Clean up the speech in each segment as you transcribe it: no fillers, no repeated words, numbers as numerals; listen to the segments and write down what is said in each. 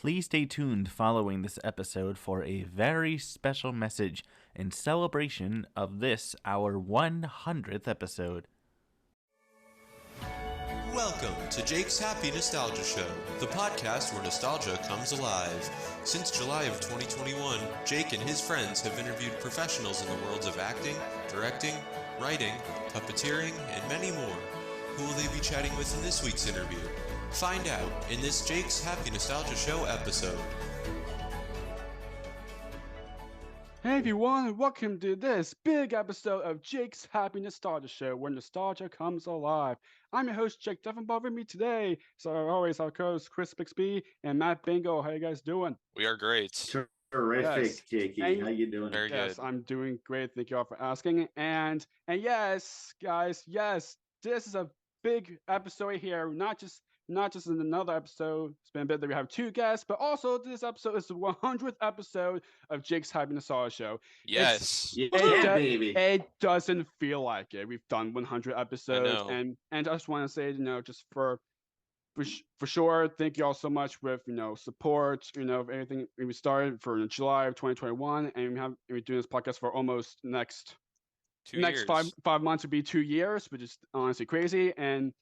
Please stay tuned following this episode for a very special message in celebration of this, our 100th episode. Welcome to Jake's Happy Nostalgia Show, the podcast where nostalgia comes alive. Since July of 2021, Jake and his friends have interviewed professionals in the worlds of acting, directing, writing, puppeteering, and many more. Who will they be chatting with in this week's interview? Find out in this Jake's Happy Nostalgia Show episode. Hey everyone, welcome to this big episode of Jake's Happy Nostalgia Show, where nostalgia comes alive. I'm your host, Jake Deffinbaugh. With me today, so always our co-host Chris Bixby and Matt Bingel. How you guys doing? We are great. Terrific, Yes. Jakey. How you doing? Very Yes, good. I'm doing great. Thank you all for asking. And yes, guys, yes, this is a big episode here. Not just in another episode. It's been a bit that we have two guests, but also this episode is the 100th episode of Jake's Happy Nostalgia Show. Yes. Yeah, baby. It doesn't feel like it. We've done 100 episodes, know. and I just want to say, just for sure, thank you all so much with support, everything we started for July of 2021, and we're doing this podcast for almost next 2 years. five months would be 2 years, which is honestly crazy, and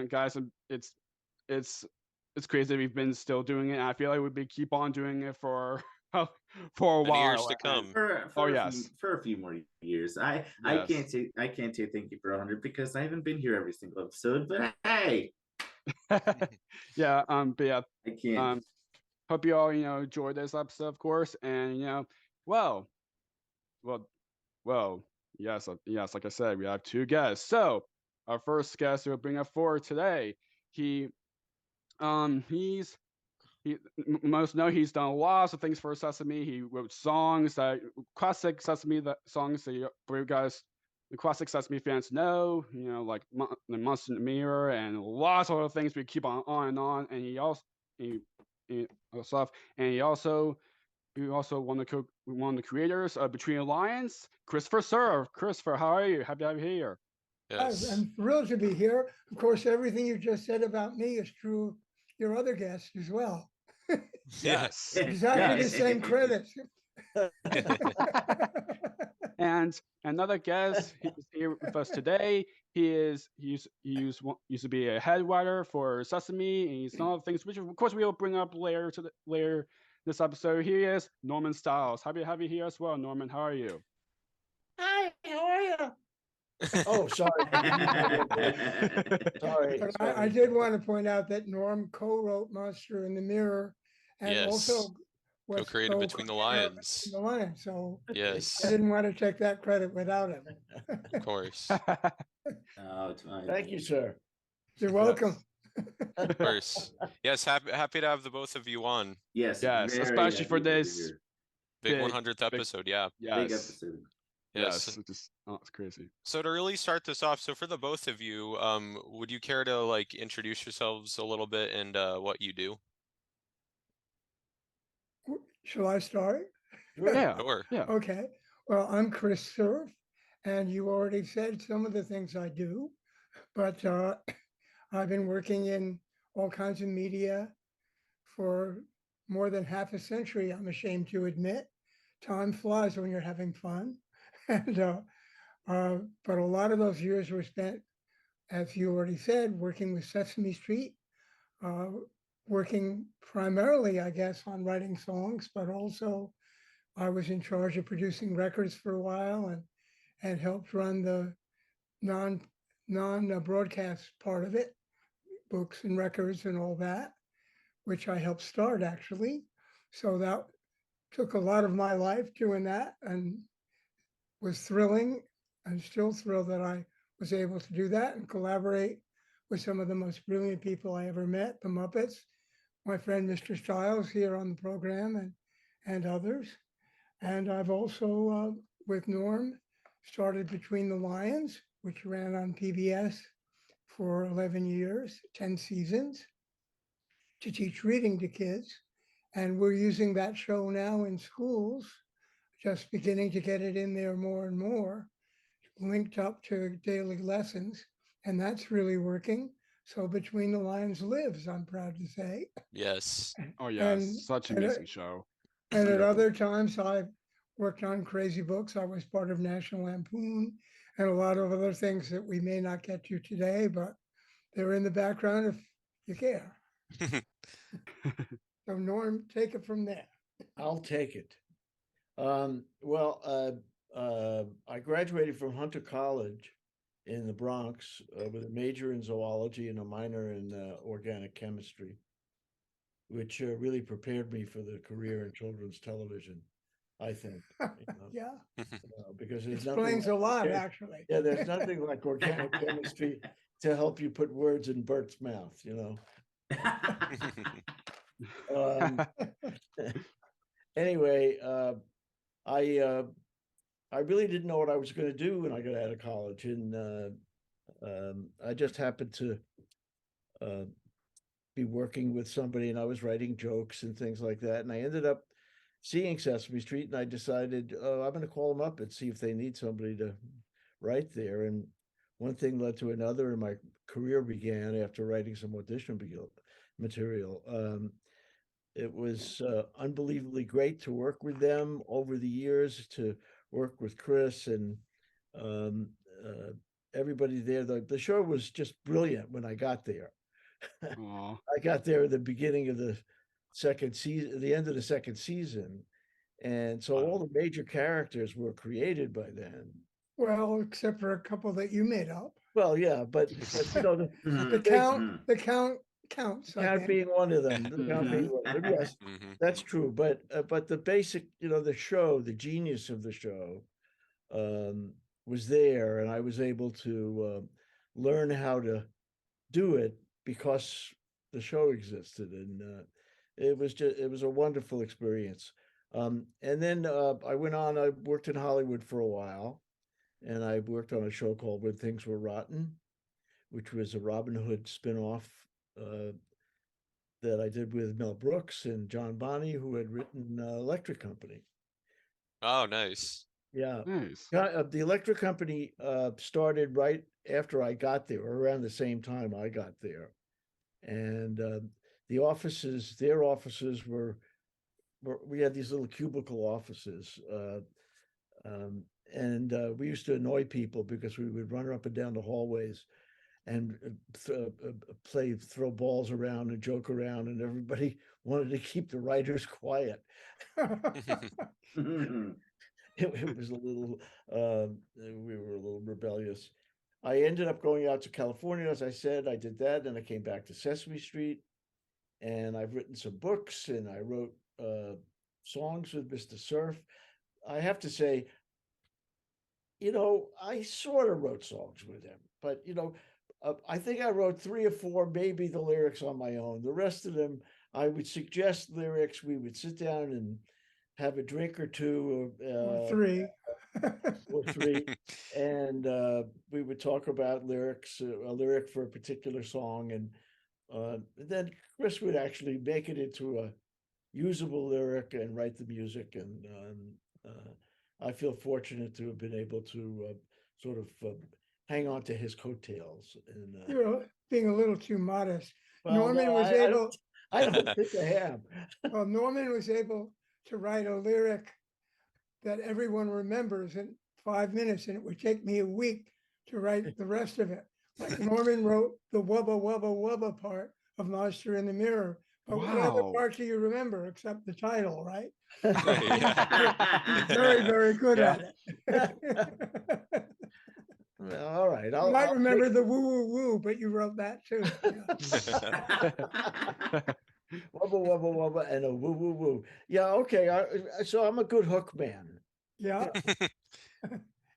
guys, it's crazy that we've been still doing it. I feel like we'd be keep on doing it for a Many while. years to come. For a few more years. I can't say thank you for 100 because I haven't been here every single episode. But hey, yeah. But yeah. I can't. Hope you all enjoyed this episode, of course, and well, yes, like I said, we have two guests. So our first guest we'll bring up forward today, he's he's done lots of things for Sesame. He wrote songs classic Sesame songs that you guys, the classic Sesame fans know, like the Monster in the Mirror and lots of other things. We keep on and on. And he also one of the creators of Between the Lions, Christopher Cerf. Christopher, how are you? Happy to have you here. Yes. I'm thrilled to be here. Of course, everything you just said about me is true of your other guests as well. Yes. Exactly the same credits. And another guest he's here with us today. He used to be a head writer for Sesame, and he's done other things, which of course we will bring up later this episode. Here he is, Norman Stiles. Happy to have you here as well, Norman. How are you? Hi, how are you? Oh, sorry. Sorry. But I did want to point out that Norm co-wrote Monster in the Mirror and Yes. also was Co-created Between the Lions. Between the Lions. So Yes. I didn't want to take that credit without him. Of course. Oh, it's fine. Thank you, sir. You're welcome. Of course. Yes. Happy to have the both of you on. Yes, Yes, very especially for happy to be this here. Big Big- 100th episode. Yeah. Big Yes. episode. Yes. It's crazy. So to really start this off, so for the both of you, would you care to introduce yourselves a little bit and what you do? Shall I start? Yeah. Sure. Yeah. Okay. Well, I'm Chris Cerf, and you already said some of the things I do, but I've been working in all kinds of media for more than half a century, I'm ashamed to admit. Time flies when you're having fun. And but a lot of those years were spent, as you already said, working with Sesame Street, working primarily, I guess, on writing songs, but also I was in charge of producing records for a while and helped run the non-broadcast part of it, books and records and all that, which I helped start actually. So that took a lot of my life doing that and was thrilling and still thrilled that I was able to do that and collaborate with some of the most brilliant people I ever met, the Muppets, my friend Mr. Stiles here on the program and others. And I've also, with Norm, started Between the Lions, which ran on PBS for 11 years, 10 seasons, to teach reading to kids. And we're using that show now in schools, just beginning to get it in there more and more, linked up to daily lessons. And that's really working. So Between the Lines lives, I'm proud to say. Yes. Oh yes, And such and, amazing show. and at other times I've worked on crazy books. I was part of National Lampoon and a lot of other things that we may not get to today, but they're in the background if you care. So Norm, take it from there. I'll take it. I graduated from Hunter College in the Bronx with a major in zoology and a minor in organic chemistry, which really prepared me for the career in children's television, I think. Yeah, Because there's nothing explains like a lot, actually. Yeah, there's nothing like organic chemistry to help you put words in Bert's mouth, Anyway, I really didn't know what I was going to do when I got out of college, and I just happened to be working with somebody, and I was writing jokes and things like that, and I ended up seeing Sesame Street, and I decided I'm going to call them up and see if they need somebody to write there. And one thing led to another, and my career began after writing some audition material. It was unbelievably great to work with them over the years, to work with Chris and everybody there. The show was just brilliant when I got there. I got there at the beginning of the second season, the end of the second season. And so all the major characters were created by then. Well, except for a couple that you made up. Well, yeah, but the count counts. Count being one of them. The count being one of them. Yes, that's true. But the basic, the show, the genius of the show, was there, and I was able to learn how to do it because the show existed, and it was a wonderful experience. And then I went on. I worked in Hollywood for a while, and I worked on a show called When Things Were Rotten, which was a Robin Hood spinoff that I did with Mel Brooks and John Bonney, who had written Electric Company. Oh, nice. Yeah. Nice. The Electric Company started right after I got there, or around the same time I got there. And their offices were, we had these little cubicle offices. And we used to annoy people because we would run up and down the hallways and throw balls around and joke around, and everybody wanted to keep the writers quiet. It was a little, we were a little rebellious. I ended up going out to California, as I said. I did that, and I came back to Sesame Street, and I've written some books, and I wrote songs with Mr. Cerf. I have to say, I sort of wrote songs with him, but, I think I wrote 3 or 4, maybe the lyrics on my own. The rest of them, I would suggest lyrics. We would sit down and have a drink or two. Or 3. Or 3. And we would talk about lyrics, a lyric for a particular song. And then Chris would actually make it into a usable lyric and write the music. And I feel fortunate to have been able to sort of hang on to his coattails. And You're being a little too modest. well, Norman no, was I able. don't think I am. Well, Norman was able to write a lyric that everyone remembers in 5 minutes, and it would take me a week to write the rest of it. Like Norman wrote the wubba wubba wubba part of Monster in the Mirror. But what other part do you remember except the title, right? Very, very good at it. Well, all right. You might remember the woo woo woo, but you wrote that too. Wubba wubba wubba and a woo woo woo. Yeah, okay. So I'm a good hook man. Yeah,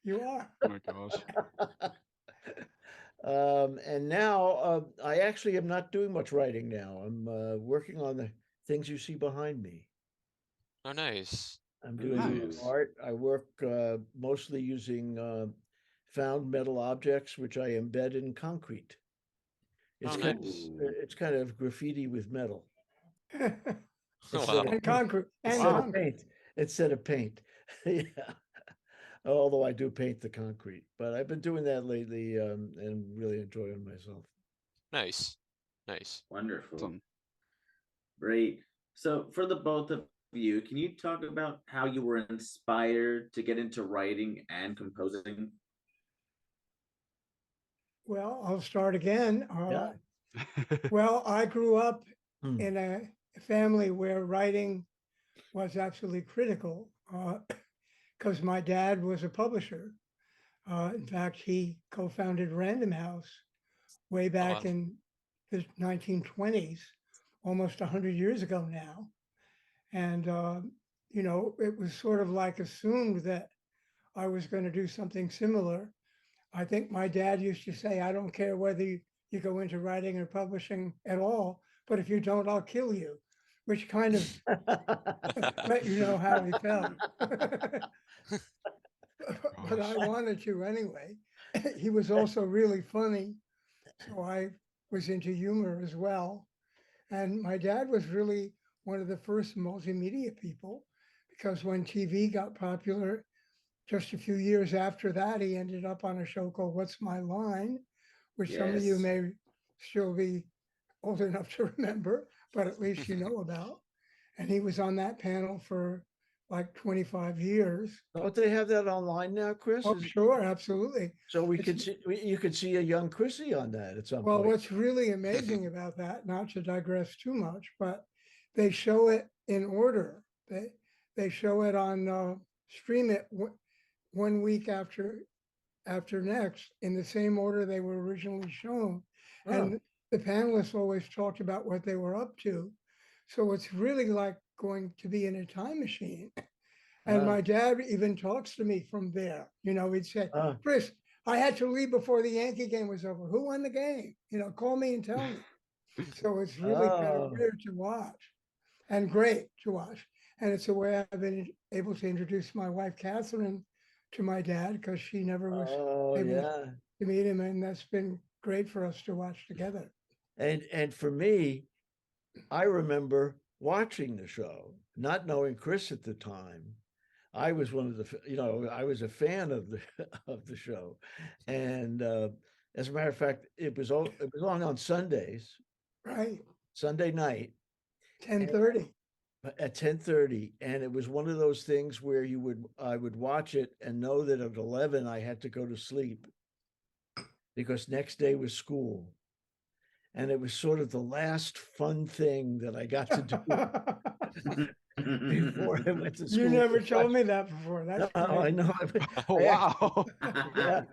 you are. Oh my gosh. And now I actually am not doing much writing now. I'm working on the things you see behind me. Oh, nice. I'm doing art. I work mostly using found metal objects, which I embed in concrete. It's kind of graffiti with metal. And concrete. Instead of paint. Yeah. Although I do paint the concrete, but I've been doing that lately and really enjoying myself. Nice. Nice. Wonderful. Awesome. Great. So for the both of you, can you talk about how you were inspired to get into writing and composing? Well, I'll start again. Yeah. Well, I grew up Hmm. in a family where writing was absolutely critical because my dad was a publisher. In fact, he co-founded Random House way back wow. in the 1920s, almost 100 years ago now. And, you know, it was sort of like assumed that I was going to do something similar. I think my dad used to say, I don't care whether you go into writing or publishing at all, but if you don't, I'll kill you, which kind of let you know how he felt. But I wanted to anyway. He was also really funny. So I was into humor as well. And my dad was really one of the first multimedia people because when TV got popular, just a few years after that, he ended up on a show called What's My Line, which some of you Yes. may still be old enough to remember, but at least you know about. And he was on that panel for like 25 years. Don't they have that online now, Chris? Oh, sure, absolutely. So we It's- could see, you could see a young Chrissy on that at some Well, point. what's really amazing about that, not to digress too much, but they show it in order. They show it on stream it 1 week after next in the same order they were originally shown. Oh. And the panelists always talked about what they were up to. So it's really like going to be in a time machine. And Wow. my dad even talks to me from there. You know, he'd say, Oh. Chris, I had to leave before the Yankee game was over. Who won the game? You know, call me and tell me. So it's really kind of Oh. weird to watch and great to watch. And it's a way I've been able to introduce my wife, Catherine, to my dad because she never was Oh, able yeah. to meet him. And that's been great for us to watch together. And for me, I remember watching the show, not knowing Chris at the time. I was one of the, you know, I was a fan of the of the show, and as a matter of fact, it was on Sundays, Right. Sunday night 10:30. at 10:30, and it was one of those things where I would watch it and know that at 11 I had to go to sleep because next day was school. And it was sort of the last fun thing that I got to do before I went to school. You never told me that before. That's No, I great. know. Oh, wow. Yeah.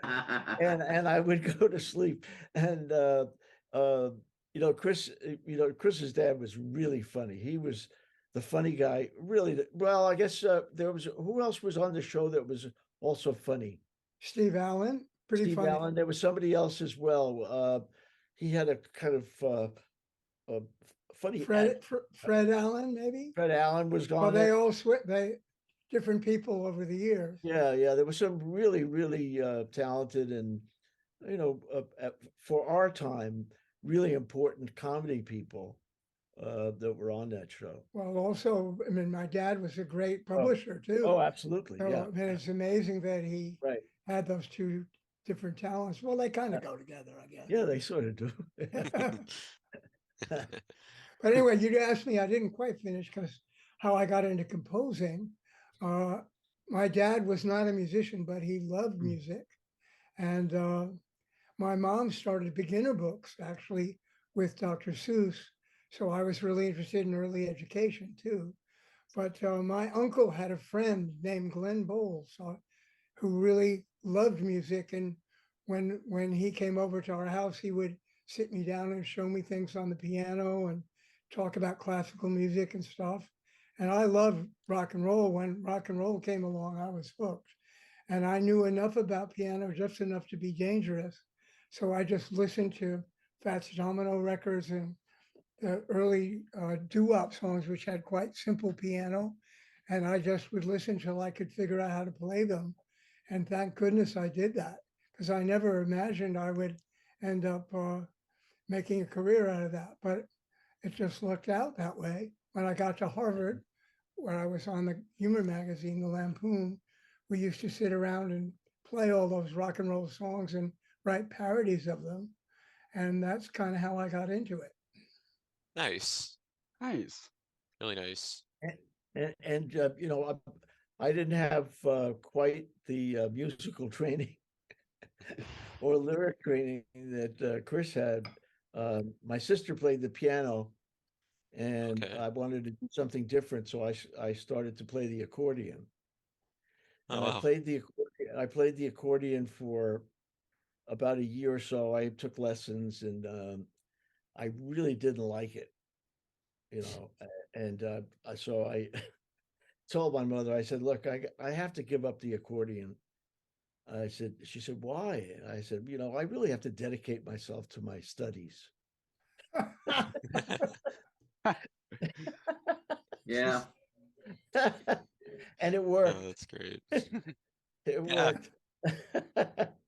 And I would go to sleep. And you know, Chris's dad was really funny. He was the funny guy, really. Well, I guess there was, who else was on the show that was also funny? Steve Allen, pretty Steve funny. Allen. There was somebody else as well. He had a kind of funny. Fred Allen, maybe. Fred Allen was gone. Well, they all different people over the years. Yeah. There was some really, really talented and, you know, for our time, really important comedy people that were on that show. Well, also, I mean, my dad was a great publisher too. Oh, absolutely. So, Yeah. I mean, it's amazing that he Right. had those two different talents. Well, they kind of go together, I guess. Yeah, they sort of do. But anyway, you asked me, I didn't quite finish because how I got into composing. My dad was not a musician, but he loved music. And my mom started beginner books actually with Dr. Seuss. So I was really interested in early education too. But my uncle had a friend named Glenn Bowles who really loved music. And when he came over to our house, he would sit me down and show me things on the piano and talk about classical music and stuff. And I loved rock and roll. When rock and roll came along, I was hooked. And I knew enough about piano, just enough to be dangerous. So I just listened to Fats Domino records and the early doo-wop songs, which had quite simple piano. And I just would listen till I could figure out how to play them. And thank goodness I did that, because I never imagined I would end up making a career out of that. But it just looked out that way. When I got to Harvard, where I was on the humor magazine, The Lampoon, we used to sit around and play all those rock and roll songs and write parodies of them. And that's kind of how I got into it. Nice. Nice. Really nice. And you know, I didn't have quite the musical training or lyric training that Chris had. My sister played the piano, and Okay. I wanted to do something different, so I started to play the accordion. Oh, And wow. I played the accordion for about a year or so. I took lessons, and I really didn't like it, you know. And so I told my mother, I said, "Look, I have to give up the accordion." She said, "Why?" I said, "You know, I really have to dedicate myself to my studies." Yeah. And it Oh, worked. that's great. It Yeah. worked.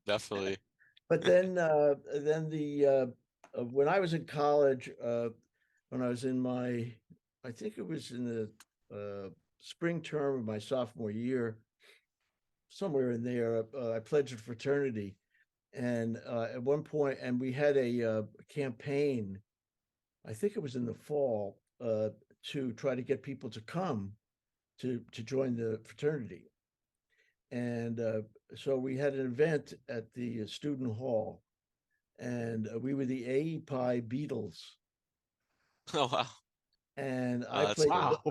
Definitely. But then when I was in college, when I was in I think it was in the spring term of my sophomore year, somewhere in there, I pledged a fraternity. And at one point, and we had a campaign, I think it was in the fall, to try to get people to come to join the fraternity. And so we had an event at the student hall, and we were the AEPI Beatles. Oh, wow. And Oh, that's cool. Wow.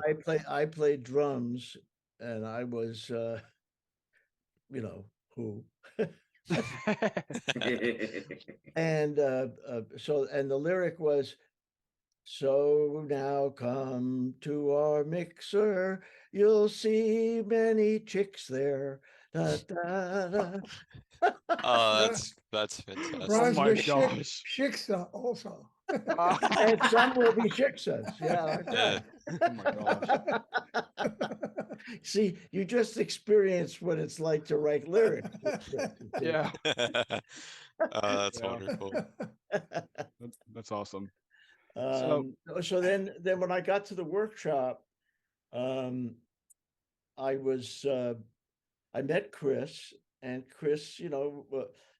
I played drums, and I was, you know, who. And so, and the lyric was, "So now come to our mixer, you'll see many chicks there." Da, da, da. Oh, Yeah. that's fantastic. Rhymes my with gosh. shiksa also. And some will be shiksas. Yeah. Yeah. Oh my gosh. See, you just experienced what it's like to write lyrics. Yeah. That's Yeah. wonderful. That's awesome. So So then when I got to the workshop, I was I met Chris, and Chris, you know,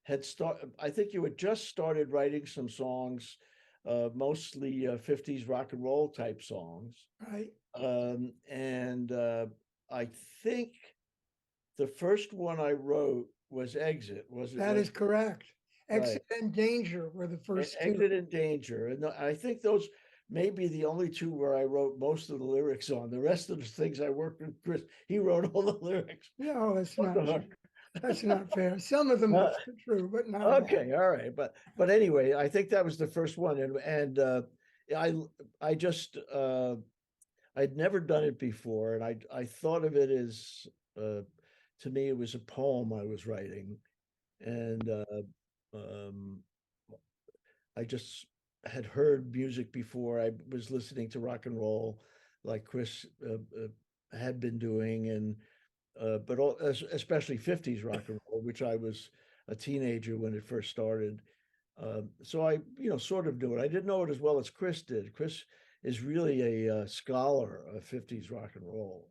I think you had just started writing some songs, mostly 50s rock and roll type songs. Right. And I think the first one I wrote was Exit. That is correct. Right. Exit and Danger were the first two. Exit and Danger. And I think those may be the only two where I wrote most of the lyrics on. The rest of the things I worked with Chris, he wrote all the lyrics. No, that's What not the heck? that's not fair. Some of them are true, but not all. Okay, all right, but anyway, I think that was the first one, and I just I'd never done it before, and I thought of it as to me it was a poem I was writing, and um, I just had heard music before. I was listening to rock and roll, like Chris had been doing, and but especially 50s rock and roll, which I was a teenager when it first started. So I, you know, sort of knew it. I didn't know it as well as Chris did. Chris is really a scholar of 50s rock and roll.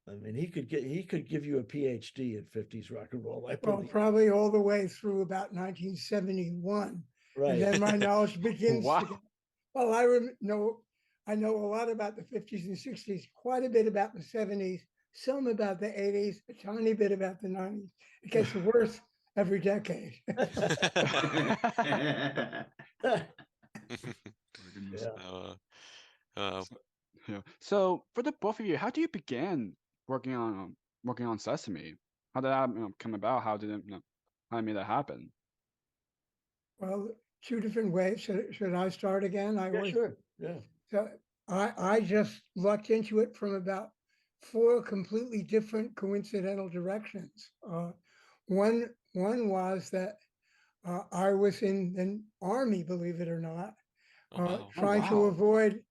I mean, he could give you a PhD in 50s rock and roll. Well, probably all the way through about 1971. Right. And then my knowledge begins Wow. to get, well, I know a lot about the 50s and 60s, quite a bit about the 70s, some about the 80s, a tiny bit about the 90s. It gets worse every decade. Yeah. So for the both of you, how do you begin working on Sesame? How did that come about? How did it how made that happen? Well, two different ways. Should I start again? Sure. Yeah. So I just lucked into it from about 4 completely different coincidental directions. One was that I was in the Army, believe it or not, trying to avoid.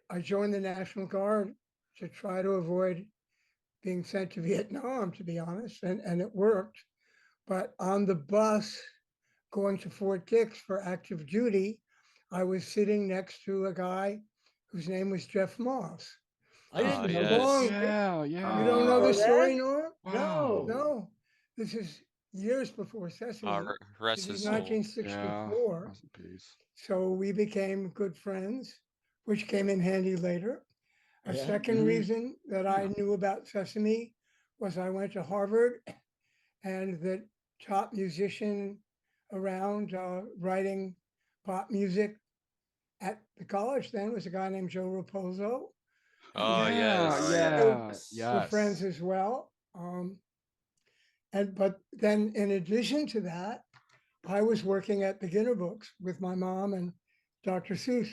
I joined the National Guard to try to avoid being sent to Vietnam, to be honest, and it worked. But on the bus going to Fort Dix for active duty, I was sitting next to a guy whose name was Jeff Moss. I didn't know yes. this. Yeah. You don't know this story, Norm? Wow. No. This is years before Sesame. Rest This his is soul. 1964. Rest in peace. So we became good friends, which came in handy later. A Yeah. second reason that I knew about Sesame was I went to Harvard, and the top musician around writing pop music at the college then was a guy named Joe Raposo. Oh, yeah, yes. yeah, We're yes. friends as well. But then in addition to that, I was working at Beginner Books with my mom and Dr. Seuss,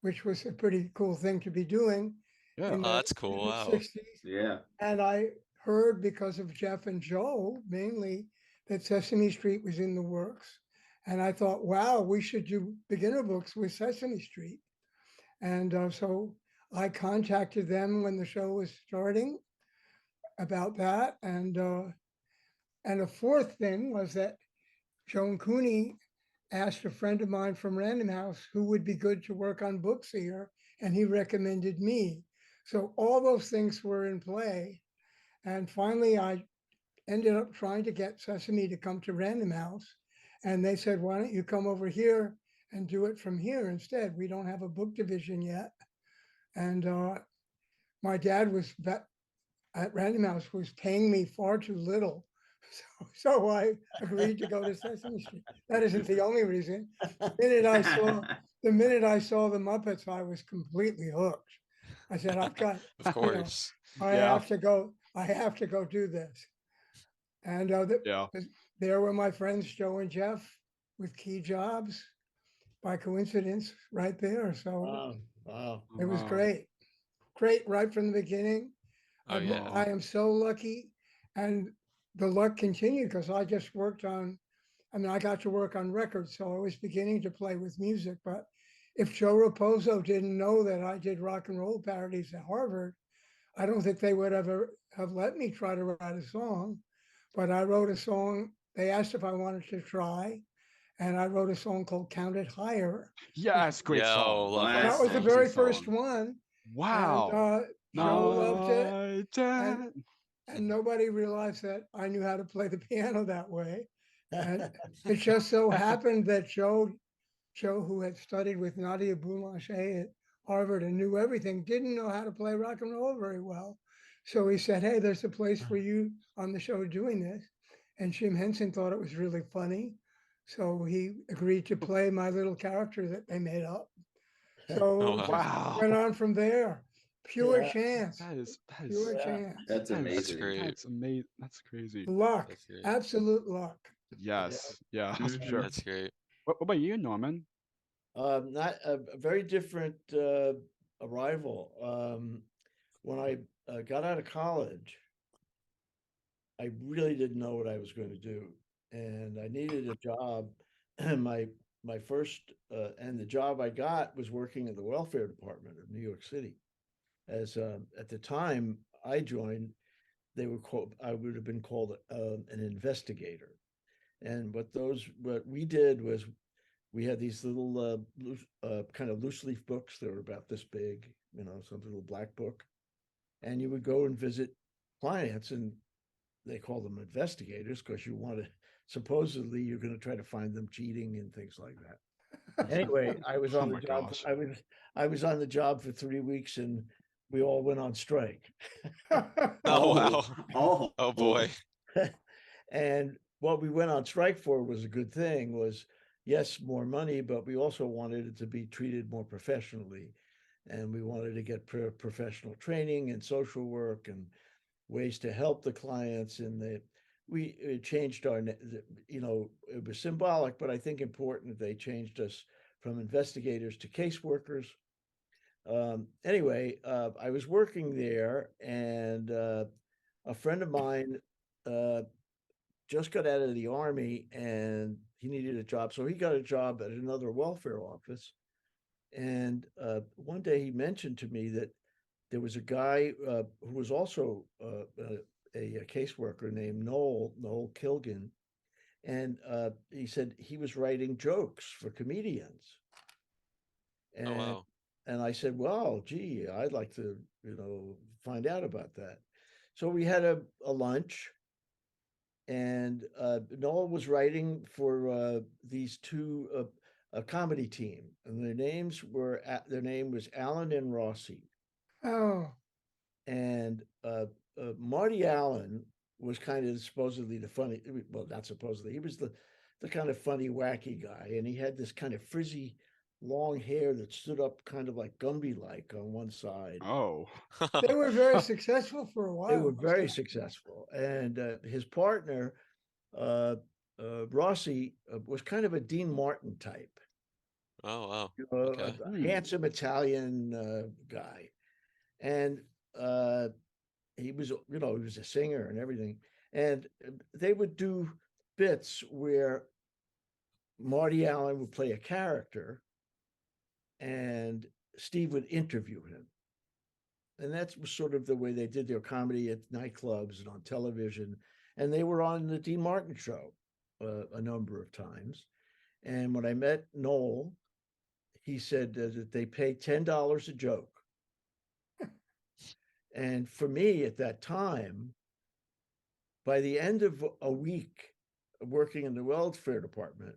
which was a pretty cool thing to be doing Yeah. in Oh, the, that's cool. in the Wow. 60s. Yeah. And I heard because of Jeff and Joe mainly that Sesame Street was in the works. And I thought, wow, we should do Beginner Books with Sesame Street. And so I contacted them when the show was starting about that. And a fourth thing was that Joan Cooney asked a friend of mine from Random House who would be good to work on books here, and he recommended me. So all those things were in play. And finally, I ended up trying to get Sesame to come to Random House. And they said, why don't you come over here and do it from here instead? We don't have a book division yet. And my dad was at Random House was paying me far too little. So I agreed to go to Sesame Street. That isn't the only reason. The minute I saw the Muppets, I was completely hooked. I said, I've got, Of course. I have to go do this. And there were my friends, Joe and Jeff, with key jobs by coincidence right there. So Wow. it was great. Great right from the beginning. Oh, yeah. I am so lucky. And the luck continued because I just worked on, I got to work on records. So I was beginning to play with music. But if Joe Raposo didn't know that I did rock and roll parodies at Harvard, I don't think they would ever have let me try to write a song. But I wrote a song. They asked if I wanted to try. And I wrote a song called Count It Higher. Yes, great song. Love Wow. That was the Classic. very first one. Wow. And Joe loved it. My dad. And nobody realized that I knew how to play the piano that way. And it just so happened that Joe, who had studied with Nadia Boulanger at Harvard and knew everything, didn't know how to play rock and roll very well. So he said, hey, there's a place for you on the show doing this. And Jim Henson thought it was really funny. So he agreed to play my little character that they made up. So Wow. went on from there. Pure Yeah. chance. That is Pure chance. That's that is- amazing. great. That's amazing. That's crazy. Luck. That's great. Absolute luck. Yes. Yeah, that's for sure. That's great. What about you, Norman? Not a very different arrival. When I got out of college, I really didn't know what I was going to do, and I needed a job. My first and the job I got was working in the welfare department of New York City. As at the time I joined, they were called. I would have been called an investigator. And what we did was we had these little kind of loose leaf books that were about this big, some little black book, and you would go and visit clients, and they call them investigators because you want to supposedly you're going to try to find them cheating and things like that. Anyway, I was on Oh the my job. gosh. I was on the job for 3 weeks, and we all went on strike. Oh, wow. Oh, Oh, boy. And what we went on strike for was a good thing, was yes, more money, but we also wanted it to be treated more professionally. And we wanted to get professional training and social work and ways to help the clients. And we changed it was symbolic, but I think important. They changed us from investigators to caseworkers. Anyway, I was working there, and a friend of mine just got out of the army, and he needed a job. So he got a job at another welfare office. And one day he mentioned to me that there was a guy who was also a caseworker named Noel Kilgan. And he said he was writing jokes for comedians. And, Oh, wow. and I said, well, gee, I'd like to, find out about that. So we had a lunch, and Noel was writing for these two a comedy team, and their name was Alan and Rossi. Oh, And Marty Allen was kind of supposedly the funny, well, not supposedly, he was the kind of funny, wacky guy, and he had this kind of frizzy, long hair that stood up kind of like Gumby-like on one side. Oh. they were very successful for a while. They were very successful, and his partner, Rossi, was kind of a Dean Martin type. Oh, wow. You know, Okay. a handsome Italian guy, and he was, he was a singer and everything. And they would do bits where Marty Allen would play a character, and Steve would interview him. And that was sort of the way they did their comedy at nightclubs and on television. And they were on the Dean Martin show a number of times. And when I met Noel, he said that they pay $10 a joke. And for me at that time, by the end of a week working in the welfare department,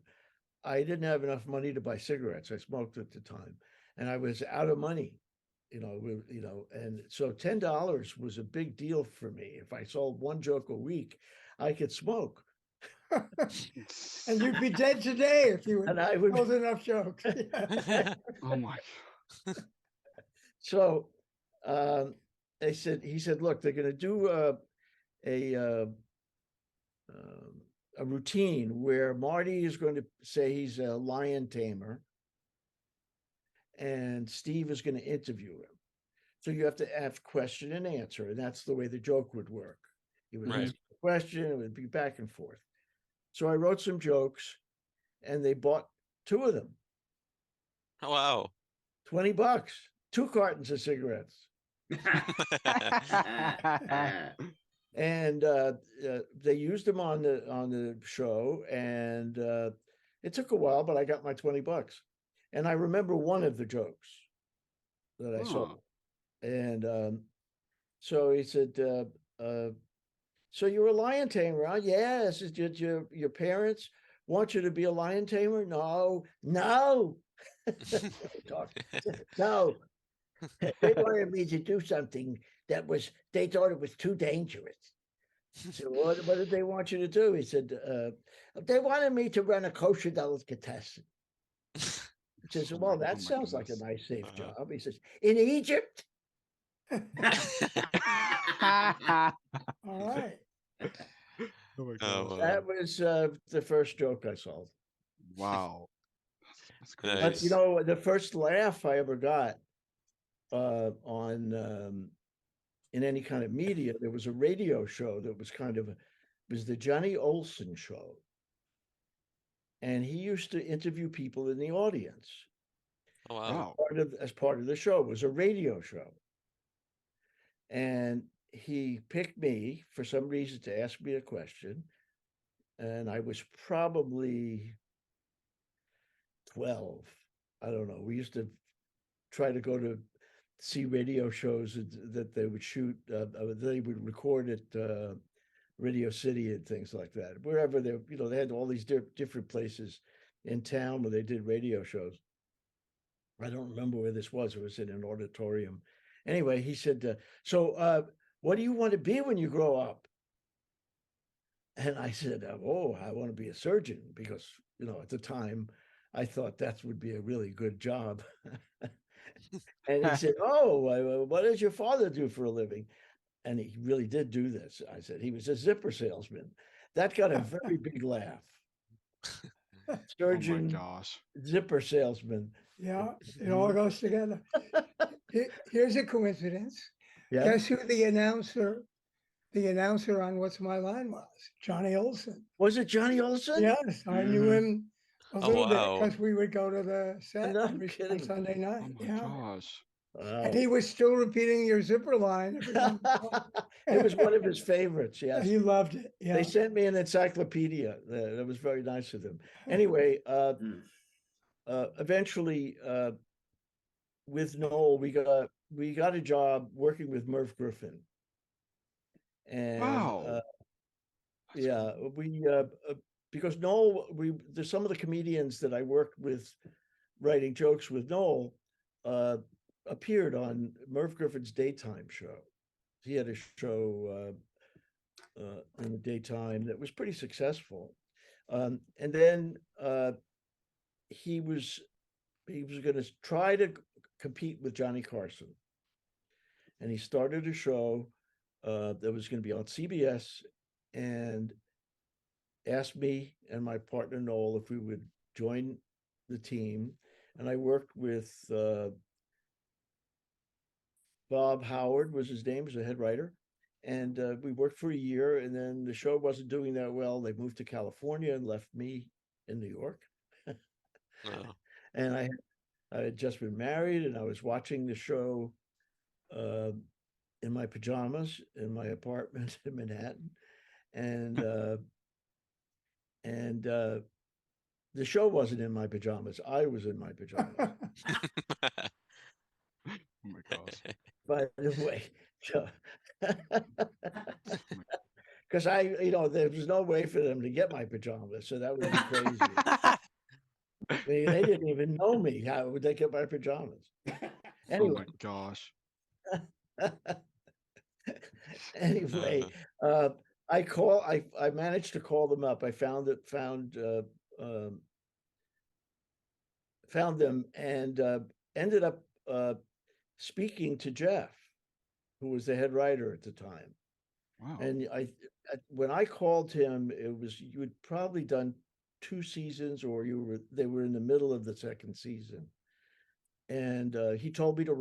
I didn't have enough money to buy cigarettes. I smoked at the time, and I was out of money. And so $10 was a big deal for me. If I sold one joke a week, I could smoke. And you'd be dead today if you would told enough jokes. Oh my. So he said, look, they're going to do a routine where Marty is going to say he's a lion tamer, and Steve is going to interview him. So you have to ask question and answer, and that's the way the joke would work. He would ask a question, it would be back and forth. So I wrote some jokes, and they bought two of them. Oh, wow. $20, 2 cartons of cigarettes. And they used them on the show, and it took a while, but I got my $20. And I remember one of the jokes that I saw. And so he said, so you're a lion tamer, huh? Yes. Did your parents want you to be a lion tamer? No. No. No. They wanted me to do something that they thought it was too dangerous. So what did they want you to do? He said, they wanted me to run a kosher delicatessen. He says, well, that sounds like a nice, safe job. He says, in Egypt? All right. Oh my Oh, God. That was the first joke I sold. Wow. That's great. Nice. But the first laugh I ever got on in any kind of media, there was a radio show that was was the Johnny Olson show. And he used to interview people in the audience. Oh, wow. As part of the show. It was a radio show. And he picked me for some reason to ask me a question. And I was probably 12. I don't know. We used to try to go to see radio shows that they would shoot. They would record at Radio City and things like that. Wherever they had all these different places in town where they did radio shows. I don't remember where this was. It was in an auditorium. Anyway, he said, so what do you want to be when you grow up? And I said, oh, I want to be a surgeon because, at the time I thought that would be a really good job. And he said, oh, what does your father do for a living? And he really did do this. I said, he was a zipper salesman. That got a very big laugh. Surgeon, oh my gosh. Zipper salesman. Yeah, it all goes together. Here's a coincidence. Yeah. Guess who the announcer on What's My Line was? Johnny Olson. Was it Johnny Olson? Yes, I knew him a little bit wow. because we would go to the set No every kidding. Sunday night. Oh my Yeah. gosh. Wow. And he was still repeating your zipper line. every time we talked. It was one of his favorites. Yes. He loved it. Yeah. They sent me an encyclopedia. That was very nice of them. Anyway, eventually, with Noel, we got a job working with Merv Griffin. And Wow. Yeah, we because Noel, there's some of the comedians that I worked with writing jokes with Noel appeared on Merv Griffin's daytime show. He had a show in the daytime that was pretty successful, and then he was going to try to compete with Johnny Carson, and he started a show that was going to be on CBS, and asked me and my partner Noel if we would join the team. And I worked with Bob Howard was his name, was a head writer. And we worked for a year, and then the show wasn't doing that well. They moved to California and left me in New York. Oh. And I had just been married, and I was watching the show in my pajamas in my apartment in Manhattan. And the show wasn't in my pajamas. I was in my pajamas. Oh my gosh. By the way, because there was no way for them to get my pajamas, so that would be crazy. They didn't even know me. How would they get my pajamas? Anyway. Oh my gosh. Anyway, I managed to call them up. I found them and ended up speaking to Jeff, who was the head writer at the time. Wow. And when I called him, you had probably done 2 seasons, or they were in the middle of the second season. And he told me to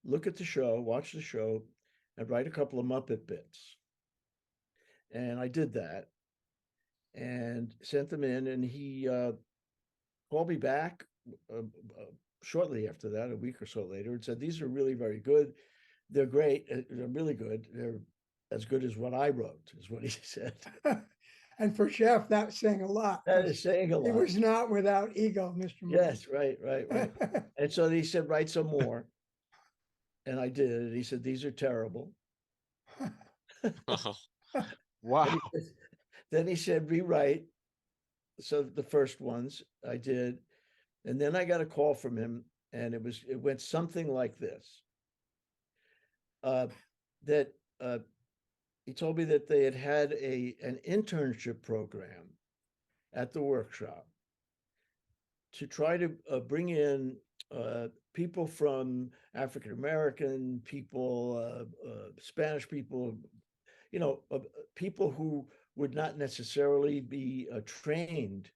look at the show, watch the show, and write a couple of Muppet bits. And I did that and sent them in, and he called me back shortly after that, a week or so later, and said, "These are really very good. They're great. They're really good. They're as good as what I wrote," is what he said. And for Jeff, that's saying a lot. That is saying a lot. He was not without ego, Mr. Moore. Yes, right. And so he said, "Write some more." And I did. And he said, "These are terrible." Wow. Then he said, "Rewrite." So the first ones I did. And then I got a call from him, and it went something like this. That he told me that they had an internship program at the workshop to try to bring in people from African American people, Spanish people, people who would not necessarily be trained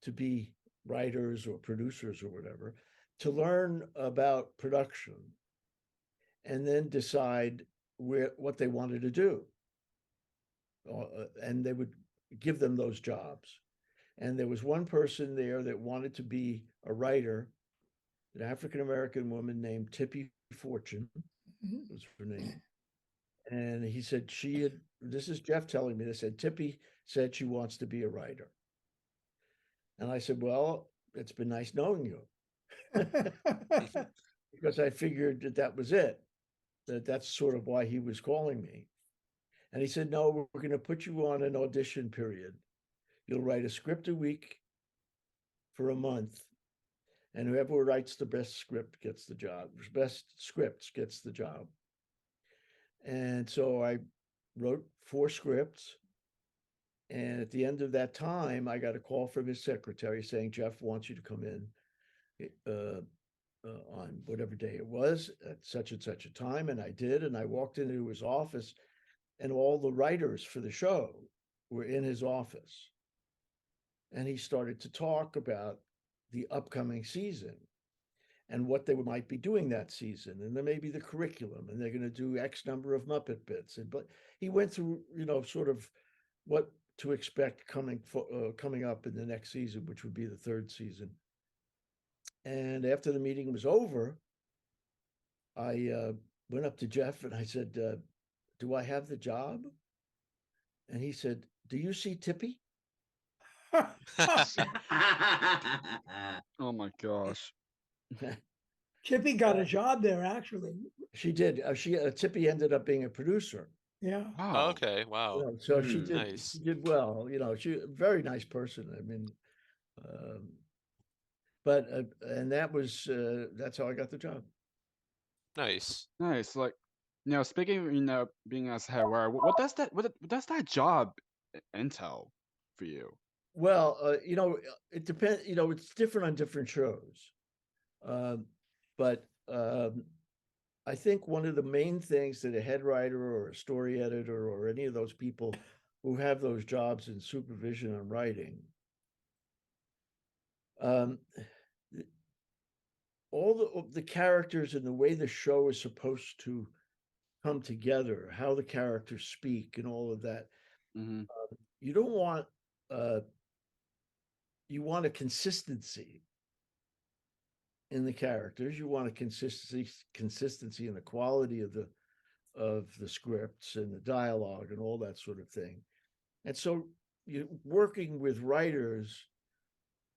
to be writers or producers or whatever, to learn about production and then decide what they wanted to do. And they would give them those jobs. And there was one person there that wanted to be a writer, an African-American woman named Tippy Fortune, was her name. And he said this is Jeff telling me this, and Tippy said she wants to be a writer. And I said, "Well, it's been nice knowing you." Because I figured that was it, that's sort of why he was calling me. And he said, "No, we're going to put you on an audition period. You'll write a script a week for a month, and whoever writes the best script gets the job. Best scripts gets the job." And so I wrote 4 scripts. And at the end of that time, I got a call from his secretary saying, "Jeff wants you to come in on whatever day it was at such and such a time." And I did. And I walked into his office, and all the writers for the show were in his office. And he started to talk about the upcoming season and what they might be doing that season. And then maybe the curriculum, and they're going to do X number of Muppet bits. But he went through, sort of what to expect coming up in the next season, which would be the 3rd season. And after the meeting was over, I went up to Jeff and I said, "Do I have the job?" And he said, "Do you see Tippy?" Oh my gosh. Tippy got a job there, actually. She did. Tippy ended up being a producer. Yeah. Oh, Wow. okay, You wow. know, so she Hmm. did Nice. she did well. You know, she a very nice person. I mean, um, but and that's how I got the job. Nice. Nice. Like, speaking of, being as head writer, what does what does that job entail for you? Well, you know, it depends. You know, it's different on different shows, um, but I think one of the main things that a head writer or a story editor or any of those people who have those jobs in supervision and writing, um, th- all the characters and the way the show is supposed to come together, how the characters speak, and all of that. Mm-hmm. You don't want uh, you want a consistency in the characters. You want a consistency in the quality of the scripts and the dialogue and all that sort of thing. And so you're working with writers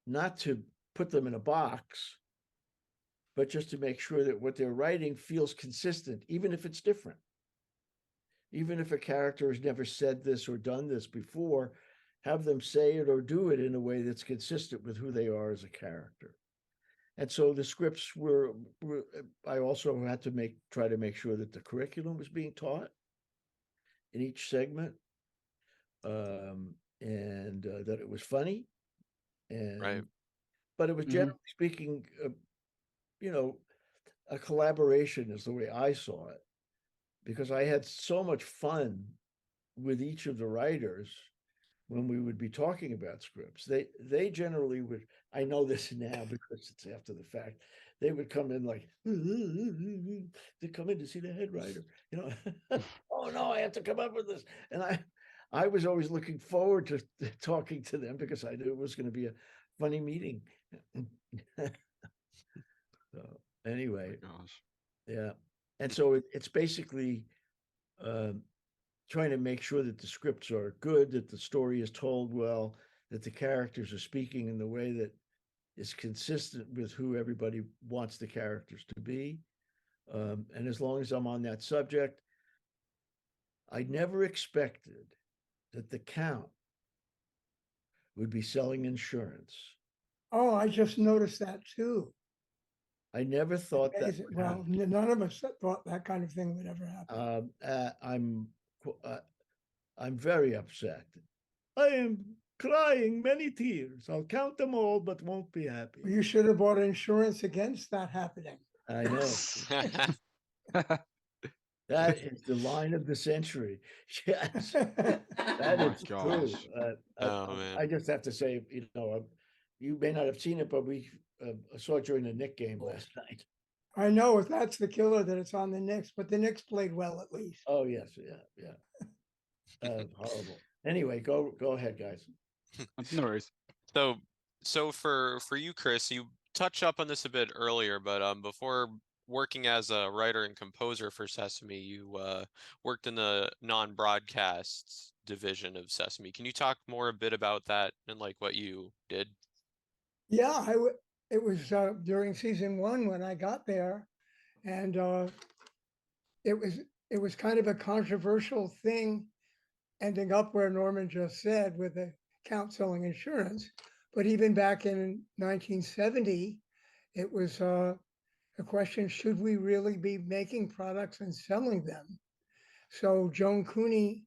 not to put them in a box, but just to make sure that what they're writing feels consistent, even if it's different. Even if a character has never said this or done this before, have them say it or do it in a way that's consistent with who they are as a character. And so the scripts were I also had to try to make sure that the curriculum was being taught in each segment, and that it was funny, Right. but it was Mm-hmm. generally speaking, you know, a collaboration is the way I saw it, because I had so much fun with each of the writers when we would be talking about scripts. They generally would, I know this now because it's after the fact, they would come in like, to come in to see the head writer, you know. Oh no, I have to come up with this. And I was always looking forward to talking to them because I knew it was going to be a funny meeting. So anyway, Gosh. yeah. And so it's basically um, trying to make sure that the scripts are good, that the story is told well, that the characters are speaking in the way that is consistent with who everybody wants the characters to be. And as long as I'm on that subject, I never expected that the Count would be selling insurance. Oh, I just noticed that too. I never thought that Amazing. would Well, happen. none of us thought that kind of thing would ever happen. I'm very upset. I am crying many tears. I'll count them all, but won't be happy. You should have bought insurance against that happening. I know. That is the line of the century. Yes, that Oh my is true. gosh. Oh man. I just have to say, you know, you may not have seen it, but we saw it during the Knick game last night. I know if that's the killer that it's on the Knicks, but the Knicks played well at least. Oh yes, yeah. Horrible. Anyway, go ahead, guys. No worries. So for you, Chris, you touched up on this a bit earlier, but before working as a writer and composer for Sesame, you worked in the non-broadcast division of Sesame. Can you talk more a bit about that and like what you did? Yeah, it was during season 1 when I got there, and it was kind of a controversial thing, ending up where Norman just said with the Count selling insurance. But even back in 1970, it was a question: should we really be making products and selling them? So Joan Cooney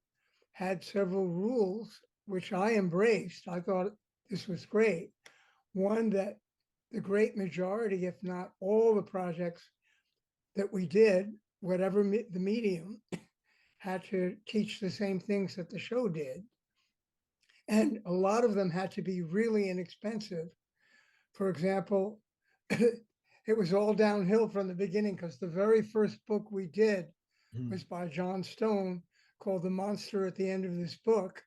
had several rules, which I embraced. I thought this was great. One, that the great majority, if not all the projects that we did, whatever the medium, had to teach the same things that the show did. And a lot of them had to be really inexpensive. For example, it was all downhill from the beginning because the very first book we did was by John Stone, called The Monster at the End of This Book.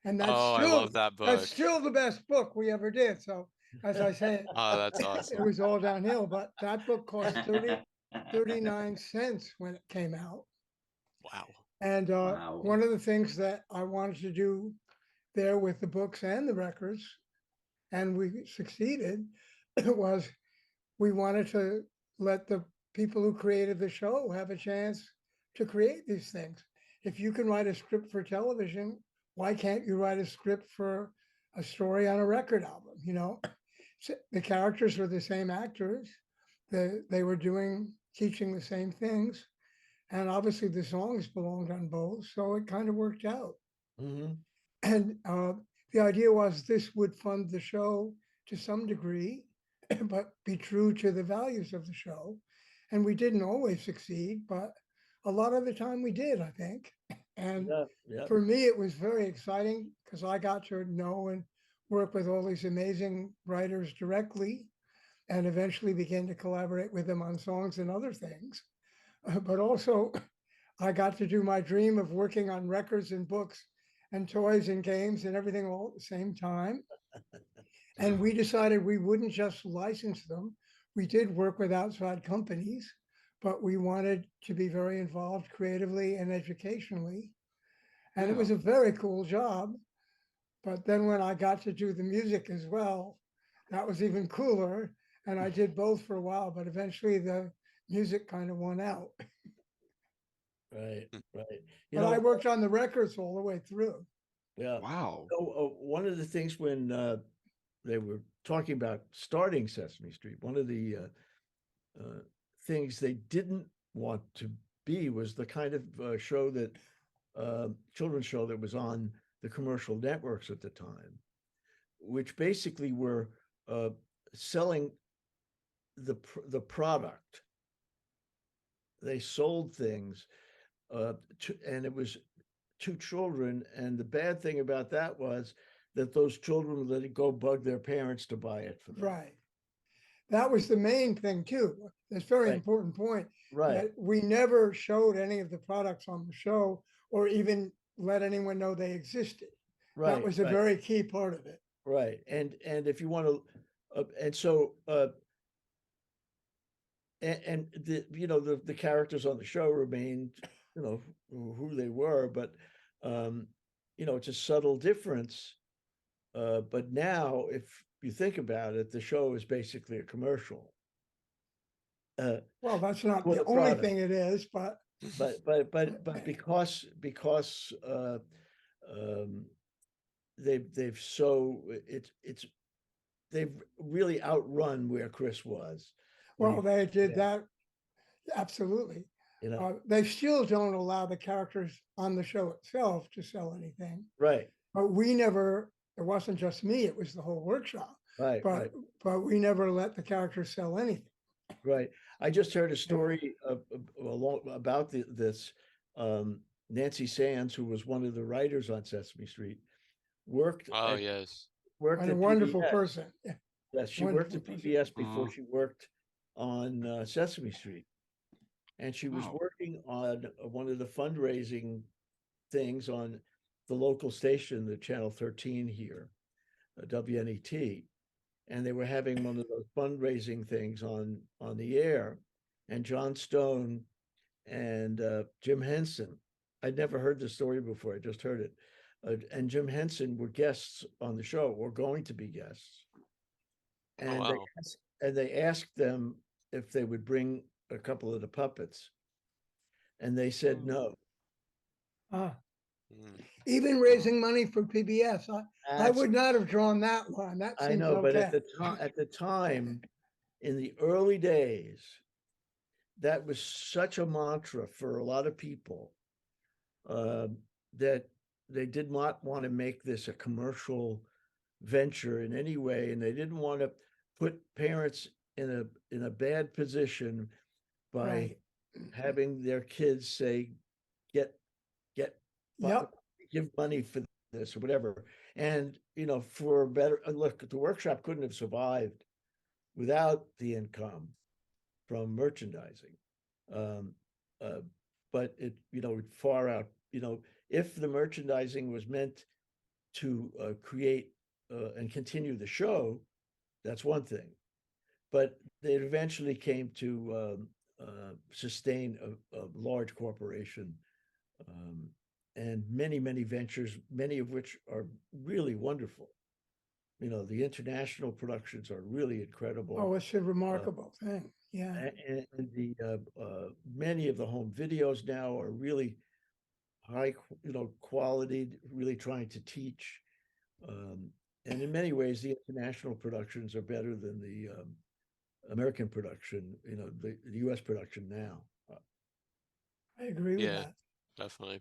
And that's I love that book. That's still the best book we ever did. So as I said, Oh, that's it awesome. was all downhill, but that book cost 39 cents when it came out. Wow. And Wow. one of the things that I wanted to do there with the books and the records, and we succeeded, was we wanted to let the people who created the show have a chance to create these things. if you can write a script for television, why can't you write a script for a story on a record album? You know, the characters were the same actors. They were teaching the same things. And obviously the songs belonged on both. So it kind of worked out. Mm-hmm. And the idea was this would fund the show to some degree, but be true to the values of the show. And we didn't always succeed, but a lot of the time we did, I think. And for me, it was very exciting because I got to know and work with all these amazing writers directly and eventually began to collaborate with them on songs and other things. But also, I got to do my dream of working on records and books and toys and games and everything all at the same time. And we decided we wouldn't just license them. We did work with outside companies, but we wanted to be very involved creatively and educationally. And it was a very cool job. But then when I got to do the music as well, that was even cooler. And I did both for a while, but eventually the music kind of won out. Right. But I worked on the records all the way through. Yeah. Wow. So one of the things when they were talking about starting Sesame Street, one of the things they didn't want to be was the kind of show that children's show that was on the commercial networks at the time, which basically were selling the product. They sold things, and it was to children. And the bad thing about that was that those children would let it go bug their parents to buy it for them. Right. That was the main thing too. That's a very important point. Right. That we never showed any of the products on the show or even let anyone know they existed. Right. That was a very key part of it. Right. And if you want to, and so, and the characters on the show remained, who they were, but, it's a subtle difference. But now, if you think about it, the show is basically a commercial. Well, that's not the only thing it is, but because they've really outrun where Chris was. Well, they did that. Absolutely. They still don't allow the characters on the show itself to sell anything. Right. But it wasn't just me, it was the whole workshop. Right. But we never let the characters sell anything. Right. I just heard a story about this. Nancy Sands, who was one of the writers on Sesame Street, worked. Oh, yes. Worked and a at wonderful PBS. person. Yes, she worked at PBS before she worked on Sesame Street. And she was working on one of the fundraising things on the local station, the Channel 13 here, WNET. And they were having one of those fundraising things on the air. And John Stone and Jim Henson, I'd never heard the story before, I just heard it. And Jim Henson were guests on the show, or going to be guests. And they asked them if they would bring a couple of the puppets. And they said no. Even raising money for PBS, I would not have drawn that line. That seems I know, okay. but at the time, in the early days, that was such a mantra for a lot of people that they did not want to make this a commercial venture in any way, and they didn't want to put parents in a bad position by having their kids say, give money for this or whatever. And, for a better look, the workshop couldn't have survived without the income from merchandising. But it, far out, if the merchandising was meant to create and continue the show, that's one thing. But it eventually came to sustain a large corporation and many, many ventures, many of which are really wonderful. The international productions are really incredible. Oh, it's a remarkable thing. Yeah. And the many of the home videos now are really high, quality, really trying to teach. And in many ways, the international productions are better than the American production, the US production now. I agree with Yeah, that. definitely.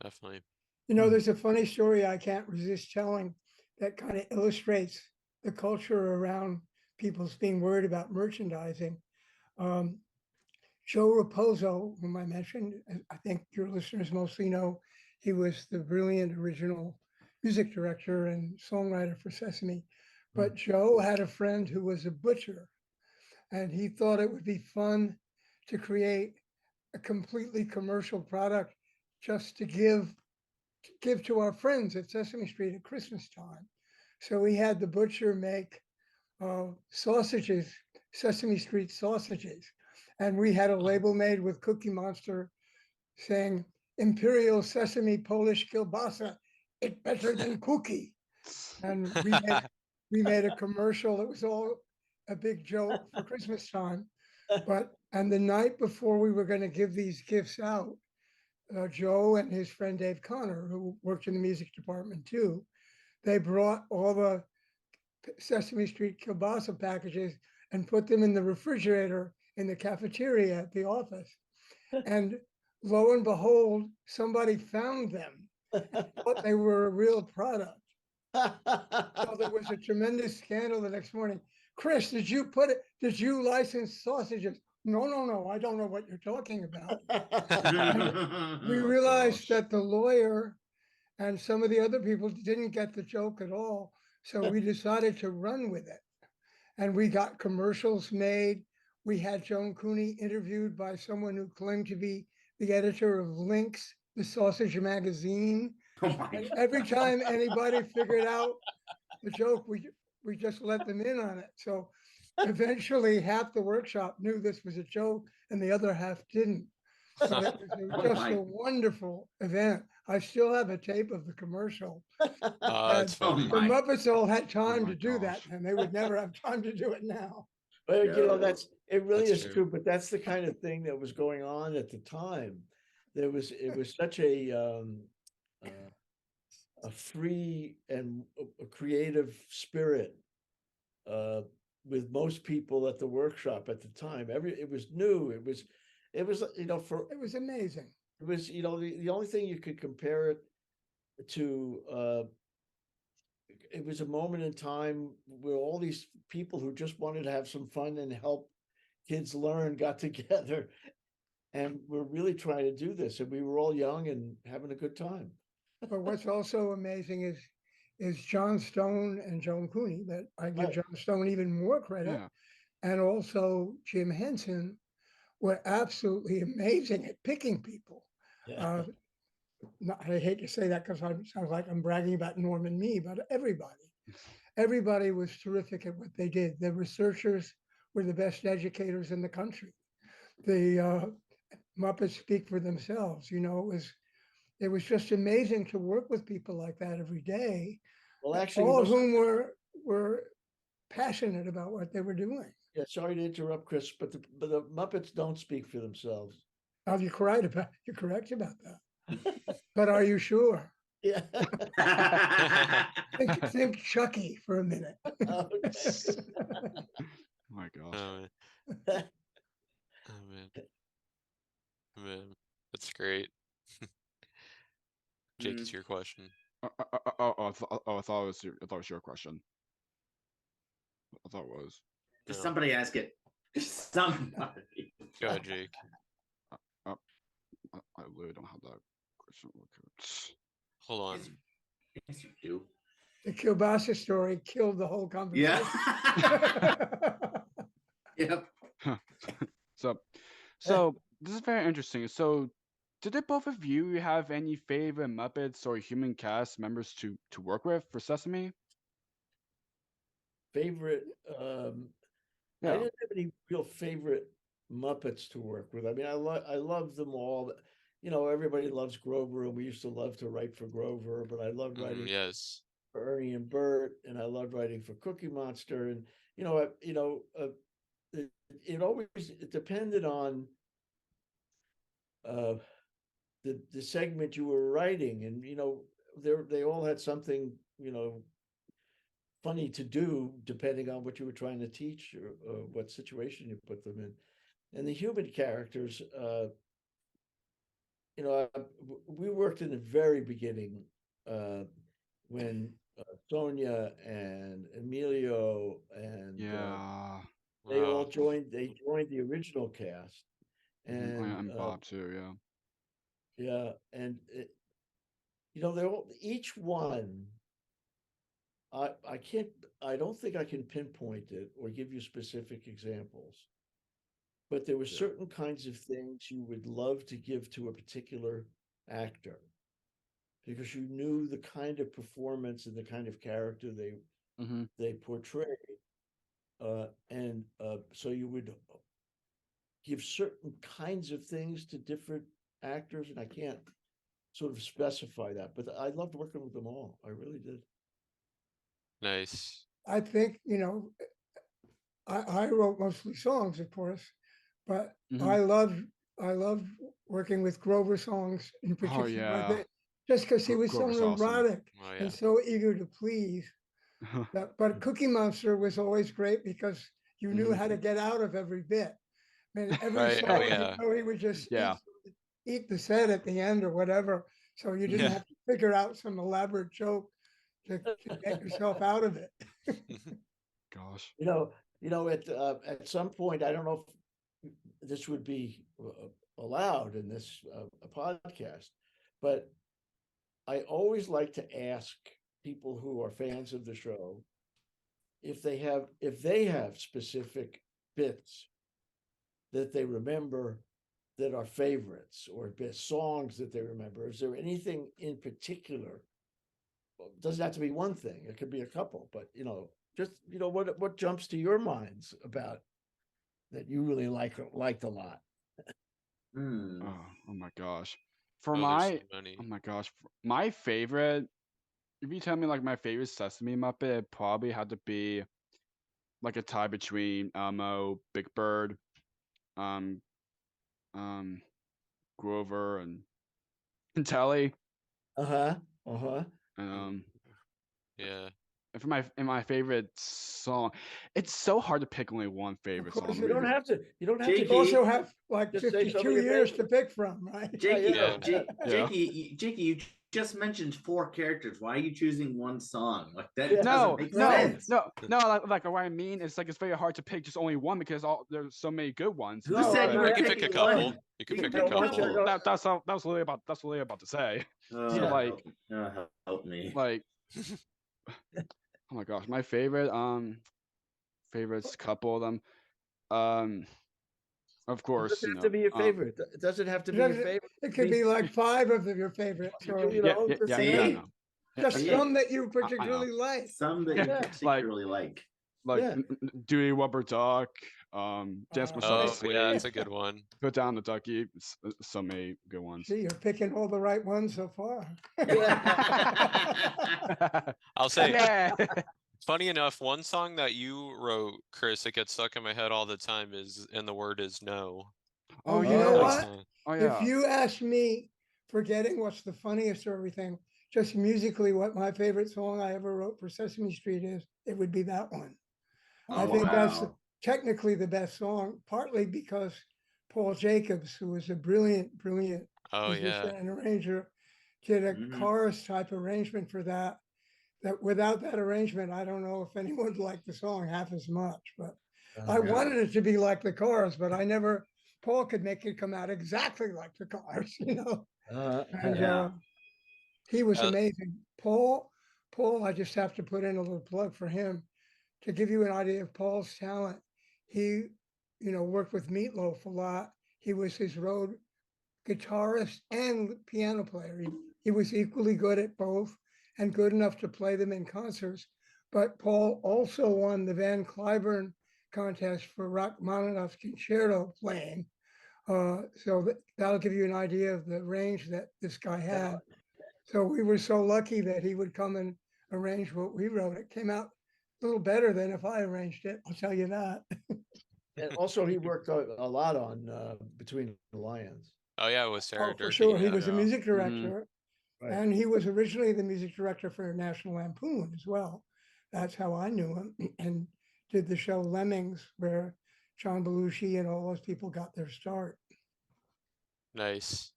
Definitely. There's a funny story I can't resist telling that kind of illustrates the culture around people's being worried about merchandising. Joe Raposo, whom I mentioned, I think your listeners mostly know, he was the brilliant original music director and songwriter for Sesame. But Joe had a friend who was a butcher, and he thought it would be fun to create a completely commercial product just to give to our friends at Sesame Street at Christmas time. So we had the butcher make sausages, Sesame Street sausages. And we had a label made with Cookie Monster saying, Imperial Sesame Polish Kielbasa, it better than cookie. And we made a commercial. It was all a big joke for Christmas time. And the night before we were going to give these gifts out, Joe and his friend Dave Connor, who worked in the music department too, they brought all the Sesame Street kielbasa packages and put them in the refrigerator in the cafeteria at the office. And lo and behold, somebody found them, but they were a real product. So there was a tremendous scandal the next morning. Chris, did you license sausages? No, I don't know what you're talking about. We realized that the lawyer and some of the other people didn't get the joke at all. So we decided to run with it. And we got commercials made. We had Joan Cooney interviewed by someone who claimed to be the editor of Lynx, the sausage magazine. And every time anybody figured out the joke, we just let them in on it. So eventually half the workshop knew this was a joke and the other half didn't. But it was just a wonderful event. I still have a tape of the commercial. That's funny. The Muppets all had time to do that, and they would never have time to do it now. Well, it really That's is true, but that's the kind of thing that was going on at the time. It was such a free and a creative spirit with most people at the workshop at the time. It was new. It was it was amazing. It was the only thing you could compare it to. It was a moment in time where all these people who just wanted to have some fun and help kids learn got together, and we're really trying to do this. And we were all young and having a good time. But what's also amazing is John Stone and Joan Cooney, that I give John Stone even more credit, and also Jim Henson were absolutely amazing at picking people. Yeah. I hate to say that because it sounds like I'm bragging about Norm and me, but everybody was terrific at what they did. The researchers were the best educators in the country. The Muppets speak for themselves. It was just amazing to work with people like that every day. Well, actually, all of whom were passionate about what they were doing. Yeah, sorry to interrupt, Chris, but the Muppets don't speak for themselves. Oh, you're correct about that. But are you sure? Yeah. think Chucky for a minute. Oh my gosh. Oh man, that's great. Jake, it's your question. I thought it was your question. I thought it was. Just somebody ask it. Somebody. Go ahead, Jake. I really don't have that question. Hold on. Yes, you do. The kielbasa story killed the whole conversation. Yeah. Yep. So this is very interesting. So, did the both of you have any favorite Muppets or human cast members to work with for Sesame? Favorite? I didn't have any real favorite Muppets to work with. I mean, I love them all. Everybody loves Grover, and we used to love to write for Grover. But I loved writing for Ernie and Bert, and I loved writing for Cookie Monster. And it always depended on the segment you were writing, and they all had something funny to do depending on what you were trying to teach or what situation you put them in. And the human characters, we worked in the very beginning when Sonia and Emilio and they all joined. They joined the original cast, and Bob too. Yeah, and they're all, each one. I can't. I don't think I can pinpoint it or give you specific examples. But there were certain kinds of things you would love to give to a particular actor because you knew the kind of performance and the kind of character they portrayed. So you would give certain kinds of things to different actors, and I can't sort of specify that, but I loved working with them all. I really did. Nice. I think, I wrote mostly songs, of course, but I loved working with Grover songs in particular. Oh, yeah. Just because he was so Grover's awesome. neurotic Oh, yeah. and so eager to please. But Cookie Monster was always great because you knew how to get out of every bit. I mean, every song, he would just eat the set at the end or whatever. So you didn't have to figure out some elaborate joke to get yourself out of it. Gosh. At some point, I don't know if this would be allowed in this podcast, but I always like to ask people who are fans of the show if they have specific bits that they remember that are favorites or best songs that they remember. Is there anything in particular? Well, it doesn't have to be one thing. It could be a couple, but just what jumps to your minds about that you really liked a lot. Oh my gosh. My favorite, if you tell me like my favorite Sesame Muppet, it probably had to be like a tie between Elmo, Big Bird, Grover and Telly. Yeah. And for my favorite song, it's so hard to pick only one favorite song. You don't have to. You also have like 52 years to pick from, right? Jakey, you just mentioned 4 characters. Why are you choosing one song? Like that doesn't make sense. No. Like what I mean is like it's very hard to pick just only one because there's so many good ones. Who said you can pick a couple? You can pick a couple. That's what I was literally about to say. Help me. Like, oh my gosh, my favorites, couple of them. Of course, it doesn't have to be your favorite. It doesn't have to be your favorite. It could be like 5 of your favorites. Or, just some that you particularly like. Some that you particularly like. Dewey Rubber Duck, Dance Myself to Sleep. Yeah, that's a good one. Put Down the Duckie. So many good ones. See, you're picking all the right ones so far. I'll say, funny enough, one song that you wrote, Chris, that gets stuck in my head all the time and the word is no. Oh, you know what? Oh, yeah. If you ask me, forgetting what's the funniest or everything, just musically what my favorite song I ever wrote for Sesame Street is, it would be that one. I think that's technically the best song, partly because Paul Jacobs, who was a brilliant musician and arranger, did a chorus type arrangement for that. That without that arrangement, I don't know if anyone would like the song half as much. But I wanted it to be like the chorus, but Paul could make it come out exactly like the chorus, he was amazing. Paul, I just have to put in a little plug for him to give you an idea of Paul's talent. He, worked with Meatloaf a lot. He was his road guitarist and piano player. He was equally good at both and good enough to play them in concerts. But Paul also won the Van Cliburn contest for Rachmaninoff's concerto playing. So that'll give you an idea of the range that this guy had. So we were so lucky that he would come and arrange what we wrote. It came out a little better than if I arranged it, I'll tell you that. And also he worked a lot on Between the Lions. Oh yeah, with Sarah Oh, for Durkee. sure. He Yeah. was a music Mhm. director, Right. and he was originally the music director for National Lampoon as well. That's how I knew him, and did the show Lemmings, where John Belushi and all those people got their start. Nice.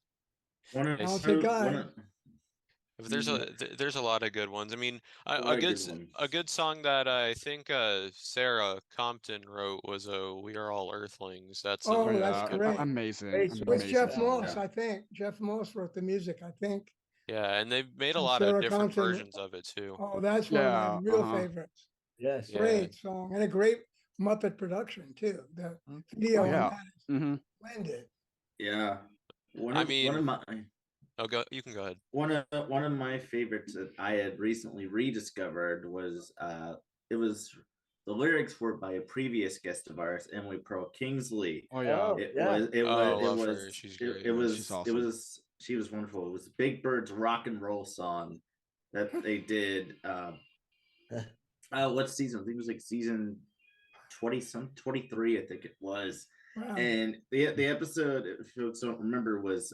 One of, Nice. Talented one guy. of, If there's a lot of good ones. I mean, a lot of good ones. a good song that I think Sarah Compton wrote was "We Are All Earthlings." That's Oh, a that's Yeah, great. amazing, Great song. With amazing Jeff song. Moss, I think. Jeff Moss wrote the music, I think. yeah, and they've made a And lot of Sarah different Compton. versions of it too. Oh, that's one of my Yeah, real favorites. Yes. Yeah. Great song, and a great Muppet production too. The video Oh on yeah. that is Mm-hmm. splendid. Yeah. One I of mean, my you can go ahead. one of my favorites that I had recently rediscovered was it was the lyrics were by a previous guest of ours, Emily Pearl Kingsley. Oh yeah. Oh, yeah. Love her. She's great. She's awesome. She was wonderful. It was Big Bird's rock and roll song that they did. What season? I think it was like season 23, I think it was. Wow. And the episode, if folks don't remember, was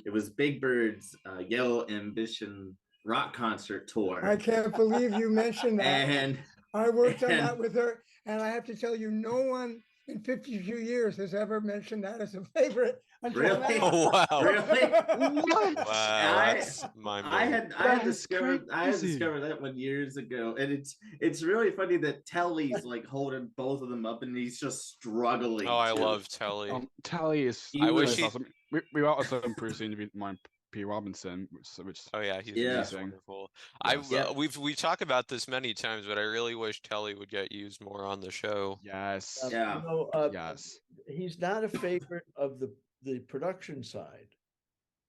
it was Big Bird's Yellow Ambition rock concert tour. I can't believe you mentioned that. And I worked on that with her, and I have to tell you, no one in 52 years has ever mentioned that as a favorite until Really? now. Oh wow. Really? Wow, I- that's mind I blowing. had That's discovered that one years ago, and it's really funny that Telly's like holding both of them up, and he's just struggling. Oh, I to- love Telly. Tally is. I wish is he- awesome. We also previously mine P. Robinson, which Oh yeah, he's Yeah. he's wonderful. I Yes. Yeah. we talked about this many times, but I really wish Telly would get used more on the show. yes. Yeah. You know, Yes. he's not a favorite of the production side,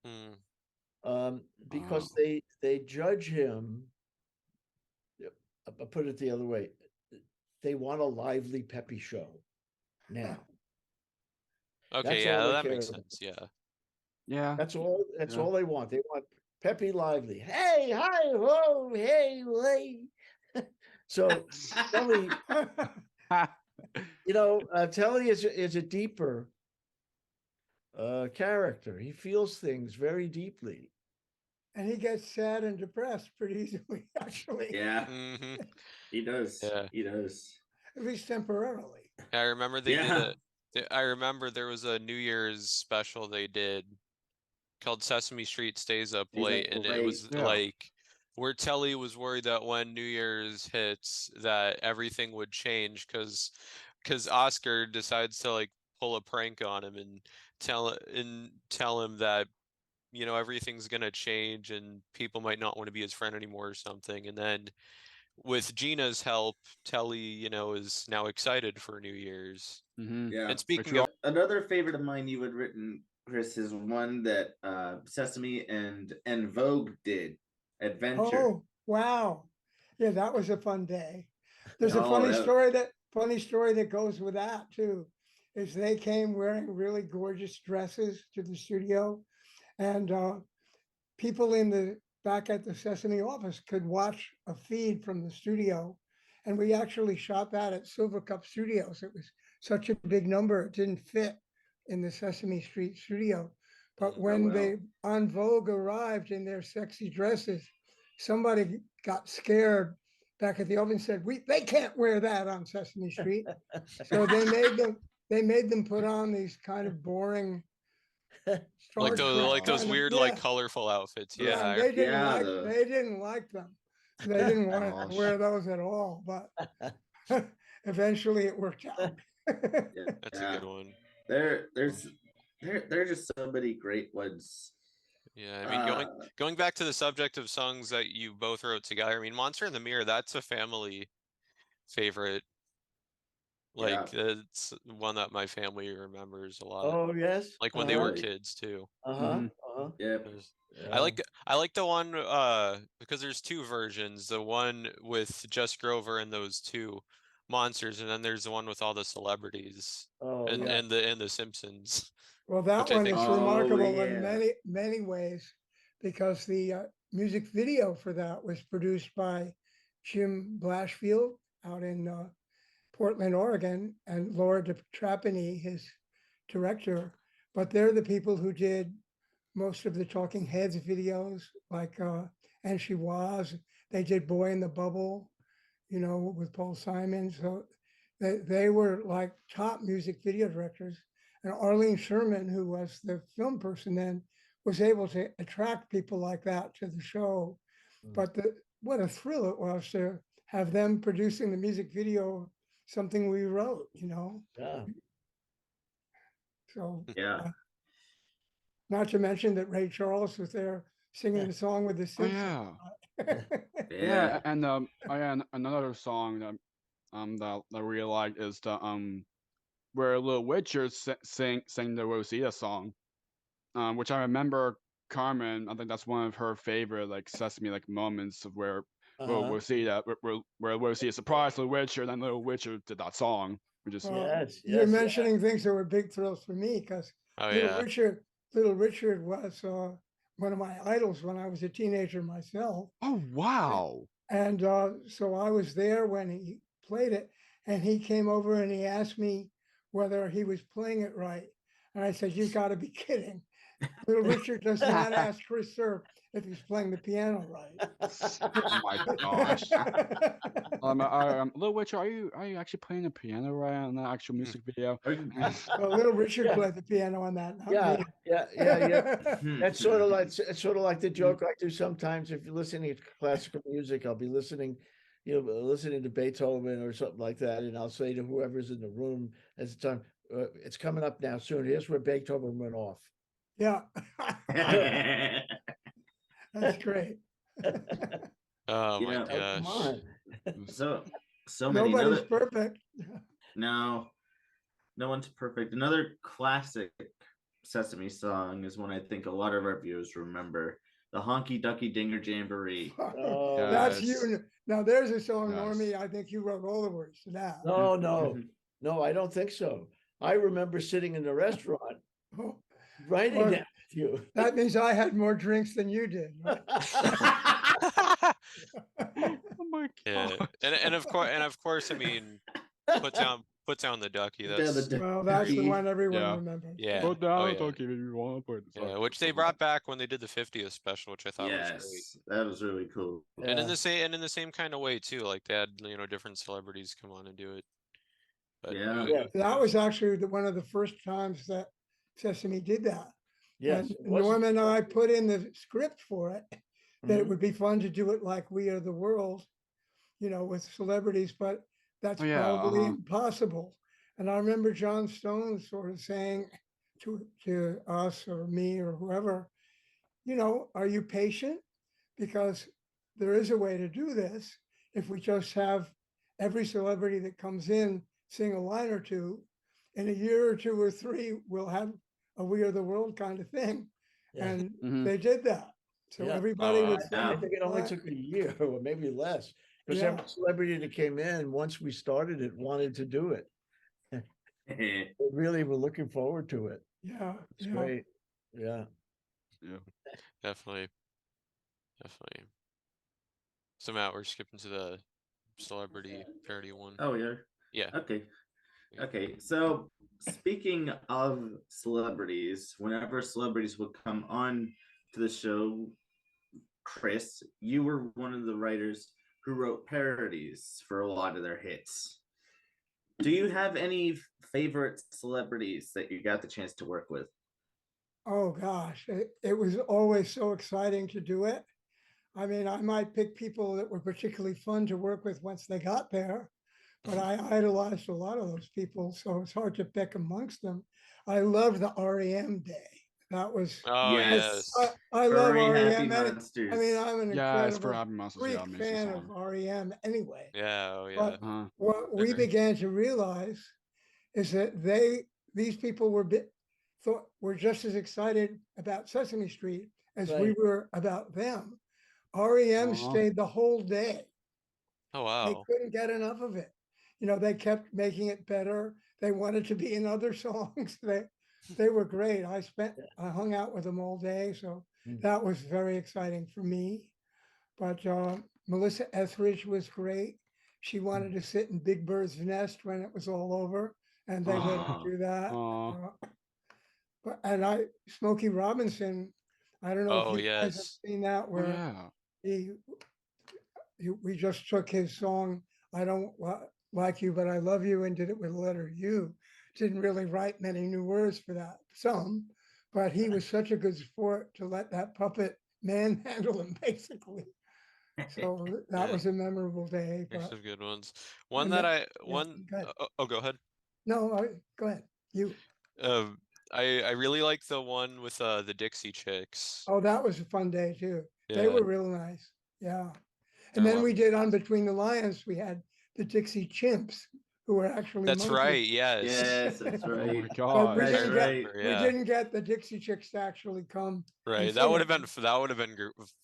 Hmm. because Oh. they judge him. I'll put it the other way. They want a lively, peppy show now. Okay, That's yeah, all they that care makes about. sense. Yeah. Yeah. That's all. That's Yeah. all they want. They want peppy, lively. Hey, hi, ho, hey, way. So Telly, Telly is a deeper character. He feels things very deeply. And he gets sad and depressed pretty easily, actually. Yeah, Hmm. he does. Yeah. He does. At least temporarily. I remember they Yeah. I remember there was a New Year's special they did called Sesame Street Stays Up Stays Up Late, and it Late. was Yeah. like where Telly was worried that when New Year's hits that everything would change because Oscar decides to like pull a prank on him and tell him that everything's gonna change and people might not want to be his friend anymore or something, and then with Gina's help, Telly is now excited for New Year's. Mm-hmm. Yeah. And speaking of Another favorite of mine you had written, Chris, is one that Sesame and Vogue did, Adventure. Oh, wow. Yeah, that was a fun day. There's a Oh, funny that- story that goes with that too. Is they came wearing really gorgeous dresses to the studio, and people in the back at the Sesame office could watch a feed from the studio. And we actually shot that at Silver Cup Studios. It was such a big number, it didn't fit in the Sesame Street studio. But when they on Vogue arrived in their sexy dresses, somebody got scared back at the office and said, they can't wear that on Sesame Street. So they made them put on these kind of boring like those kind of- weird yeah. like colorful outfits. Yeah, Yeah. they didn't Yeah, like the- they didn't like them. They didn't want Gosh. to wear those at all, but eventually it worked out. Yeah. That's a good one. There are just so many great ones. Yeah, I mean, going back to the subject of songs that you both wrote together, I mean, Monster in the Mirror, that's a family favorite. Like, it's one that my family remembers a lot. Oh yes. Like when they were kids too. Mhm. Yeah. I like the one because there's two versions. The one with Jess Grover and those two monsters, and then there's the one with all the celebrities Oh and yeah. the Simpsons. Well, that Which I one think is is remarkable yeah. in many ways because the music video for that was produced by Jim Blashfield out in Portland, Oregon, and Laura DeTrapani, his director, but they're the people who did most of the Talking Heads videos, like And She Was. They did Boy in the Bubble, with Paul Simon. So they were like top music video directors. And Arlene Sherman, who was the film person then, was able to attract people like that to the show. But what a thrill it was to have them producing the music video of something we wrote, Yeah. So Yeah. not to mention that Ray Charles was there singing the song with the Oh Simpsons. yeah. Yeah. And another song that I really like is the where Little Richard sang the Rosita song, which I remember Carmen. I think that's one of her favorite like Sesame like moments of where Rosita where Rosita surprised Little Richard and Little Richard did that song, which is You're mentioning things that were big thrills for me because Little Richard was one of my idols when I was a teenager myself. Oh wow! And so I was there when he played it, and he came over and he asked me whether he was playing it right, and I said, "You've got to be kidding! Little Richard does not ask Chris Cerf if he's playing the piano right." Oh my gosh! Little Richard, are you actually playing the piano right on the actual music video? Well, Little Richard played the piano on that. Yeah. It's sort of like the joke I do sometimes. If you're listening to classical music, I'll be listening to Beethoven or something like that, and I'll say to whoever's in the room at the time, "It's coming up now soon. Here's where Beethoven went off." Yeah. That's great. Oh my Come gosh. on. So many. Nobody's perfect. No one's perfect. Another classic Sesame song is one I think a lot of our viewers remember. The Honker-Duckie-Dinger Jamboree. That's you. Now there's a song, Normie. I think you wrote all the words to that. No, I don't think so. I remember sitting in the restaurant writing that with you. That means I had more drinks than you did. Right? Oh my god! Yeah. And of course, I mean, put down the ducky. That's the one everyone remembers. Yeah. Put down the ducky if you want. Yeah, which they brought back when they did the 50th special, which I thought was great. That was really cool. Yeah. And in the same kind of way too, like they had different celebrities come on and do it. But, that was actually one of the first times that Sesame did that. Yes, and Norm and I put in the script for it that it would be fun to do it like We Are the World, with celebrities, but that's probably impossible. And I remember John Stone sort of saying to us or me or whoever, are you patient? Because there is a way to do this. If we just have every celebrity that comes in sing a line or two, in a year or two or three, we'll have a We Are the World kind of thing. Yeah. And they did that. So everybody would sing. I think it only took a year or maybe less. Because every celebrity that came in, once we started it, wanted to do it. They really were looking forward to it. Yeah. It's great. Yeah. Yeah. Definitely. So Matt, we're skipping to the celebrity parody one. Oh yeah. Yeah. Okay. So speaking of celebrities, whenever celebrities would come on to the show, Chris, you were one of the writers who wrote parodies for a lot of their hits. Do you have any favorite celebrities that you got the chance to work with? Oh gosh, it was always so exciting to do it. I mean, I might pick people that were particularly fun to work with once they got there, but I idolized a lot of those people, so it's hard to pick amongst them. I loved the REM day. That was yes. I love REM. Monsters. I mean, I'm an incredible freak fan of REM anyway. Yeah, But what we began to realize is that these people were just as excited about Sesame Street as we were about them. REM stayed the whole day. Oh wow! They couldn't get enough of it. They kept making it better. They wanted to be in other songs. They were great. I hung out with them all day, so that was very exciting for me. But Melissa Etheridge was great. She wanted to sit in Big Bird's nest when it was all over, and they let her do that. And Smokey Robinson, I don't know if Oh, you guys have yes. seen that, Oh, where yeah. we just took his song, I Don't Like You, But I Love You, and did it with the letter U. Didn't really write many new words for that, some, but he was such a good sport to let that puppet manhandle him, basically. So that Yeah. was a memorable day. There's But some good ones. One and that that, I yeah, one go ahead. go ahead. No, go ahead. You. Um, I really like the one with the Dixie Chicks. Oh, that was a fun day too. They Yeah, were real nice. Yeah. And they're then we lovely. did On Between the Lions, we had the Dixie Chimps, who were actually That's monkeys. right. Yes. Yes, that's Oh right. my But gosh. we That's didn't right. get Yeah. we didn't get the Dixie Chicks to actually come and Right. That sing would it. have been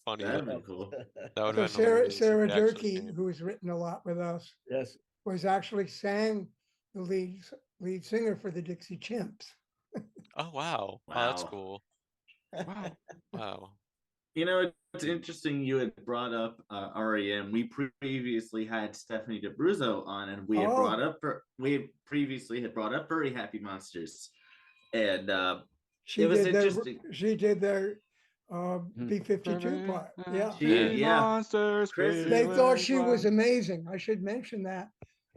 funny. That'd be cool. That would So have been hilarious if Sarah they actually Durkee, came. who has written a lot with us, Yes. was actually sang the lead singer for the Dixie Chimps. Oh wow. Oh, that's Wow. cool. Wow. Wow. You know, it's interesting you had brought up REM. We previously had Stephanie DeBruzzo on, and we had previously had brought up Furry Happy Monsters, and She it was did interesting. she did their B-52 part. Yeah. Monsters. Chris, They thought she was amazing. I should mention that.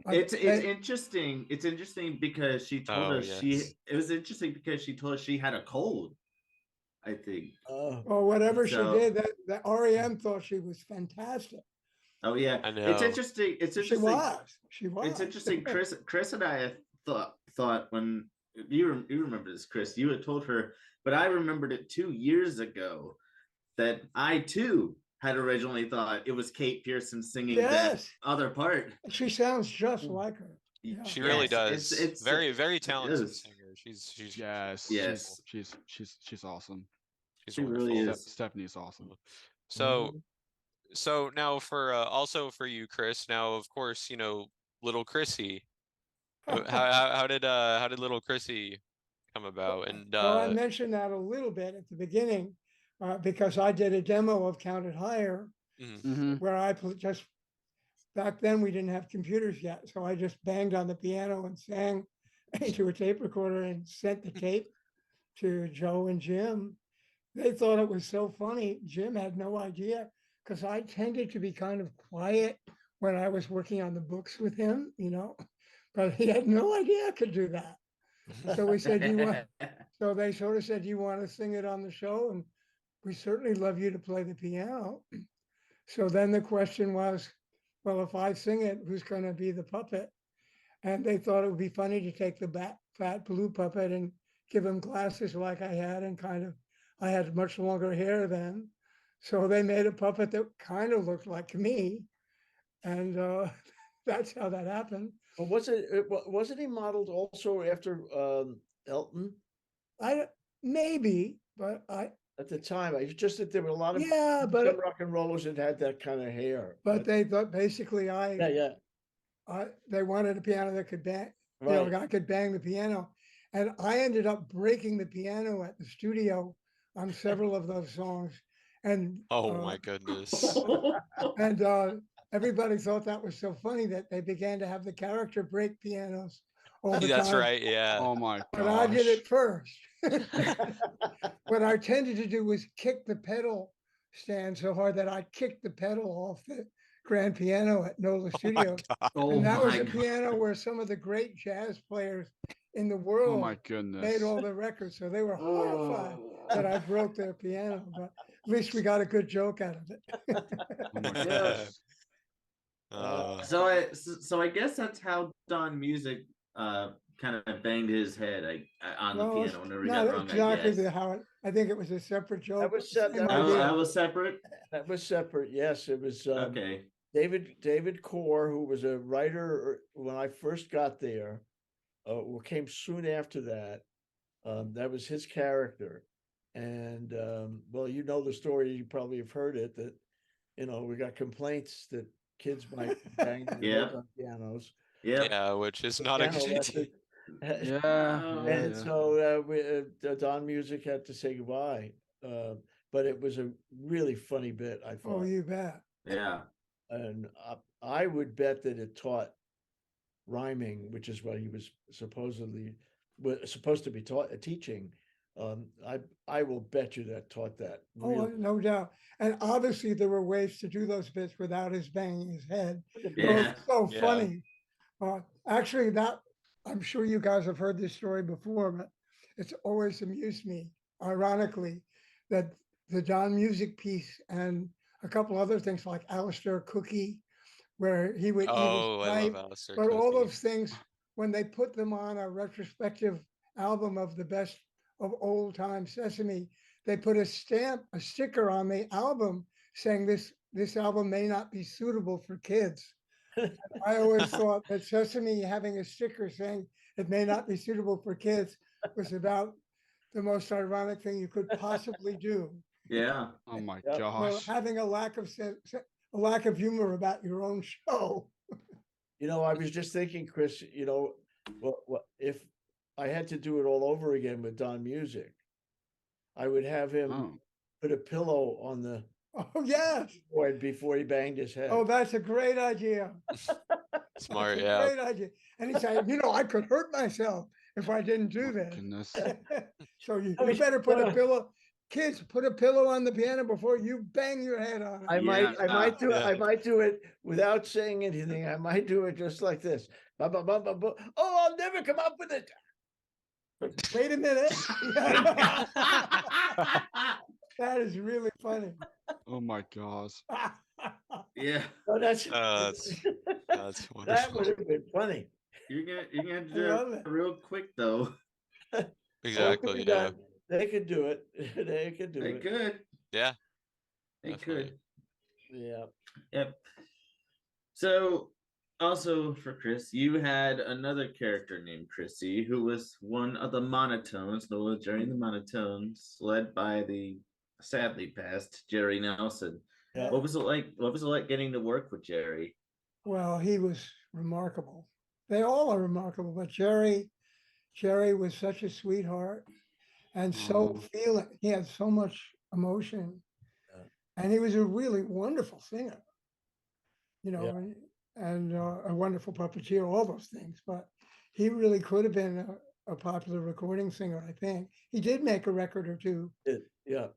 It's interesting. It's interesting because she told Oh, us yes. it was interesting because she told us she had a cold, I think. Or whatever she So- did, that REM thought she was fantastic. Oh yeah, I know. it's interesting. It's She interesting. was. It's interesting. Chris and I thought when you remember this, Chris, you had told her, but I remembered it 2 years ago that I too had originally thought it was Kate Pearson singing that Yes. other part. She sounds just like her. Yeah. She really Yes, does. it's very, very it talented is. singer. She's Yes. Yes. She's awesome. she's She wonderful. really is. Stephanie's awesome. So so now for also for you, Chris. Now, of course, little Chrissy. How did little Chrissy come about? And Well, I mentioned that a little bit at the beginning because I did a demo of Count It Higher Mm-hmm. where I just, back then we didn't have computers yet. So I just banged on the piano and sang into a tape recorder and sent the tape to Joe and Jim. They thought it was so funny. Jim had no idea because I tended to be kind of quiet when I was working on the books with him, but he had no idea I could do that. So we said, so they sort of said, you want to sing it on the show? And we certainly love you to play the piano. So then the question was, well, if I sing it, who's going to be the puppet? And they thought it would be funny to take the fat blue puppet and give him glasses like I had, and I had much longer hair then. So they made a puppet that kind of looked like me. And that's how that happened. But wasn't he modeled also after Elton? Maybe, but at the time, I just that there were a lot of but rock and rollers that had that kind of hair. But they thought basically they wanted a piano that could bang, a guy could bang the piano, and I ended up breaking the piano at the studio on several of those songs, and oh my goodness, and everybody thought that was so funny that they began to have the character break pianos all the That's time. right, yeah. Oh my gosh. But I did it first. What I tended to do was kick the pedal stand so hard that I kicked the pedal off the grand piano at NOLA Studio. And that was a piano where some of the great jazz players in the world my goodness. made all the records. So they were horrified that I broke their piano, but at least we got a good joke out of it. Oh my gosh. So I guess that's how Don Music kind of banged his head on the piano whenever he got wrong. Exactly how I think it was a separate joke. That was separate. That was separate. Yes, it was. Okay. David Core, who was a writer when I first got there, came soon after that. That was his character, and well, you know the story. You probably have heard it. That we got complaints that kids might bang their heads on pianos. Yeah, which is not a good idea. And so Don Music had to say goodbye. But it was a really funny bit, I thought. Oh, you bet. Yeah. And I would bet that it taught rhyming, which is what he was supposed to be teaching. I will bet you that taught that. Oh, Really. no doubt. And obviously there were ways to do those bits without his banging his head. Yeah. It's so Yeah. funny. Actually, that I'm sure you guys have heard this story before, but it's always amused me, ironically, that the Don Music piece and a couple other things like Alistair Cookie, where he was Oh, I love right, Alistair but all Cookie. those things, when they put them on a retrospective album of the best of old time Sesame, they put a sticker on the album saying this album may not be suitable for kids. I always thought that Sesame having a sticker saying it may not be suitable for kids was about the most ironic thing you could possibly do. Yeah. Oh my Yep. Well, gosh. having a lack of humor about your own show. I was just thinking, Chris, if I had to do it all over again with Don Music, I would have him Oh. put a pillow on the Oh, yes. board before he banged his head. Oh, that's a great idea. Smart, That's a yeah. great idea. And he said, I could hurt myself if I didn't do this. Goodness. So you I mean, better put a pillow. Kids, put a pillow on the piano before you bang your head on it. I might do it. Yeah. I might do it without saying anything. I might do it just like this. Ba, ba, ba, ba, ba. Oh, I'll never come up with it. Wait a minute. That is really funny. Oh my gosh. Yeah. Oh, That's that wonderful. would have been funny. You're gonna have to I love do it. it real quick though. Exactly, yeah. They could do it. They could do They it. could. Yeah. They Definitely. could. Yeah. Yep. So also for Chris, you had another character named Chrissy, who was one of the monotones, during the monotones, led by the sadly passed Jerry Nelson. Yeah. What was it like? What was it like getting to work with Jerry? Well, he was remarkable. They all are remarkable, but Jerry was such a sweetheart and so feeling. He had so much emotion, and he was a really wonderful singer. And a wonderful puppeteer, all those things. But he really could have been a popular recording singer. I think he did make a record or two. Yeah.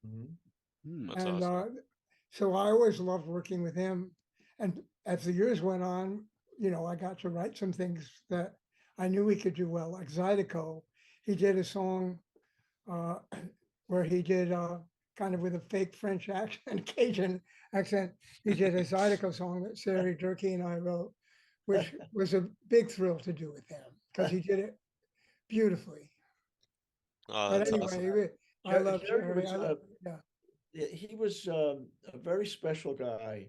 Mhm. That's And awesome. so I always loved working with him. And as the years went on, I got to write some things that I knew he could do well, like Zydeco. He did a song where he did kind of with a fake French accent, Cajun accent. He did a Zydeco song that Sarah Durkee and I wrote, which was a big thrill to do with him because he did it beautifully. Oh, But that's anyway, awesome. I love Jerry Jerry. was, Yeah. he was a very special guy.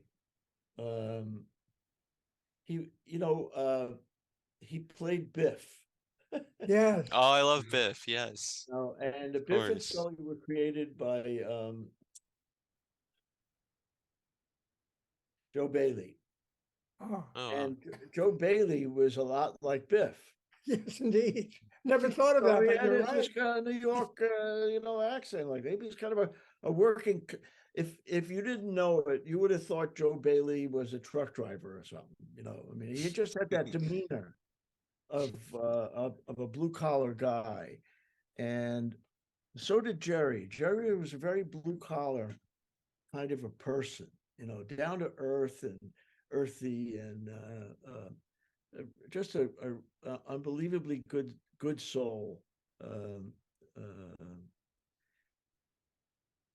He played Biff. Yes. Oh, I love Biff, yes. And the Of Biff and course. Sully were created by Joe Bailey. Oh, Oh, And Joe Bailey was a lot like Biff. yes, indeed. Never thought of So that, he but had you're this right. kind of New York, accent. Like maybe he's kind of a working. If you didn't know it, you would have thought Joe Bailey was a truck driver or something. I mean, he just had that demeanor of a blue collar guy, and so did Jerry. Jerry was a very blue collar kind of a person, down to earth and earthy, and just a unbelievably good soul.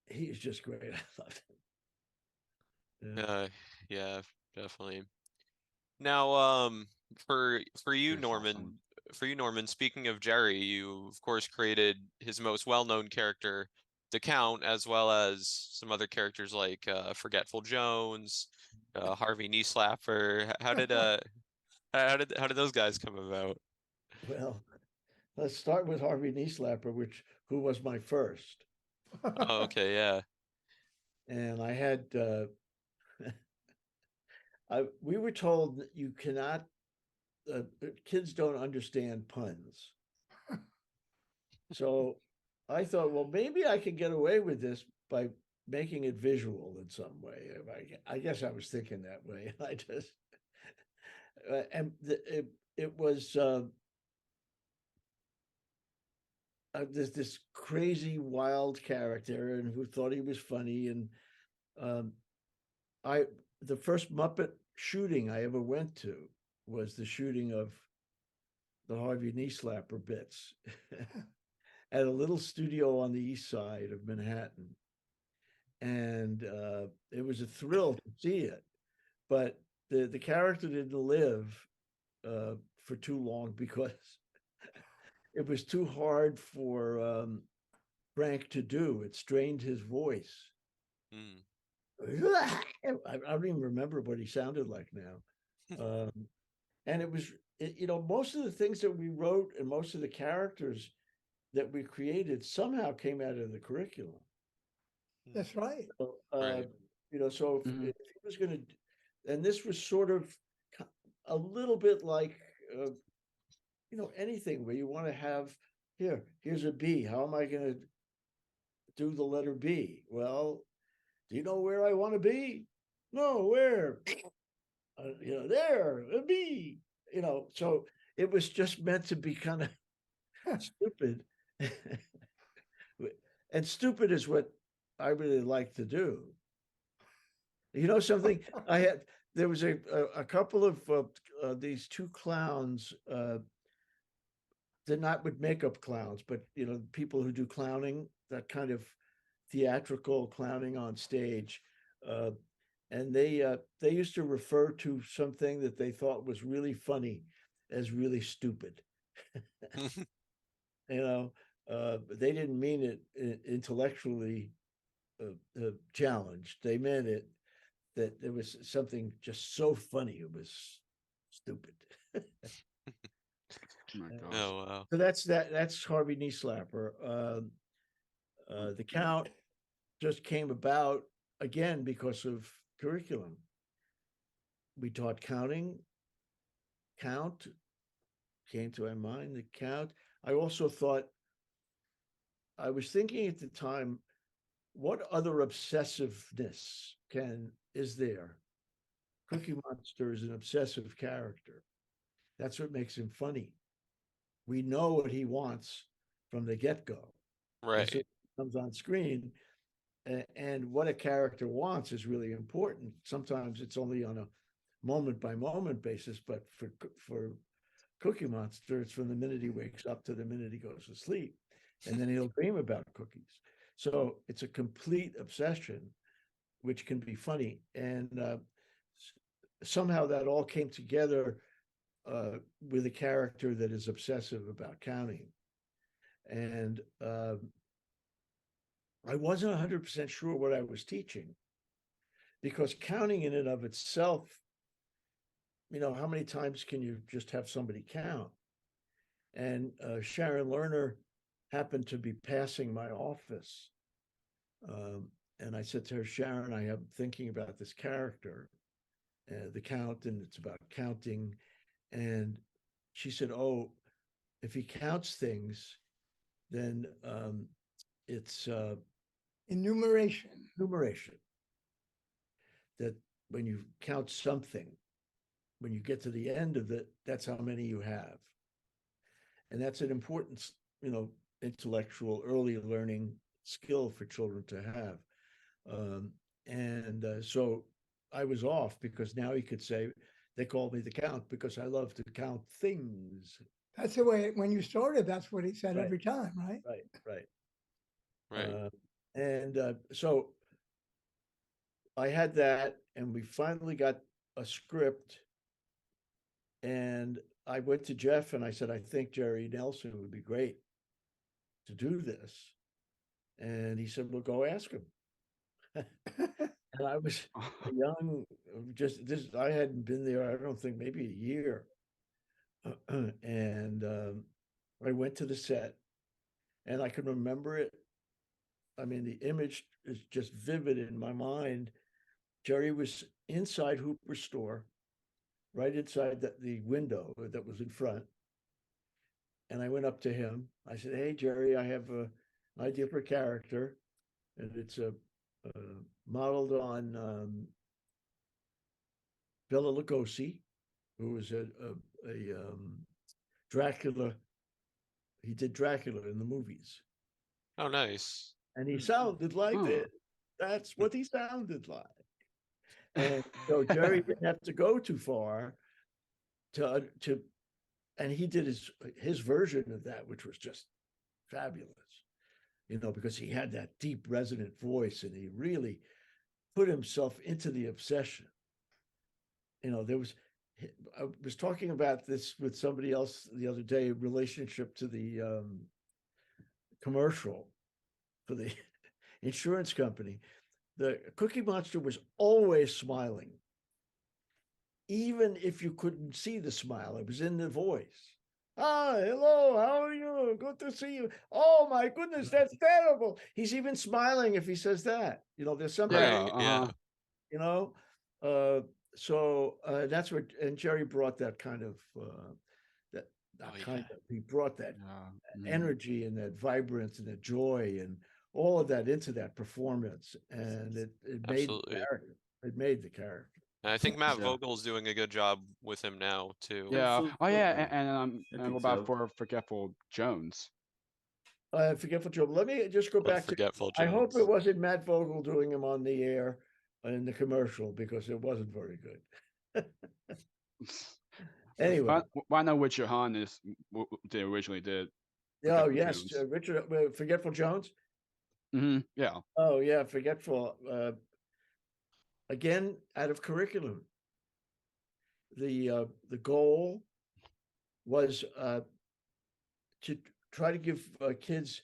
He's just great. I loved him. Yeah. yeah, definitely. Now, for you, That's Norman, awesome. speaking of Jerry, you of course created his most well-known character, the Count, as well as some other characters like Forgetful Jones, Harvey Knee Slapper. How did those guys come about? Well, let's start with Harvey Knee Slapper, who was my first. Oh, okay, yeah. And I had we were told that you cannot kids don't understand puns. So I thought, well, maybe I could get away with this by making it visual in some way. I guess I was thinking that way. I just and it was there's this crazy wild character and who thought he was funny. And the first Muppet shooting I ever went to was the shooting of the Harvey Knee Slapper bits at a little studio on the east side of Manhattan. And it was a thrill to see it. But the character didn't live for too long because it was too hard for Frank to do. It strained his voice. I don't even remember what he sounded like now. And it was, most of the things that we wrote and most of the characters that we created somehow came out of the curriculum. That's right. So, Right. So if he was going to, and this was sort of a little bit like, anything where you want to have, here's a B. How am I going to do the letter B? Well, do you know where I want to be? No, where? There, a B. So it was just meant to be kind of stupid. And stupid is what I really like to do. Something there was a couple of these two clowns, they're not with makeup clowns, but people who do clowning, that kind of theatrical clowning on stage, and they used to refer to something that they thought was really funny as really stupid. They didn't mean it intellectually challenged. They meant it that there was something just so funny it was stupid. Oh my gosh. Oh wow. So that's Harvey Knee Slapper. The Count just came about again because of curriculum. We taught counting. Count came to my mind. The Count. I also thought, I was thinking at the time, what other obsessiveness is there? Cookie Monster is an obsessive character. That's what makes him funny. We know what he wants from the get-go. Right. So it comes on screen, and what a character wants is really important. Sometimes it's only on a moment-by-moment basis, but for Cookie Monster, it's from the minute he wakes up to the minute he goes to sleep, and then he'll dream about cookies. So it's a complete obsession, which can be funny. And somehow that all came together with a character that is obsessive about counting. And I wasn't 100% sure what I was teaching, because counting in and of itself, how many times can you just have somebody count? And Sharon Lerner happened to be passing my office. And I said to her, Sharon, I am thinking about this character, the Count, and it's about counting. And she said, oh, if he counts things, then it's enumeration. That when you count something, when you get to the end of it, that's how many you have. And that's an important, intellectual early learning skill for children to have. So I was off, because now he could say, they called me the Count because I love to count things. That's the way, when you started, that's what he said Right. every time, right? Right. So I had that, and we finally got a script. And I went to Jeff and I said, I think Jerry Nelson would be great to do this. And he said, well, go ask him. And I was young, I hadn't been there, I don't think, maybe a year. And I went to the set, and I can remember it. I mean, the image is just vivid in my mind. Jerry was inside Hooper's store, right inside the window that was in front. And I went up to him. I said, hey, Jerry, I have an idea for a character. And it's modeled on Bela Lugosi, who was a Dracula He did Dracula in the movies. Oh, nice. And he sounded like this. That's what he sounded like. And so Jerry didn't have to go too far to and he did his version of that, which was just fabulous, because he had that deep resonant voice and he really put himself into the obsession. I was talking about this with somebody else the other day, relationship to the commercial for the insurance company. The Cookie Monster was always smiling. Even if you couldn't see the smile, it was in the voice. Hi, hello, how are you? Good to see you. Oh my goodness, that's terrible. He's even smiling if he says that. There's something, so that's what, and Jerry brought that kind of, he brought that energy and that vibrance and that joy and all of that into that performance. And it made the character. It made the character. And I think Matt Vogel's doing a good job with him now too. Yeah. Oh yeah, and what about for Forgetful Jones? Forgetful Jones. Let me just go back to Forgetful I Jones. hope it wasn't Matt Vogel doing him on the air in the commercial because it wasn't very good. Anyway, why not Richard Hahn is what they originally did? Oh yes, Richard Forgetful Jones. Yeah. Oh yeah, Forgetful. Again, out of curriculum. The goal was to try to give kids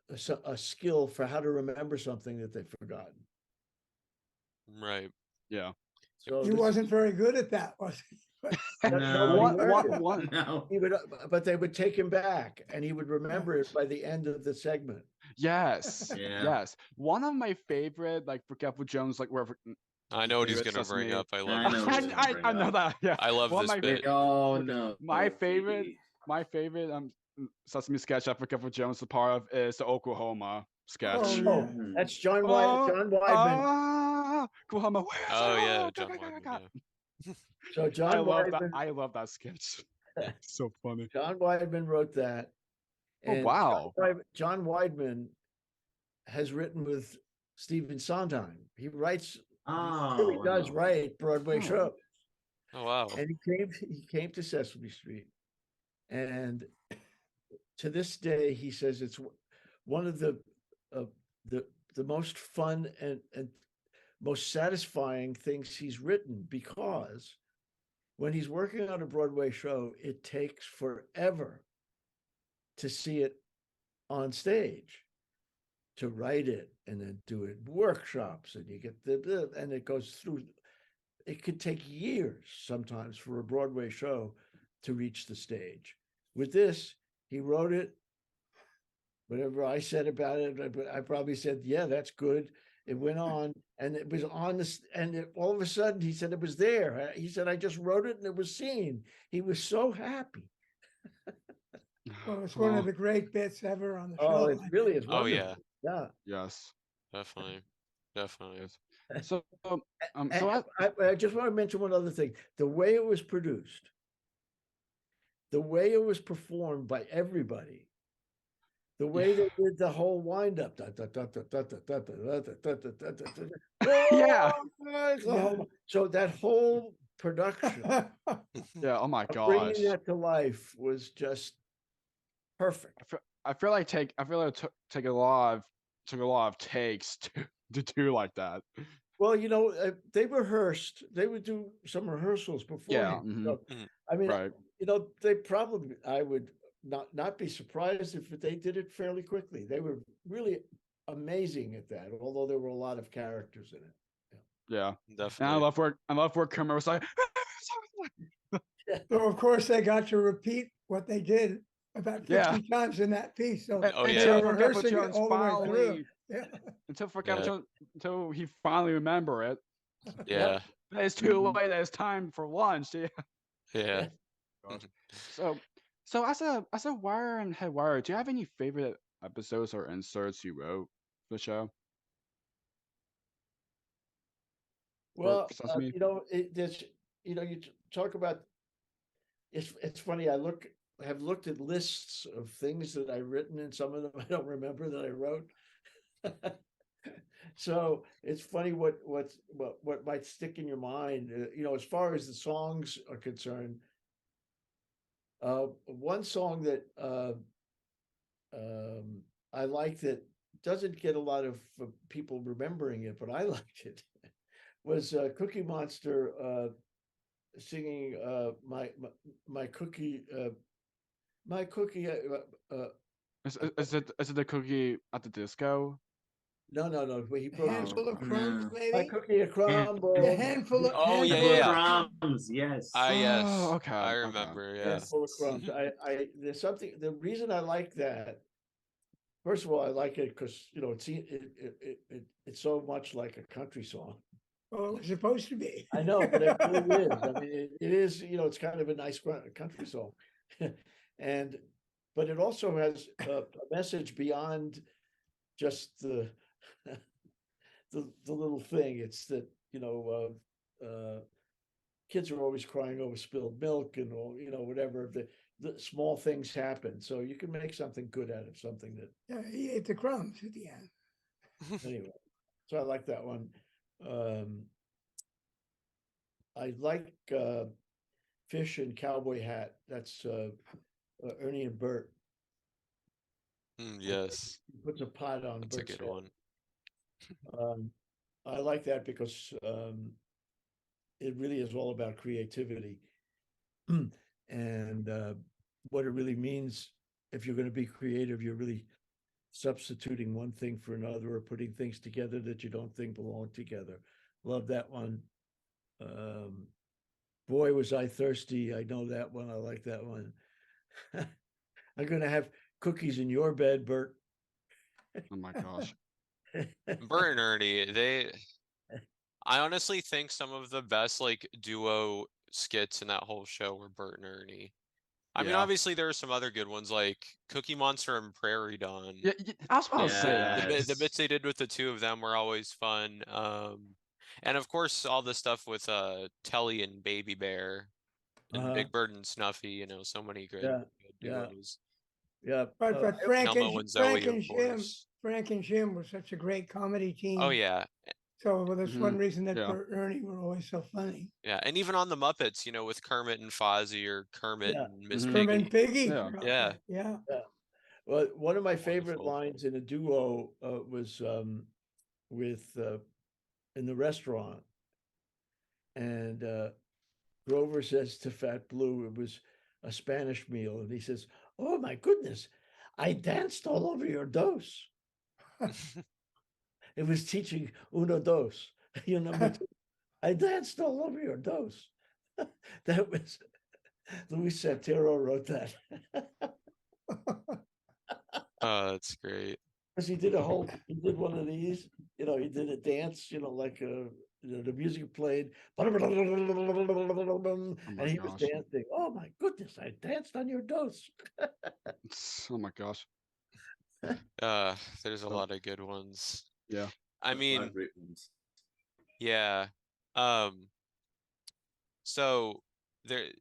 a skill for how to remember something that they've forgotten. Right. Yeah. So he wasn't very good at that, was he? No. But they would take him back, and he would remember it by the end of the segment. Yes. Yes. One of my favorite, Forgetful Jones, wherever. I know what he's going to bring up. I love I know that. Yeah. I love this bit. Oh no. My favorite Sesame sketch I Forgetful Jones a part of is the Oklahoma sketch. Oh, that's John Weidman. Oklahoma. Oh yeah, John Weidman. Yeah. So John Weidman. I love that sketch. It's so funny. John Weidman wrote that. And wow. John Weidman has written with Stephen Sondheim. He writes. He really does write Broadway shows. Oh wow! And he came to Sesame Street, and to this day he says it's one of the most fun and most satisfying things he's written, because when he's working on a Broadway show, it takes forever to see it on stage, to write it and then do it workshops, and you get and it goes through. It could take years sometimes for a Broadway show to reach the stage. With this, he wrote it. Whatever I said about it, I probably said, "Yeah, that's good." It went on, and it was on this, and all of a sudden, he said it was there. He said, "I just wrote it, and it was seen." He was so happy. Well, it's one of the great bits ever on the show. Oh, it really is. Oh yeah. Yeah. Yes. Definitely. So, I just want to mention one other thing. The way it was produced, the way it was performed by everybody, the way they did the whole wind up. Yeah. So that whole production. Yeah. Oh my gosh. Bringing that to life was just perfect. I feel like it took a lot of takes to do like that. Well, they rehearsed. They would do some rehearsals before. Yeah. So, I mean, right. they probably. I would not be surprised if they did it fairly quickly. They were really amazing at that. Although there were a lot of characters in it. Yeah, definitely. And I love where Kermit was like. So of course they got to repeat what they did about 50 times in that piece. So Forgetful Jones finally, until he finally remember it. Yeah. It's too late. It's time for lunch. Yeah. So as a wire and head wire, do you have any favorite episodes or inserts you wrote for the show? Well, you talk about. It's funny. I look have looked at lists of things that I've written, and some of them I don't remember that I wrote. So it's funny what might stick in your mind. As far as the songs are concerned, one song that I like that doesn't get a lot of people remembering it, but I liked it, was Cookie Monster singing my cookie my cookie. Is it the cookie at the disco? No. He A broke handful of crumbs, my maybe. cookie a crumble. A handful of Oh, yeah, handful yeah, of Crumbs, yes. yes, Oh, okay. I Okay. remember. Yeah. Handful of crumbs. There's something. The reason I like that. First of all, I like it because it's so much like a country song. Well, it was supposed to be. I know, but it really is. I mean, it is. It's kind of a nice country song, but it also has a message beyond just the little thing. It's that kids are always crying over spilled milk and all, whatever. The small things happen, so you can make something good out of something that. Yeah, he ate the crumbs at the end. Anyway, so I like that one. I like Fish and Cowboy Hat. That's Ernie and Bert. Yes, He puts a pot on that's a Bert's good one. I like that because it really is all about creativity and what it really means. If you're going to be creative, you're really substituting one thing for another or putting things together that you don't think belong together. Love that one. Boy, was I thirsty. I know that one. I like that one. I'm going to have cookies in your bed, Bert. Oh my gosh. Bert and Ernie, I honestly think some of the best like duo skits in that whole show were Bert and Ernie. I mean, Yeah. obviously there are some other good ones like Cookie Monster and Prairie Dawn. Yeah, I was about to say Yeah. that. The bits they did with the two of them were always fun. And of course all the stuff with Telly and Baby Bear and Big Bird and Snuffy, so many good duos. Yeah. But Frank Elmo and Zoe, Frank and of Jim, course. Frank and Jim were such a great comedy team. Oh yeah. So that's one Mhm. reason that Yeah. Bert and Ernie were always so funny. Yeah, and even on the Muppets, with Kermit and Fozzie or Kermit Yeah. and Miss Mhm. Kermit Piggy. and Piggy. Yeah. forgot Yeah. that. Yeah. Well, one of my favorite Wonderful. lines in a duo was with in the restaurant, and Grover says to Fat Blue, it was a Spanish meal, and he says, "Oh my goodness, I danced all over your dose." It was teaching uno dos, number two. I danced all over your dose. That was Luis Santero wrote that. Oh, that's great. Because he did one of these, he did a dance, like the music played, and he was gosh. dancing. Oh my goodness, I danced on your dose. Oh my gosh. There's a lot of good ones. Yeah. I A lot mean, of great ones. yeah. So there, I'm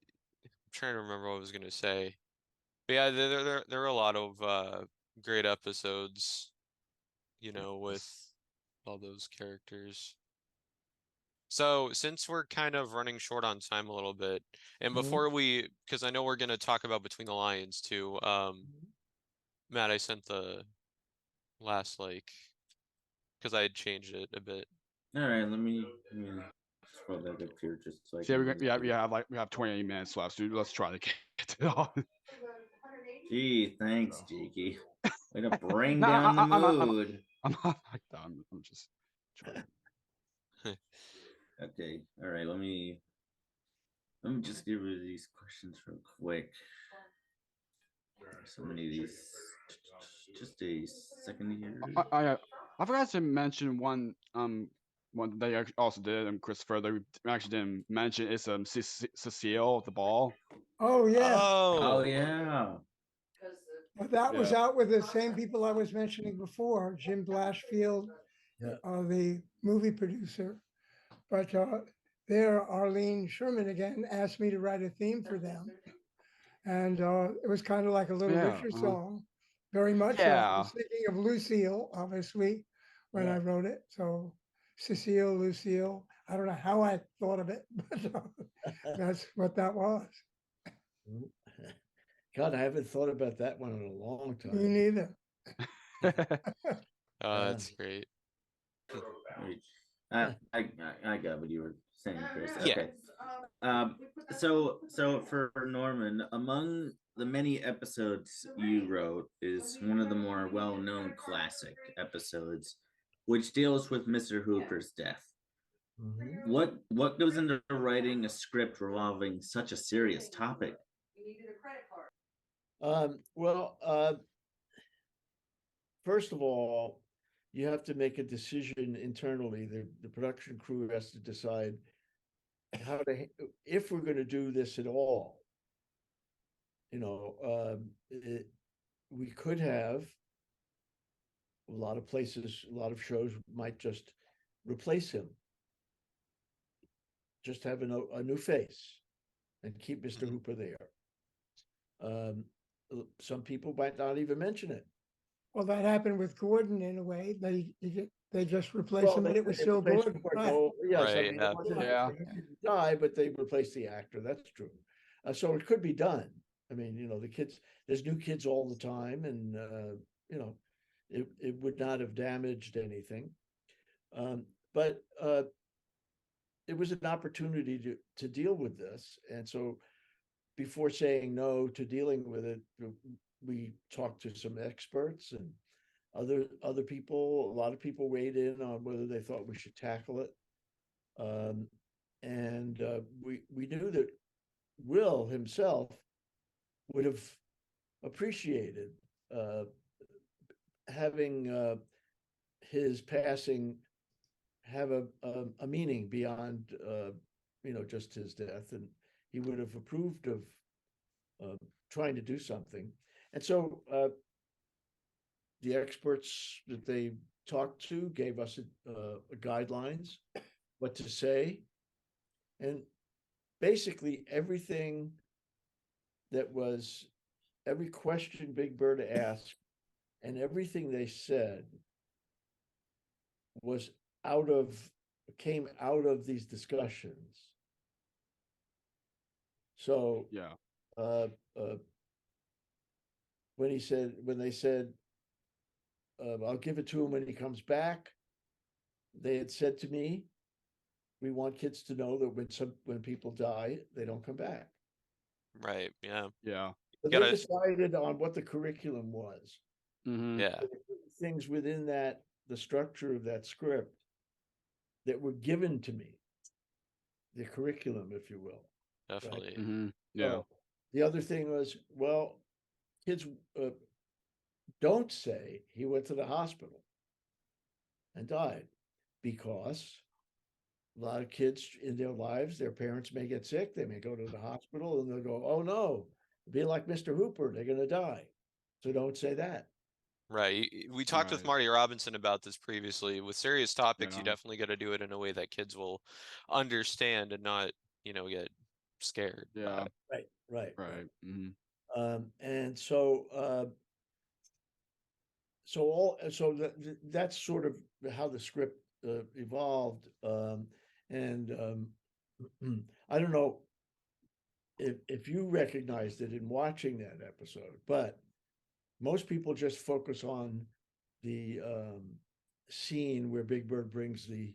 trying to remember what I was gonna say. But yeah, there are a lot of great episodes, with all those characters. So since we're kind of running short on time a little bit, and before because I know we're gonna talk about Between the Lions too. Matt, I sent the last because I had changed it a bit. All right, let me scroll that up here just so I So can. we have 28 minutes left, so let's try to get it all. Gee, thanks, Jakey. Way to bring No, down the I'm not- mood. I'm not like that. I'm just trying. Okay, all right. Let me just get rid of these questions real quick. So many of these. Just a second here. I forgot to mention one that they also did, and Christopher, that we actually didn't mention is Cecile the ball. Oh yeah. Oh yeah. But that was out with the same people I was mentioning before, Jim Blashfield, the movie producer. But there, Arlene Sherman again asked me to write a theme for them. And it was kind of like a Little Yeah, Richard song, very much so. I Yeah. was thinking of Lucille, obviously, when I wrote it. So Cecile, Lucille, I don't know how I thought of it, but that's what that was. God, I haven't thought about that one in a long Me time. neither. That's great. I got what you were saying, Chris. Yeah. Okay. So for Norman, among the many episodes you wrote is one of the more well-known classic episodes, which deals with Mr. Hooper's death. Mhm. What goes into writing a script revolving such a serious topic? Well, first of all, you have to make a decision internally. The production crew has to decide how to, if we're going to do this at all. You know, we could have a lot of places, a lot of shows might just replace him, just have a new face, and keep Mr. Hooper there. Some people might not even mention it. Well, that happened with Gordon in a way. They just replaced him, and it was still Gordon. Right. Yes, I Right, mean, yeah. it wasn't, Yeah. he didn't die, but they replaced the actor. That's true. So it could be done. I mean, you know, the kids, there's new kids all the time, and you know, it would not have damaged anything. But it was an opportunity to deal with this, and so before saying no to dealing with it, we talked to some experts and other people. A lot of people weighed in on whether they thought we should tackle it, and we knew that Will himself would have appreciated having his passing have a meaning beyond you know, just his death, and he would have approved of trying to do something. And so the experts that they talked to gave us guidelines what to say, and basically everything that was, every question Big Bird asked and everything they said was came out of these discussions. So Yeah. when they said, I'll give it to him when he comes back, they had said to me, we want kids to know that when people die, they don't come back. Right. Yeah. Yeah. So they decided on what the curriculum was. Mm-hmm. Yeah. Things within the structure of that script that were given to me, the curriculum, if you will. Definitely. Right? Mm-hmm. Yeah. The other thing was, well, kids don't say he went to the hospital and died, because a lot of kids in their lives, their parents may get sick, they may go to the hospital, and they'll go, oh no, be like Mr. Hooper, they're going to die. So don't say that. Right. We talked with Right. Marty Robinson about this previously. With serious topics, you Yeah. definitely got to do it in a way that kids will understand and not, you know, get scared. Yeah. Right. Right. Mm-hmm. And so that's sort of how the script evolved. And I don't know if you recognized it in watching that episode, but most people just focus on the scene where Big Bird brings the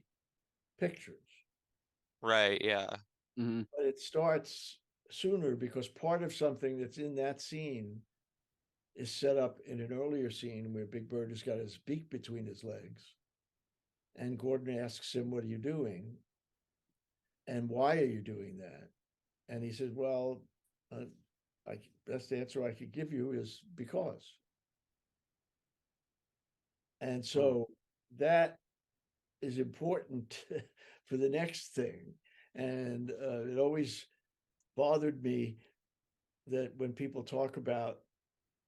pictures. Right. Yeah. Mm-hmm. But it starts sooner, because part of something that's in that scene is set up in an earlier scene where Big Bird has got his beak between his legs. And Gordon asks him, what are you doing? And why are you doing that? And he says, well, best answer I could give you is because. And so that is important for the next thing. And it always bothered me that when people talk about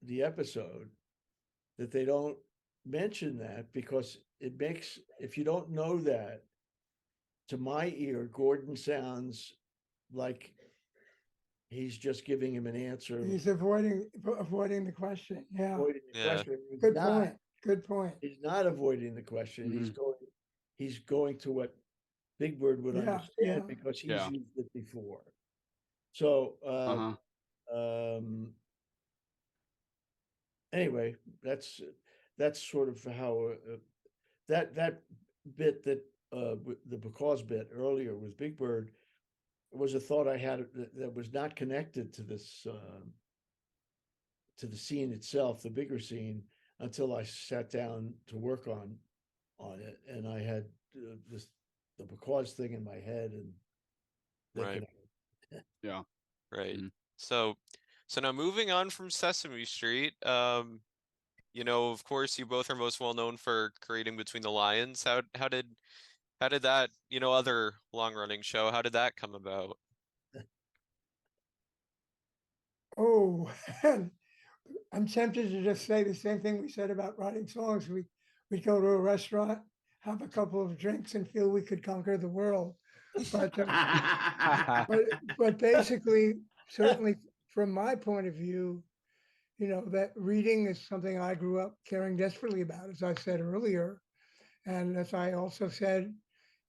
the episode, that they don't mention that, because it makes, if you don't know that, to my ear, Gordon sounds like He's just giving him an answer. He's avoiding the question. Yeah. Avoiding the question. Good point. Good point. He's not avoiding the question. Mhm. He's going to what Big Bird would Yeah, understand yeah. because he's Yeah. used it before. So Uh-huh. anyway, that's sort of how that bit that the because bit earlier with Big Bird was a thought I had that was not connected to this to the scene itself, the bigger scene, until I sat down to work on it, and I had the because thing in my head, and Right. Yeah. Right. Mhm. So now moving on from Sesame Street, you know, of course, you both are most well known for creating Between the Lions. How did that, you know, other long running show, how did that come about? Oh, I'm tempted to just say the same thing we said about writing songs. We'd go to a restaurant, have a couple of drinks, and feel we could conquer the world. But but basically, certainly from my point of view, you know, that reading is something I grew up caring desperately about, as I said earlier. And as I also said,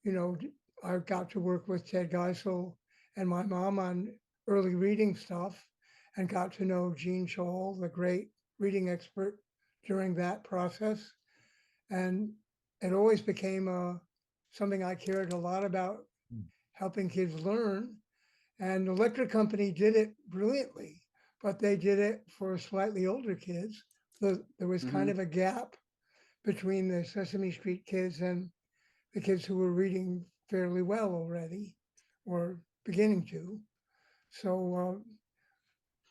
you know, I got to work with Ted Geisel and my mom on early reading stuff and got to know Gene Scholl, the great reading expert, during that process. And it always became something I cared a lot about, helping kids learn. And the Electric Company did it brilliantly, but they did it for slightly older kids. There was kind Mhm. of a gap between the Sesame Street kids and the kids who were reading fairly well already or beginning to. So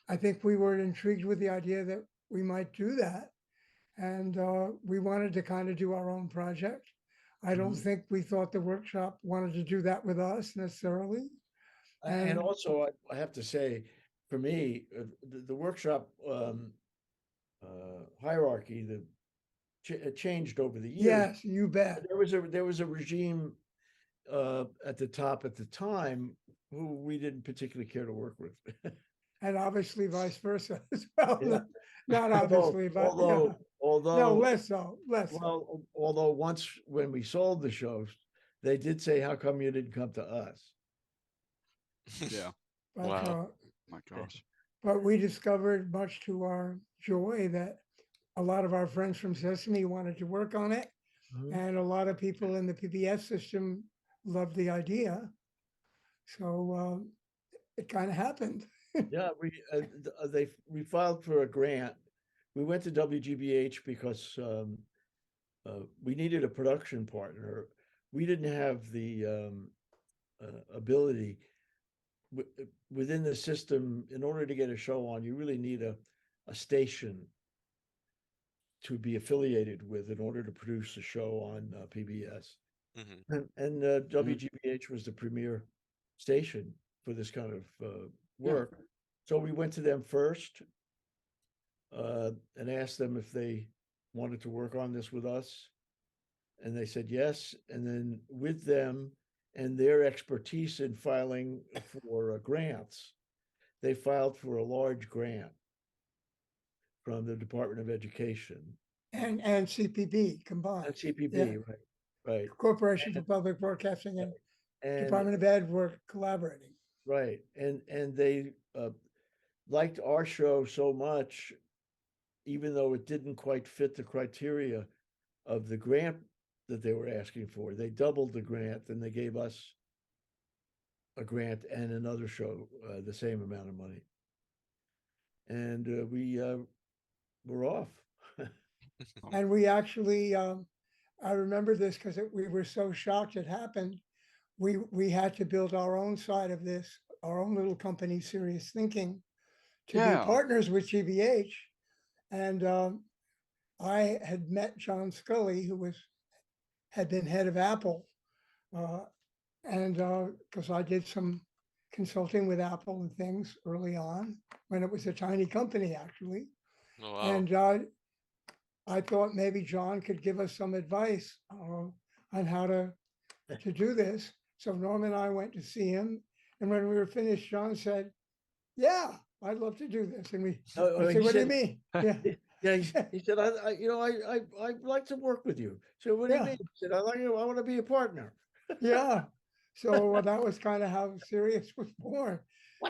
I think we were intrigued with the idea that we might do that. And we wanted to kind of do our own project. I don't think we thought the workshop wanted to do that with us necessarily. And also, I have to say, for me, the workshop hierarchy it changed over the years. Yes, you bet. There was a regime at the top at the time who we didn't particularly care to work with. And obviously vice versa as well. Yeah. Not obviously, but yeah. Although No, less so, less so. well, although once when we sold the shows, they did say, "How come you didn't come to us?" Yeah. But, Wow. My gosh. but we discovered, much to our joy, that a lot of our friends from Sesame wanted to work on it. And a lot of people in the PBS system loved the idea. So it kind of happened. Yeah, we filed for a grant. We went to WGBH because we needed a production partner. We didn't have the ability within the system. In order to get a show on, you really need a station to be affiliated with in order to produce a show on PBS. And WGBH was the premier station for this kind of work. So we went to them first and asked them if they wanted to work on this with us. And they said yes. And then with them and their expertise in filing for grants, they filed for a large grant from the Department of Education. And CPB combined. And CPB, Yeah. right. Corporation for Public Broadcasting and Department of Ed were collaborating. Right. And they liked our show so much, even though it didn't quite fit the criteria of the grant that they were asking for. They doubled the grant and they gave us a grant and another show the same amount of money. And we were off. And we actually, I remember this because we were so shocked it happened. We had to build our own side of this, our own little company, Serious Thinking, to be partners with GBH. And I had met John Scully, who had been head of Apple, and because I did some consulting with Apple and things early on when it was a tiny company, actually. Oh, wow. And I thought maybe John could give us some advice on how to do this. So Norm and I went to see him, and when we were finished, John said, yeah, I'd love to do this. And Oh, I he said, what do you said- mean? Yeah, Yeah, he said, I'd like to work with you. So what do you Yeah. mean? He said, I want to be a partner. yeah. So that was kind of how Sirius was born.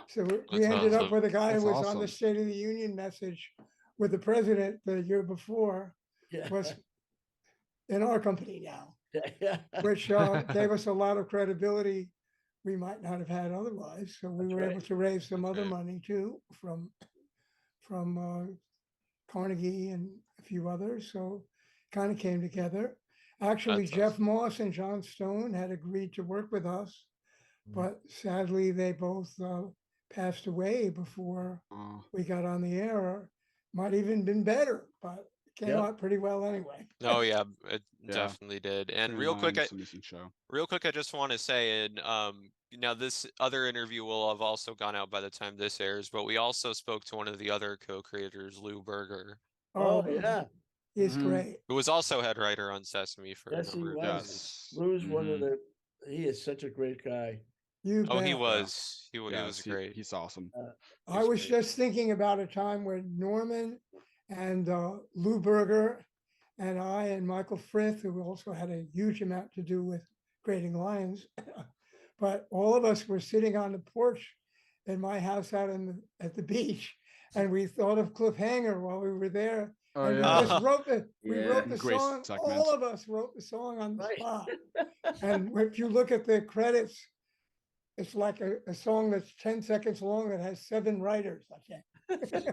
So we That's ended up awesome. with a guy who That's was on the awesome. State of the Union message with the president the year before, Yeah. was in our company now, Yeah. which gave us a lot of credibility we might not have had otherwise. So we That's were right. able to raise some That's other right. money too from Carnegie and a few others. So kind of came together. Actually, That's Jeff awesome. Moss and John Stone had agreed to work with us, Mhm. but sadly they both passed away before Oh, we got on the air. Might even been better, but it came Yep. out pretty well anyway. Oh yeah, it Yeah. definitely did. And Tree real quick, Line's amazing show. I just want to say, and now this other interview will have also gone out by the time this airs, but we also spoke to one of the other co-creators, Lou Berger, Oh, yeah. He's Mhm. great. who was also head writer on Sesame for a Yes, he number of was. years. Yes. Lou's one of Mhm. he is such a great guy. You Oh, he bet. was. He was Yes, great. he's awesome. He I was great. just thinking about a time when Norman and Lou Berger and I and Michael Frith, who also had a huge amount to do with grading lines, but all of us were sitting on the porch in my house out at the beach, and we thought of Cliffhanger while we were there. Oh And yeah. we just wrote we wrote the Great song. segment. All of us wrote the song on the Right. spot. And if you look at the credits, it's like a song that's 10 seconds long that has 7 writers, I think.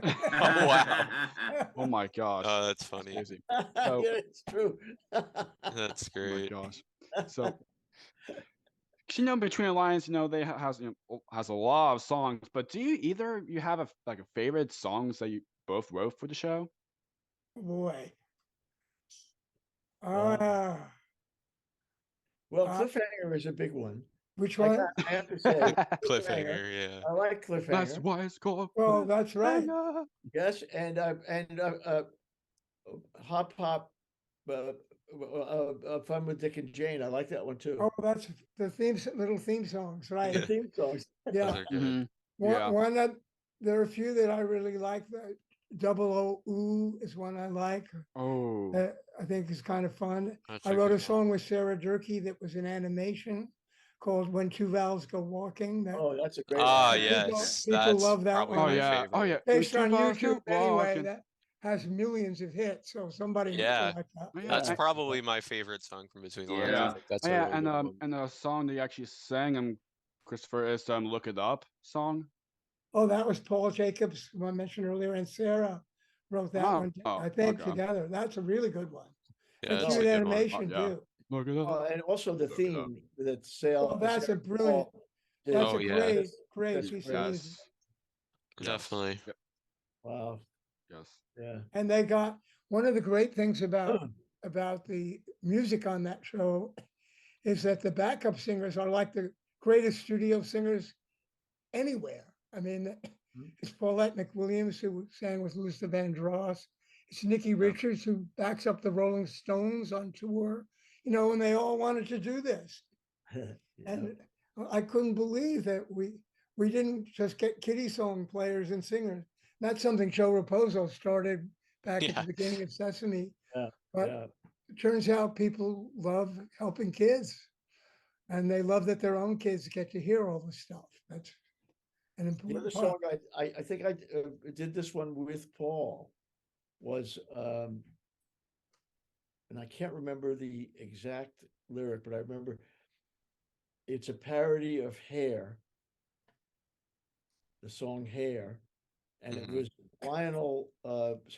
Oh wow, Oh my gosh. that's funny. Crazy. Yeah, So- it's true. That's Oh my great. gosh. So, 'cause, Between the Lines, they has has a lot of songs. But do you have a favorite songs that you both wrote for the show? Boy. Well, Uh, Cliffhanger is a big one. which I one? have to say, Cliffhanger, yeah. I like That's Cliffhanger. why it's called. Well, that's right. Cliffhanger. Yes, and Hop Hop, Fun with Dick and Jane. I like that one too. Oh, that's the little theme songs, right? The theme songs. Those Yeah. are good. Mhm. One, Yeah. one that there are a few that I really like. The Double O Ooh is one I like. Oh. I think is kind of fun. That's I a wrote good a one. song with Sarah Durkee that was an animation called When Two Vowels Go Walking. That Oh, that's a great Ah, one. yes, people that's love that probably one. Oh my yeah. favorite. Oh yeah. based When on two vowels YouTube go anyway. walking. That has millions of hits. So somebody must Yeah. have liked that. Oh, yeah. That's and- probably my favorite song from Between the Lines. I Yeah. think that's Oh, a yeah, really good one. and the song that you actually sang, Christopher, is "Look It Up" song. Oh, that was Paul Jacobs, who I mentioned earlier, and Sarah wrote that Oh, one, oh, I think, okay. together. That's a really good one. Yeah, And that's a cute good one. animation Yeah. too. Look it up. Oh, and also the Look it up. theme that Sale. Oh, that's a Sarah brilliant. Paul did. That's Oh, a yeah. great That's piece great. of music. Yes. Definitely. Yep. Wow. Yes. Yeah. And they got one of the great things about the music on that show is that the backup singers are like the greatest studio singers anywhere. I mean, it's Paulette McWilliams who sang with Luther Vandross. It's Nikki Richards who backs up the Rolling Stones on tour. And they all wanted to do this. And I couldn't believe that we didn't just get kiddie song players and singers. That's something Joe Raposo started back at Yeah. the beginning of Sesame. Yeah. But Yeah. it turns out people love helping kids, and they love that their own kids get to hear all this stuff. That's an The important other part. song I think I did this one with Paul was and I can't remember the exact lyric, but I remember it's a parody of Hair, the song Hair, and it was Lionel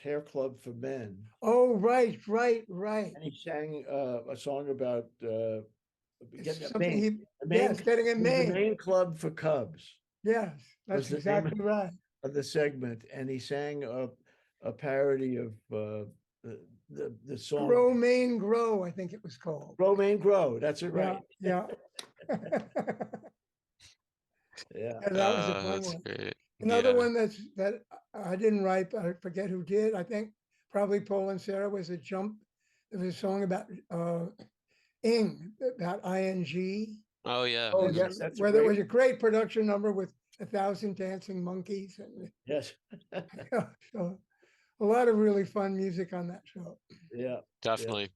Hair Club for Men, Oh, right. and he sang a song about It's getting a something mane. yes, getting a it was the mane. main club for Cubs Yes, was that's the name exactly right. of the segment, and he sang a parody of the song Grow, Maine, Grow, I think it was called. Grow Maine Grow. That's it, right? Yeah. Yeah. And that was a fun That's one. great. Another Yeah. one that I didn't write, but I forget who did. I think probably Paul and Sarah was a jump. There was a song about ing, about ing. Oh yeah. Oh, There's yes, that's where there great. was a great production number with 1,000 Dancing Monkeys, and Yes. so a lot of really fun music on that show. Yeah. Definitely.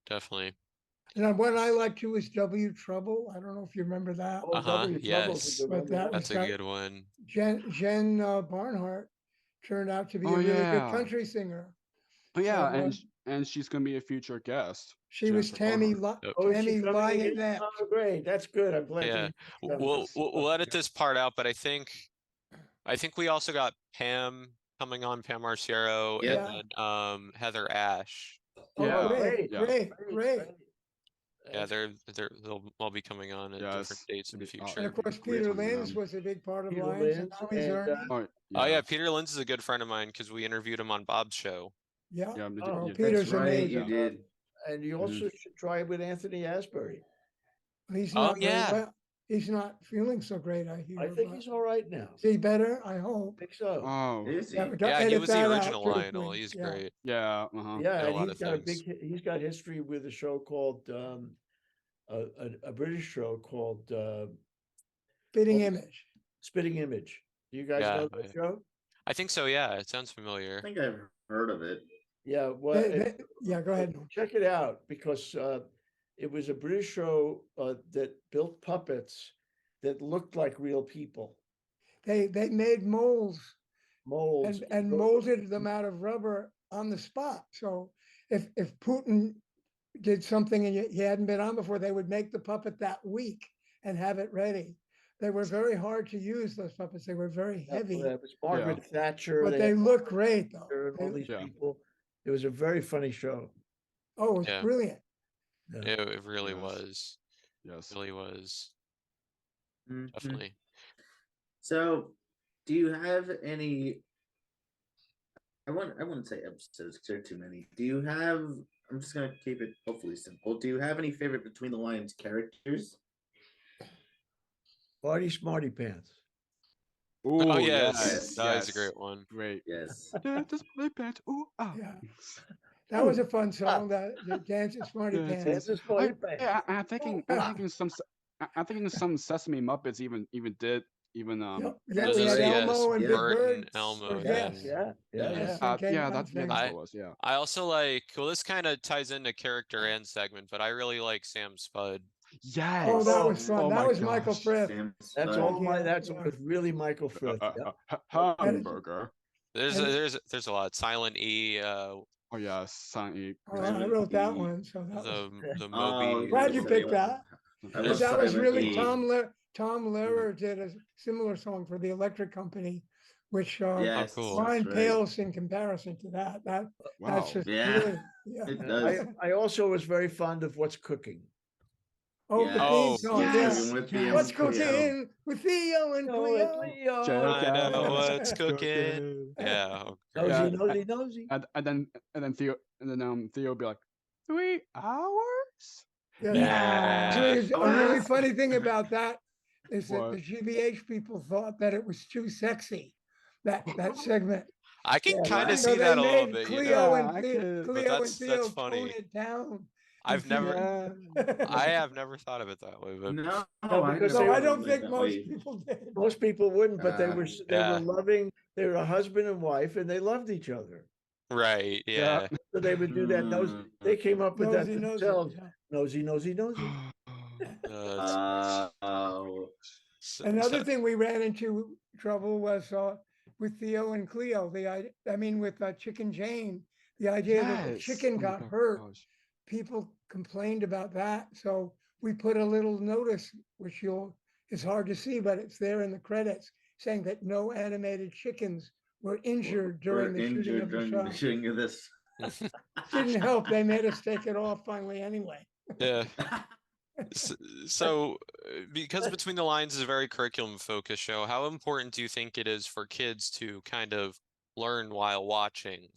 Definitely. And one I like too is W Trouble. I don't know if you remember that. Oh, W Trouble's a Yes. good But one. that That's was a good one. Jen Barnhart turned out to be Oh, a really good yeah. country singer. Oh yeah, So, and she's gonna be a future guest. she was Jennifer Tammy Barnhart. Yep. Oh, is she Tammy coming Lyon again? Net. Oh, great. That's good. I'm glad to Yeah. hear she's coming. We'll edit this part out, but I think we also got Pam coming on, Pam Marciero, Yeah. and then Heather Ash. Oh, Yeah. great, Yeah. great. Yeah, they'll all be coming on at different Yes. dates in the It'd be And future. of course, great Peter having Linz them. was a big part of Peter Lions, and Linz now he's and, earning. Oh Oh yeah, Peter Linz is a good friend of mine because we interviewed him on Bob's show. Yeah. Yeah, Oh, yeah. Peter's That's right, you amazing. did. And you also should try it with Anthony Asbury. He's Oh, not very yeah. well. He's not feeling so great, I hear. I think but- he's all right now. Is he better? I hope. I think so. Oh Is he? Yeah, don't Yeah, he edit was the that out, original Lionel. please. He's Yeah. great. yeah. Uh-huh. Yeah, Did a and lot he's of got things. he's got history with a show called a British show called Fitting Oh. image. Spitting Image. Do you guys Yeah, know that show? I think so. Yeah, it sounds I familiar. think I've heard of it. Yeah, well, Yeah, go ahead. check it out because it was a British show that built puppets that looked like real people. They made molds Molds. and molded them out of rubber on the spot. So if Putin did something and he hadn't been on before, they would make the puppet that week and have it ready. They were very hard to use, those puppets. They were very heavy, It was Margaret Thatcher. but they had look great though. Thatcher and all these Yeah. people. It was a very funny show. Oh, it's Yeah. brilliant. It really Yes. was. Yes. Really was. Mhm. Definitely. So, do you have any? I wouldn't say episodes because there are too many. Do you have? I'm just gonna keep it hopefully simple. Do you have any favorite Between the Lions characters? Marty Smarty Pants. Ooh, Oh yes, yes, that is a yes. great one. Great. Yes. Just play pants. Ooh, ah. Yeah. That was a fun song. The Dance of Smarty Yeah, Pants. That's a Smarty Pants. Yeah, I'm thinking some Sesame Muppets even did even Yeah, Those we are- had yes, Elmo and Big Bert Bird. and Elmo. or and Yes. Yeah. Yes, and Ken yeah, Fontaine. that's I- what it was. Yeah. I also like. Well, this kind of ties into character and segment, but I really like Sam Spud. Yes. Oh, that was fun. Oh that my was Michael gosh. Frith. Sam That's Spud. all my. Yeah, That's yeah. was really Michael Frith. Yeah. Hamburger. There's And- there's a lot. Silent E. Oh yeah, Silent Oh, I wrote that one. So that was, The Oh, Moby. glad you yes, picked yeah. that. I But love that was Silent really E. Tom Lehrer did a similar song for the Electric Company, which Yes, cool. mine that's right. pales in comparison to that. That's Wow. just Yeah. really, yeah. It does. I also was very fond of What's Cooking. Oh, the Yes. theme song. yes. Yeah. With Theo What's and Cleo. cooking with Theo and Cleo? I know Oh, what's cooking. Yeah. Nosy, Yeah. nosy, nosy. And then Theo would be like, 3 hours? Yeah. Yeah. Actually, a really funny thing about that is that What? the GBH people thought that it was too sexy, that segment. I can Yeah, kind right. of So see they that a little made bit. Cleo You know? Yeah, I and could- but Cleo and that's Theo funny. tone it down. I've never. Yeah. I have never thought of it that way, but No, because So they I were don't think that most way. people did. Most people wouldn't, but they were Yeah. loving. They were a husband and wife, and they loved each other. right. Yeah. Yeah. So they would do that. They came up with Nosy, that nosy, themselves. yeah. Nosy, nosy, nosy. Oh. Another thing we ran into trouble was with Theo and Cleo. With Chicken Jane, the idea that the Yes. chicken Oh my got hurt. gosh. People complained about that, so we put a little notice, which it's hard to see, but it's there in the credits, saying that no animated chickens were injured during the shooting of the show. shooting of this. Didn't help. They made us take it off finally anyway. Yeah. So, because Between the Lines is a very curriculum-focused show, how important do you think it is for kids to kind of learn while watching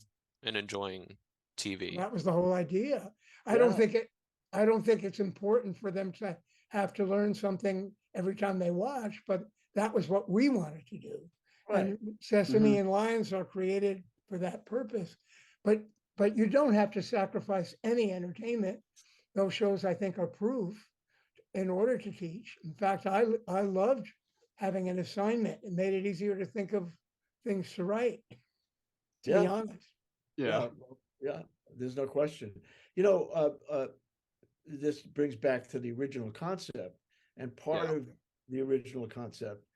and enjoying TV? That was the whole idea. I Yeah. don't think it's important for them to have to learn something every time they watch, but that was what we wanted to do. Right. And Sesame and Lions are created for that purpose. But you don't have to sacrifice any entertainment. Those shows, I think, are proof in order to teach. In fact, I loved having an assignment. It made it easier to think of things to write, to be Yeah. honest. Yeah. Yeah, there's no question. This brings back to the original concept, and part of the original concept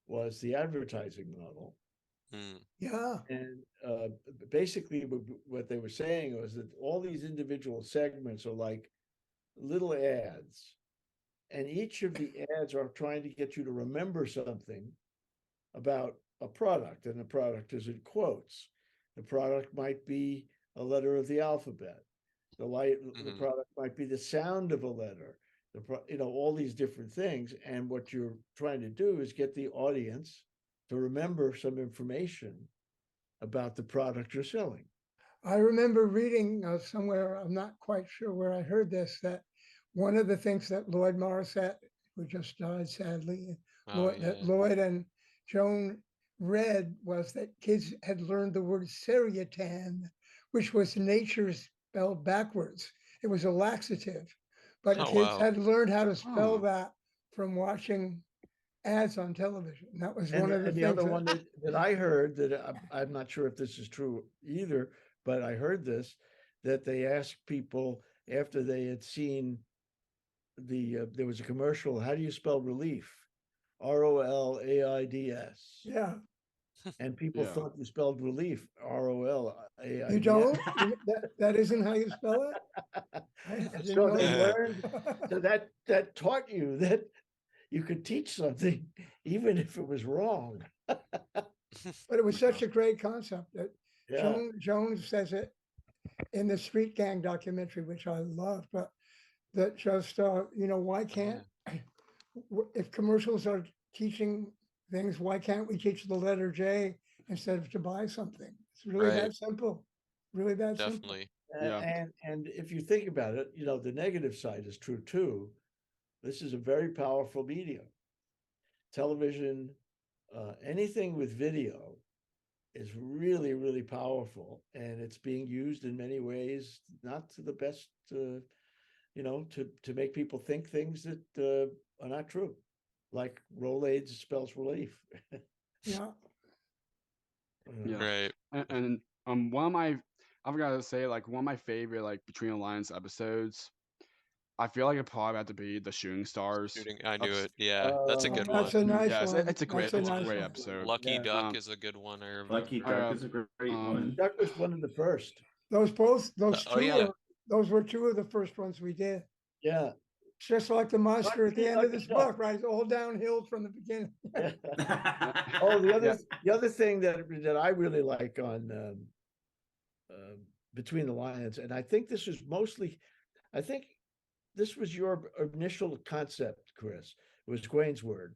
was the advertising model. Yeah. And basically, what they were saying was that all these individual segments are like little ads, and each of the ads are trying to get you to remember something about a product, and the product is in quotes. The product might be a letter of the alphabet. The product might be the sound of a letter. All these different things. And what you're trying to do is get the audience to remember some information about the product you're selling. I remember reading somewhere, I'm not quite sure where I heard this, that one of the things that Lloyd Morissette, who just died sadly, that Lloyd and Joan read was that kids had learned the word seriatan, which was nature spelled backwards. It was a laxative, but kids had learned how to spell that from watching ads on television. That was one of the things. Other one that I heard, that I'm not sure if this is true either, but I heard this, that they asked people after they had seen there was a commercial, how do you spell relief? ROLAIDS. Yeah. And people thought you spelled relief, ROLAIDS. You don't? That isn't how you spell it? So they learned, so that taught you that you could teach something even if it was wrong. But it was such a great concept that Joan says it in the Street Gang documentary, which I love, but that just, why can't, if commercials are teaching things, why can't we teach the letter J instead of to buy something? It's really that simple. Really that simple. And if you think about it, the negative side is true too. This is a very powerful medium. Television, anything with video is really, really powerful, and it's being used in many ways, not to the best, to make people think things that are not true, like Rolaids spells relief. Right. And one of my, I've got to say, like, one of my favorite, like, Between the Lines episodes, I feel like it probably had to be the Shooting Stars. I knew it. Yeah, that's a good one. That's a nice one. It's a great episode. Lucky Duck is a good one. I remember. Lucky Duck is a great one. Duck was one of the first. Those were two of the first ones we did. Yeah. It's just like the monster at the end of this book, right? It's all downhill from the beginning. The other thing that I really like on Between the Lions, and I think this was this was your initial concept, Chris. It was Gwain's Word.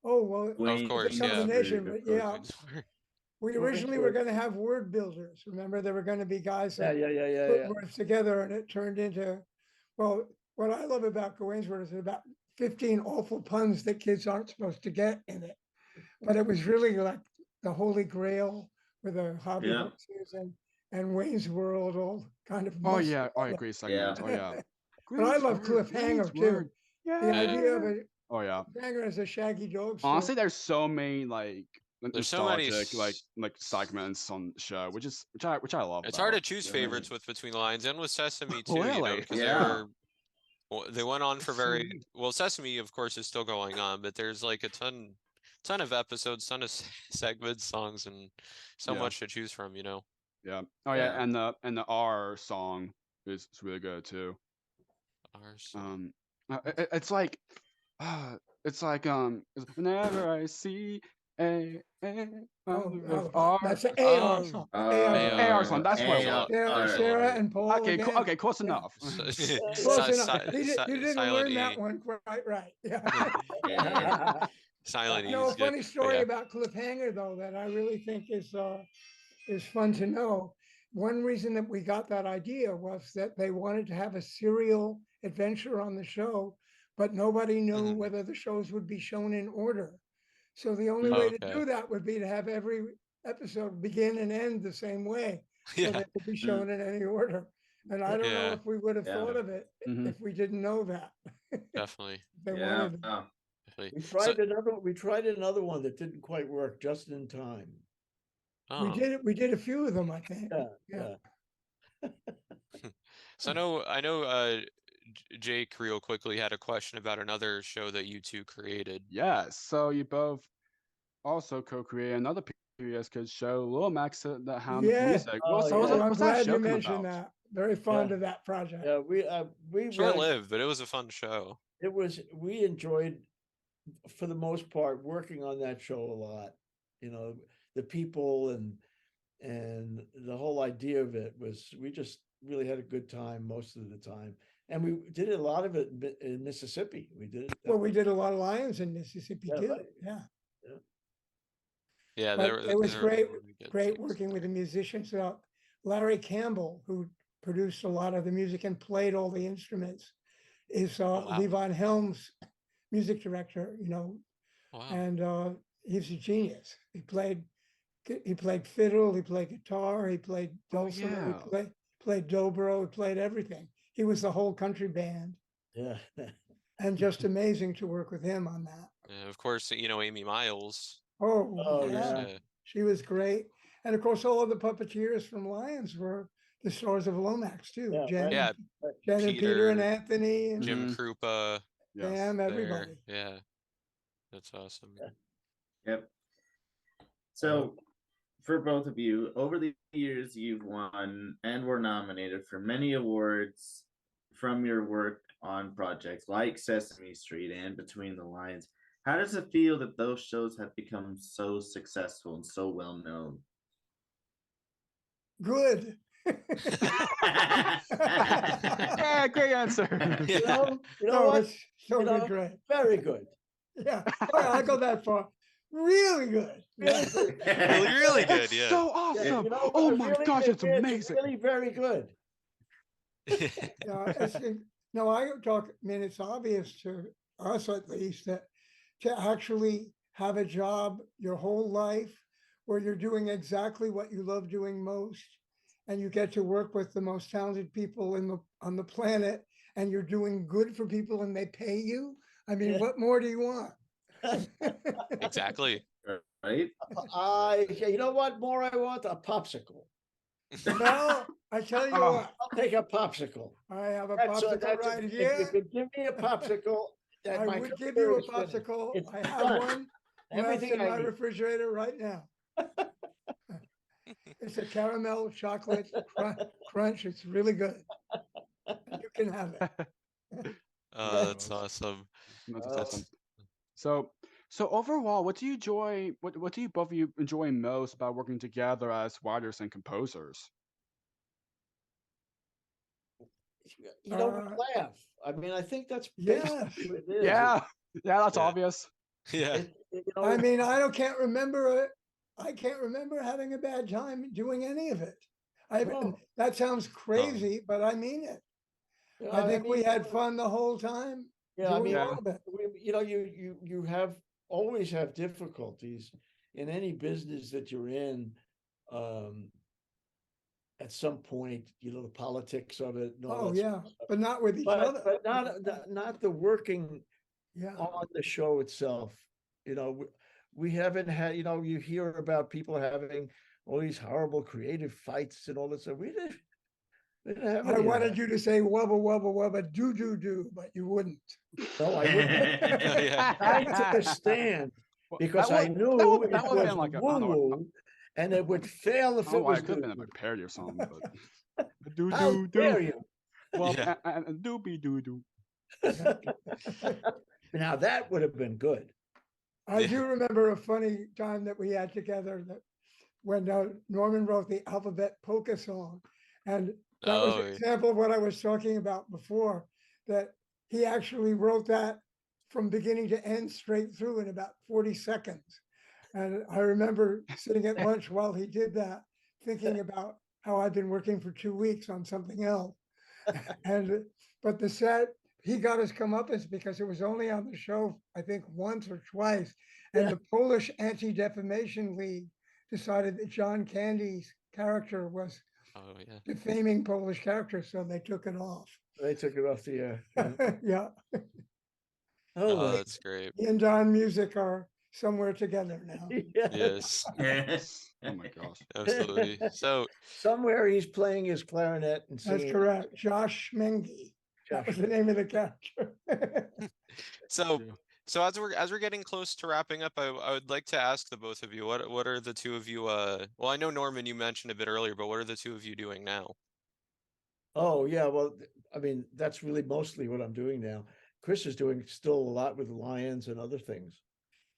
Oh, well, of course, combination, but we originally were going to have word builders. Remember, there were going to be guys that put words together, and it turned into, well, what I love about Gwain's Word is about 15 awful puns that kids aren't supposed to get in it. But it was really like the Holy Grail with a hobby horses and Wayne's World, all kind of. Oh yeah, I agree. Oh yeah. But I love Cliffhanger too. Yeah. The idea of it. Oh yeah. Cliffhanger as a Shaggy dog. Honestly, there's so many there's so many like segments on the show, which I love. It's hard to choose favorites with Between the Lines and with Sesame too. Really? Because they went on for Sesame, of course, is still going on, but there's like a ton of episodes, ton of segments, songs, and so much to choose from. Yeah. Oh yeah, and the R song is really good too. R song. It's like whenever I see A R. That's an AR song. AR song. That's what it was. Sarah and Paul. Okay, close enough. Close enough. You didn't learn that one quite right. Yeah. Silent E. A funny story about Cliffhanger though that I really think is fun to know. One reason that we got that idea was that they wanted to have a serial adventure on the show, but nobody knew whether the shows would be shown in order. So the only way to do that would be to have every episode begin and end the same way, so that it could be shown in any order. And I don't know if we would have thought of it if we didn't know that. Definitely. Exactly. We tried another one that didn't quite work just in time. We did a few of them, I think. Yeah. So I know Jake real quickly had a question about another show that you two created. Yes. So you both also co-created another PBS Kids show, Little Max the Hound of Yeah. Music. Oh, I'm What's that glad show you come mentioned about? that. Very fond of that project. Yeah, we Short-lived, but it was a fun show. We enjoyed, for the most part, working on that show a lot. You know, the people and the whole idea of it was, we just really had a good time most of the time. And we did a lot of it in Mississippi. We did it. Well, we did a lot of Lions in Mississippi too. Right. Yeah. Yeah, It was great, really good great shows. working with the musicians. Larry Campbell, who produced a lot of the music and played all the instruments, is wow. Levon Helm's music director, Wow. and he's a genius. He played fiddle, he played guitar, he played dulcimer, he played dobro, he played everything. He was the whole country band. Yeah. And just amazing to work with him on that. Yeah, of course, Amy Miles. Oh yeah. She was great. And of course, all of the puppeteers from Lions were the stars of Lomax too. Yeah, Jen and Peter and Anthony and Jim Krupa. Sam, everybody. Yeah. That's awesome. Yep. So for both of you, over the years, you've won and were nominated for many awards from your work on projects like Sesame Street and Between the Lines. How does it feel that those shows have become so successful and so well known? Good. Yeah, great answer. Great. Very good. Yeah, I go that far. Really good. really good. Yeah. So awesome. Oh my gosh, it's amazing. Really very good. I talk. I mean, it's obvious to us at least that to actually have a job your whole life where you're doing exactly what you love doing most, and you get to work with the most talented people on the planet, and you're doing good for people and they pay you. I mean, what more do you want? Exactly. Right? You know what more I want? A popsicle. Well, I tell you what. I'll take a popsicle. I have a popsicle right here. If you could give me a popsicle, I would give you a popsicle. I have one. Everything in my refrigerator right now. It's a caramel chocolate crunch. It's really good. You can have it. That's awesome. That's awesome. So overall, what do you enjoy? What do you both of you enjoy most about working together as writers and composers? We laugh. I mean, I think that's basically what it is. Yeah, that's obvious. Yeah. I mean, I can't remember it. I can't remember having a bad time doing any of it. That sounds crazy, but I mean it. I think we had fun the whole time. Yeah, I mean, you have always have difficulties in any business that you're in. At some point, the politics of it. And all but not with each other. But not the working on the show itself. We haven't had. You hear about people having all these horrible creative fights and all this stuff. We didn't have. I wanted you to say wubba wubba wubba do, but you wouldn't. No, I wouldn't. I understand because I knew that would have been like woo, and it would fail if it was. It could have been a parody or something, but do. Dare you? Well, and doobie doo. Now that would have been good. I do remember a funny time that we had together when Norman wrote the Alphabet Polka song, and that was an example of what I was talking about before, that he actually wrote that from beginning to end straight through in about 40 seconds. And I remember sitting at lunch while he did that, thinking about how I'd been working for 2 weeks on something else. But he got his comeuppance because it was only on the show, I think, once or twice. And the Polish Anti-Defamation League decided that John Candy's character was defaming Polish characters, so they took it off. They took it off the air. Yeah. Oh, that's great. He and Don Music are somewhere together now. Yes, Oh my gosh. absolutely. So somewhere he's playing his clarinet and That's singing. correct. Josh Mengi. That was the name of the character. so as we're getting close to wrapping up, I would like to ask the both of you, what are the two of you well, I know Norman you mentioned a bit earlier, but what are the two of you doing now? Oh yeah, well, I mean, that's really mostly what I'm doing now. Chris is doing still a lot with the Lions and other things.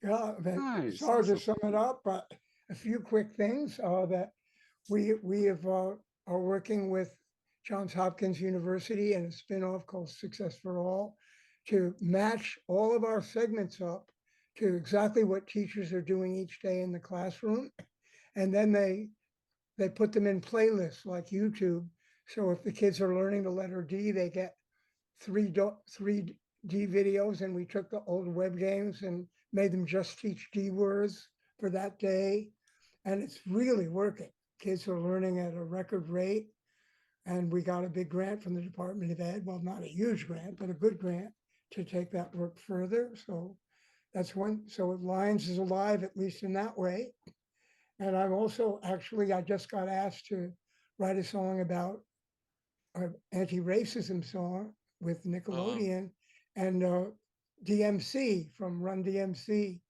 Yeah, but Nice. sorry to sum it up, but a few quick things that we have are working with Johns Hopkins University and a spin-off called Success for All to match all of our segments up to exactly what teachers are doing each day in the classroom. And then they put them in playlists like YouTube. So if the kids are learning the letter D, they get 3D videos, and we took the old web games and made them just teach D words for that day. And it's really working. Kids are learning at a record rate. And we got a big grant from the Department of Ed. Well, not a huge grant, but a good grant to take that work further. So that's one. So Lions is alive, at least in that way. And I'm also I just got asked to write a song about an anti-racism song with Nickelodeon, and DMC from Run DMC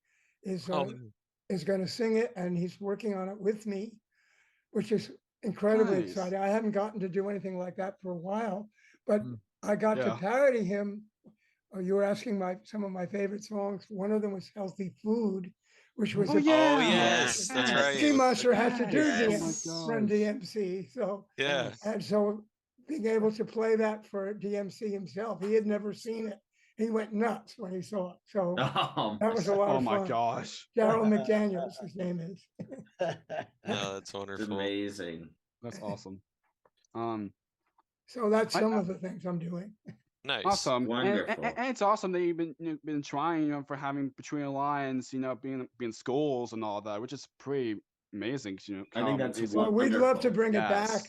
is going to sing it, and he's working on it with me, which is incredibly exciting. I haven't gotten to do anything like that for a while, but I got to parody him. You were asking some of my favorite songs. One of them was Healthy Food, which was yes, that's right. Cookie Monster had to do Run Yes. DMC. So Yeah. and so being able to play that for DMC himself, he had never seen it. He went nuts when he saw it. So that was a lot of fun. Oh my gosh. Daryl McDaniels, his name is. No, that's wonderful. It's amazing. That's awesome. So that's some of the things I'm doing. Nice. Awesome. Wonderful. And it's awesome that you've been trying, for having Between the Lines, being schools and all that, which is pretty amazing. I think that's well, we'd love to wonderful. bring it back.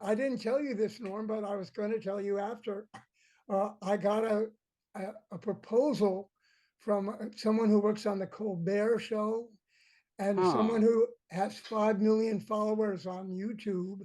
I didn't tell you this, Norm, but I was going to tell you after. I got a proposal from someone who works on the Colbert Show and someone who has 5 million followers on YouTube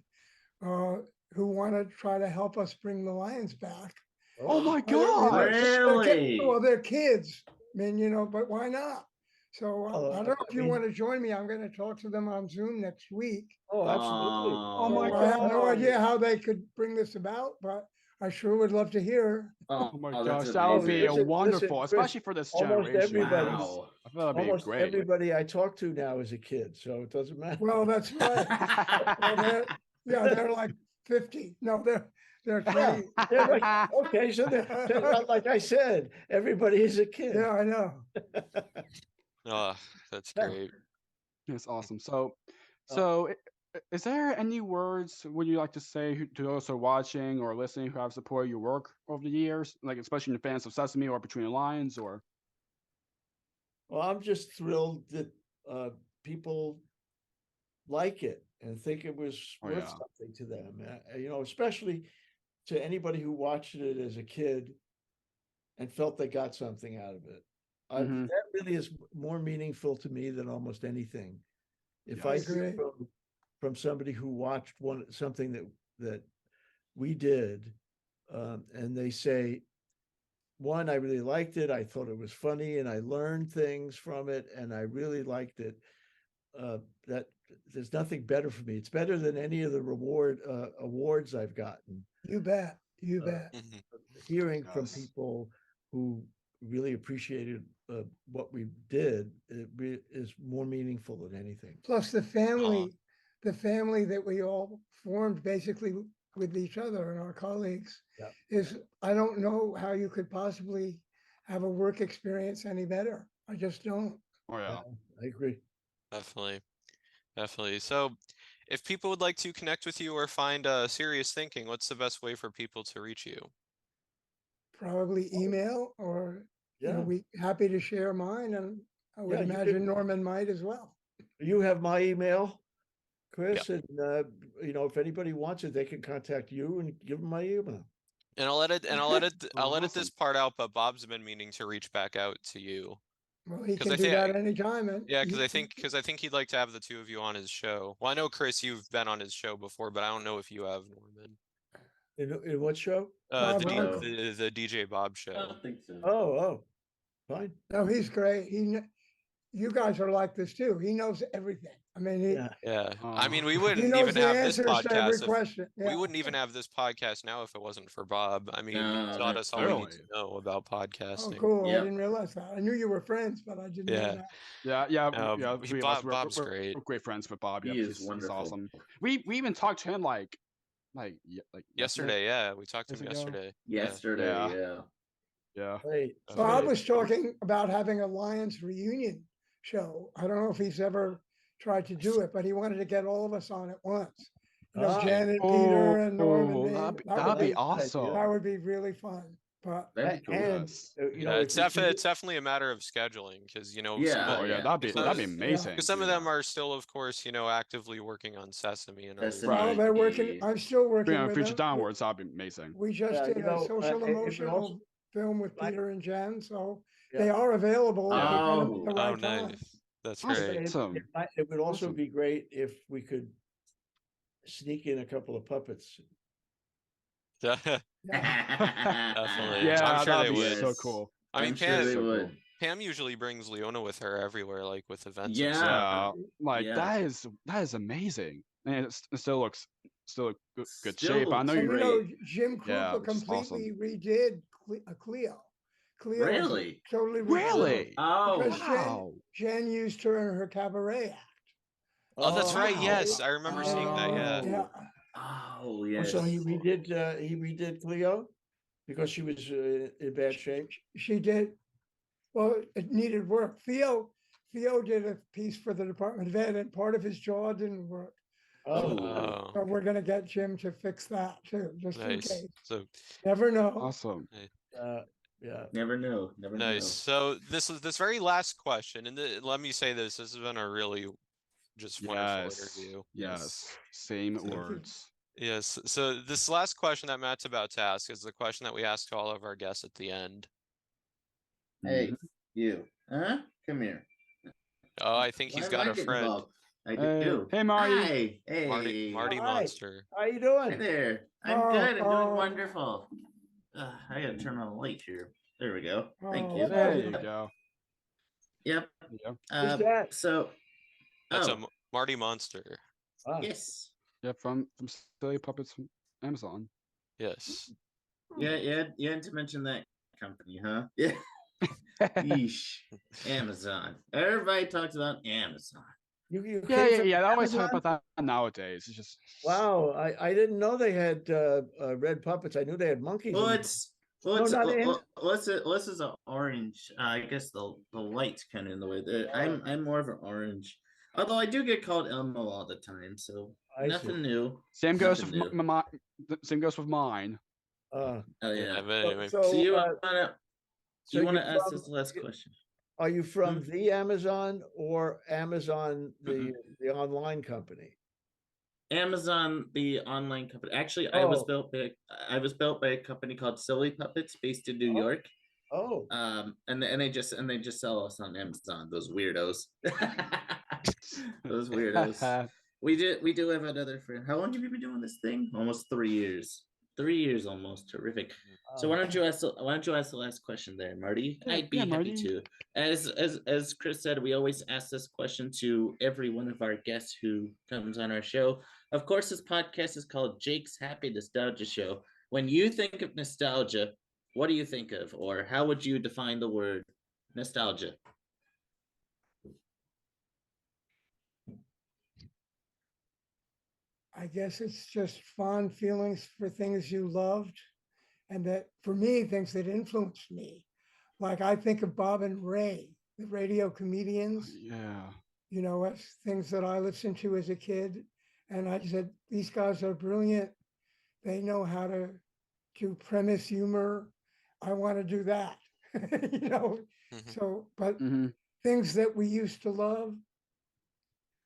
who want to try to help us bring the Lions back. Oh my God! Really? Well, they're kids. I mean, but why not? So I don't know if you want to join me. I'm going to talk to them on Zoom next week. Oh, absolutely. Oh my I have no God. idea how they could bring this about, but I sure would love to hear. Oh my gosh, that's that would be amazing. wonderful, Listen, especially for this almost generation. everybody- Wow. I feel that'd be Almost great. everybody I talk to now is a kid, so it doesn't matter. Well, that's right. Well, they're like 50. No, they're 20. They're like, okay, so they're like I said, everybody is a kid. Yeah, I know. Oh, that's great. It's awesome. So is there any words would you like to say to those who are watching or listening who have supported your work over the years, like especially the fans of Sesame or Between the Lines, or? Well, I'm just thrilled that people like it and think it was worth something to them. Especially to anybody who watched it as a kid and felt they got something out of it. That really is more meaningful to me than almost anything. If I hear from somebody who watched something that we did, and they say, one, I really liked it. I thought it was funny, and I learned things from it, and I really liked it. That there's nothing better for me. It's better than any of the awards I've gotten. You bet. You bet. Hearing from people who really appreciated what we did is more meaningful than anything. Plus the family that we all formed basically with each other and our colleagues is, I don't know how you could possibly have a work experience any better. I just don't. Oh yeah, I agree. Definitely. So if people would like to connect with you or find Serious Thinking, what's the best way for people to reach you? Probably email, or we happy to share mine, and I would imagine Norman might as well. You have my email, Chris, and if anybody wants it, they can contact you and give them my email. And I'll edit Awesome. this part out, but Bob's been meaning to reach back out to you. Well, he 'Cause can I do think that anytime. And Yeah, because I think he'd like to have the two of you on his show. Well, I know Chris, you've been on his show before, but I don't know if you have, Norman. In what show? Bob The Runkel. the DJ Bob I show. don't think so. Oh, fine. No, he's great. You guys are like this too. He knows everything. I mean, Yeah. I mean, we he wouldn't knows even the have this answers to every podcast question. we wouldn't even have this podcast now if it wasn't for Bob. I mean, he taught us all we need to know about Oh, podcasting. cool. I didn't realize that. I knew you were friends, but I didn't know that. Yeah. Three of us, Bob's we're great. great friends with Bob. He Yeah, is he's wonderful. awesome. We even talked to him like yesterday. Yeah, we talked to him yesterday. Yesterday, Yeah. Hey, Bob was talking about having a Lions reunion show. I don't know if he's ever tried to do it, but he wanted to get all of us on at once. You know, Janet, Peter, and Norman. That'd be awesome. That would be really fun. But that'd be cool. It's definitely a matter of scheduling because that'd be amazing. Because some of them are still, of course, actively working on Sesame and other well, they're working. I'm still working with Future them. Downwards, that'd be amazing. We just did a social emotional film with Peter and Jen, so they are available. Oh, at the right time. Nice. That's great. It would also be great if we could sneak in a couple of puppets. Definitely. Yeah, I'm sure that'd they be would. so cool. I mean, sure they would. Pam usually brings Leona with her everywhere, like with events. Yeah, that is amazing. And it still looks good shape. I know Jim Krupa completely redid Cleo. Cleo really? Totally really? Oh, wow. Jen used her in her cabaret act. Oh, that's right. Yes, I remember seeing that. Yeah. Oh, yes. So he redid Cleo because she was in bad shape. She did. Well, it needed work. Theo did a piece for the Department of Ed, and part of his jaw didn't work. Oh. So we're gonna get Jim to fix that too, just in case. So never know. Awesome. Yeah. Never know. Nice. So this very last question, and let me say this has been a really just wonderful interview. Yes. Same words. Yes. So this last question that Matt's about to ask is the question that we ask to all of our guests at the end. Hey, you. Come here. Oh, I think he's got a friend. Involved? I do. Hey, Marty. Hi. Hey. Marty Monster. How you doing? Hi there. I'm good. I'm doing wonderful. I gotta turn on the light here. There we go. Thank you. There you go. Yep. Who's that? So. That's a Marty Monster. Yes. Yeah, from Silly Puppets from Amazon. Yes. Yeah. You had to mention that company, huh? Yeah. Yeesh. Amazon. Everybody talks about Amazon. Yeah. I always talk about that nowadays. It's just wow. I didn't know they had red puppets. I knew they had monkeys. This is an orange. I guess the light's kind of in the way. I'm more of an orange. Although I do get called Elmo all the time, so nothing new. Same goes with mine. Oh yeah. Anyway. So you wanna ask this last question? Are you from the Amazon or Amazon the online company? Amazon, the online company. Actually, I was built by a company called Silly Puppets, based in New York. Oh. And they just sell us on Amazon. Those weirdos. Those weirdos. We do have another friend. How long have you been doing this thing? Almost 3 years. 3 years almost. Terrific. So why don't you ask the last question there, Marty? I'd be happy to. As Chris said, we always ask this question to every one of our guests who comes on our show. Of course, this podcast is called Jake's Happy Nostalgia Show. When you think of nostalgia, what do you think of, or how would you define the word nostalgia? I guess it's just fond feelings for things you loved, and that for me, things that influenced me. Like I think of Bob and Ray, the radio comedians. Yeah. You know, as things that I listened to as a kid. And I said, these guys are brilliant. They know how to do premise humor. I want to do that. You know, so, but things that we used to love.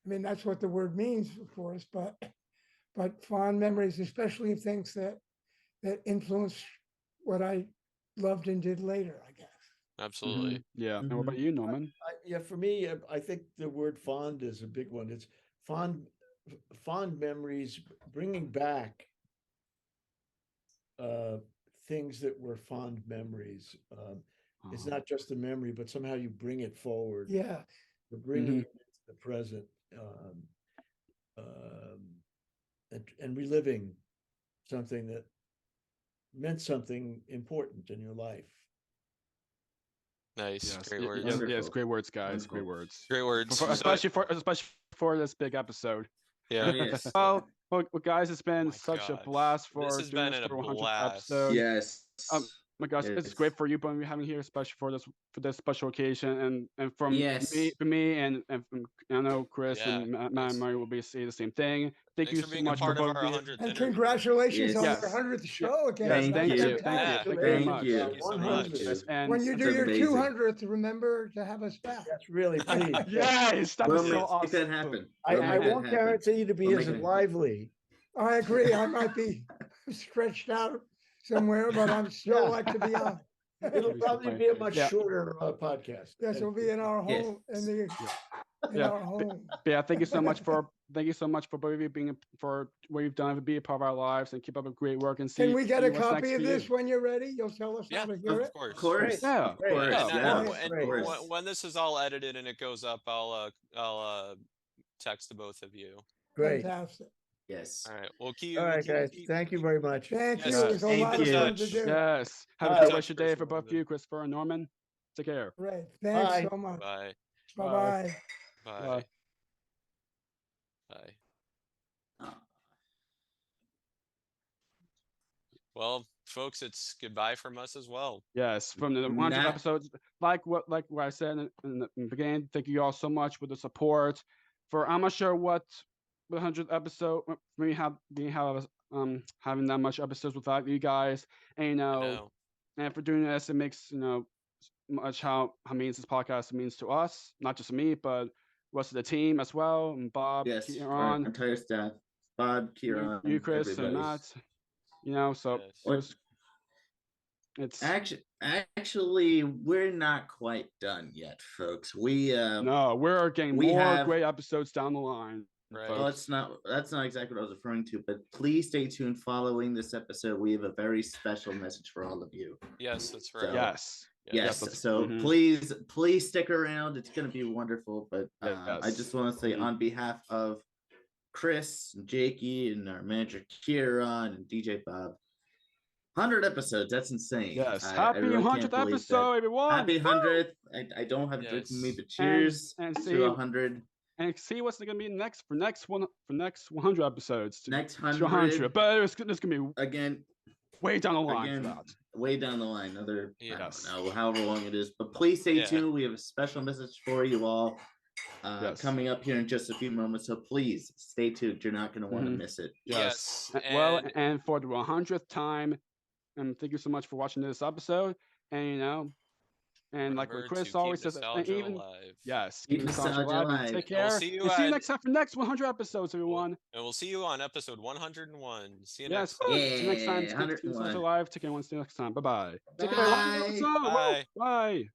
I mean, that's what the word means, of course, but fond memories, especially of things that that influenced what I loved and did later, I guess. Absolutely. Yeah. And what about you, Norman? Yeah, for me, I think the word fond is a big one. It's fond memories, bringing back things that were fond memories. It's not just a memory, but somehow you bring it forward. Yeah. You're bringing it into the present, and reliving something that meant something important in your life. Nice. Yes. Great words. Yes, great words, guys. Great words. Great words. Especially for this big episode. Yeah. Yes. Well, guys, it's been such a gosh. blast for This has doing been this a for 100th blast. episode. Yes. My gosh, it's great for you, but we're having here, especially for this special occasion, and from me, and from, I know Chris and Matt and Murray will be saying the same thing. Thank you for so being much a part for of both our of you. 100th And interview. congratulations on Yes. your 100th show again. Yes, That's thank you. fantastic. Thank you very much. Thank you so much. Yes, and When you That's do your amazing. 200th, remember to have us back. That's really please. yes, that was We'll so make awesome. that happen. I won't guarantee you to be We'll as make it happen. lively. I agree. I might be stretched out somewhere, but I'm still like to be on. It'll probably be a much shorter podcast. Yes, it'll be in our Yes. home, in Yeah. our home. Yeah, thank you so much for both of you being for what you've done to be a part of our lives and keep up the great work and see. Can we get a what's next copy of for this you. when you're ready? You'll tell us how to hear it. Of course. Of course. Yeah. Of course. And, Yeah. and when this is all edited and it goes up, I'll text the both of you. Great. Fantastic. Yes. All right. We'll keep. All right, guys. Thank you very much. Thank Yes, you. It was a thank lot of you. fun to do. Yes. Have All a right. good rest of your day for both of you, Christopher and Norman. Take care. Great. Thanks Bye. so much. Bye. Bye-bye. Bye. Bye. Well, folks, it's goodbye from us as well. Yes, from the 100 Nah. episodes, like what I said in the beginning. Thank you all so much for the support. For I'm not sure what the 100th episode we have having that much episodes without you guys, and I know. and for doing this, it makes much how means this podcast means to us, not just me, but rest of the team as well, and Bob, Yes. Our Kieran, entire staff. Bob, Kieran, you Chris, everybody. and Matt. So Yes. it's Actually, we're not quite done yet, folks. no, we're getting we more have- great episodes down the line. Right. Well, that's not exactly what I was referring to, but please stay tuned. Following this episode, we have a very special message for all of you. Yes, that's So- right. Yes. Yes, that's- so mhm. please stick around. It's going to be wonderful. But I Yes. just want to say, Mhm. on behalf of Chris and Jakey and our manager Kieran and DJ Bob, 100 episodes. That's insane. Yes. I Happy really can't 100th believe that. episode, everyone. Happy 100th. I don't have a drink with me, Yes. but cheers And to see 100. and see what's gonna be next for next 100 episodes. Next to 100. but it's gonna be Again, way down the line again, for that. way down the line, another Yes. I don't know, however long it is. But please stay Yeah. tuned. We have a special message for you all Yes. coming up here in just a few moments. So please stay tuned. You're not going to want to Mhm. miss it. Yes. Well, and- and for the 100th time, and thank you so much for watching this episode. And and like what remember Chris to keep always says, and nostalgia even alive. yes, Keep keep nostalgia nostalgia alive. alive. Take And we'll care. see you And see you at- next time for next 100 episodes, everyone. And we'll see you on episode 101. See you Yes. next time. See you next time. Yeah, Keep 101. nostalgia alive. Take care. Once next time. Bye-bye. Take care. Bye. Bye. Bye.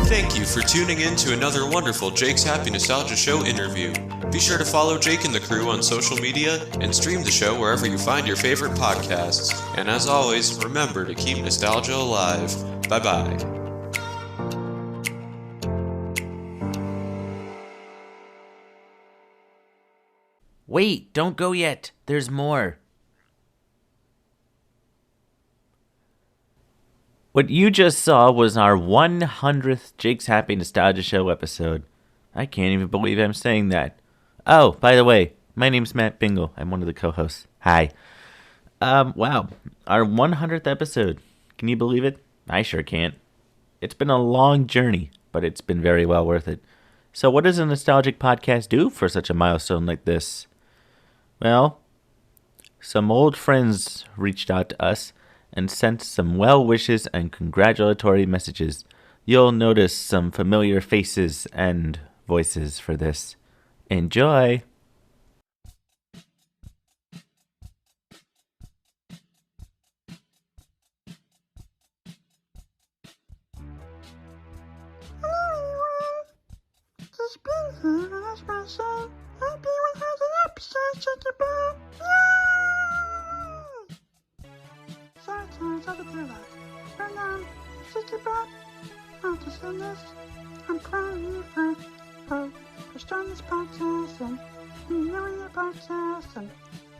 Thank you for tuning in to another wonderful Jake's Happy Nostalgia Show interview. Be sure to follow Jake and the crew on social media and stream the show wherever you find your favorite podcasts. And as always, remember to keep nostalgia alive. Bye-bye. Wait, don't go yet. There's more. What you just saw was our 100th Jake's Happy Nostalgia Show episode. I can't even believe I'm saying that. Oh, by the way, my name's Matt Bingel. I'm one of the co-hosts. Hi. Wow. Our 100th episode. Can you believe it? I sure can't. It's been a long journey, but it's been very well worth it. So what does a nostalgic podcast do for such a milestone like this? Well, some old friends reached out to us and sent some well wishes and congratulatory messages. You'll notice some familiar faces and voices for this. Enjoy! it's been here, and that's why I say, happy 100 episodes, Jakey-Boo! Yay! Sorry to do that. But, Jakey-Boo, I'll just say this. I'm proud of you for starting this podcast, and knowing your podcast, and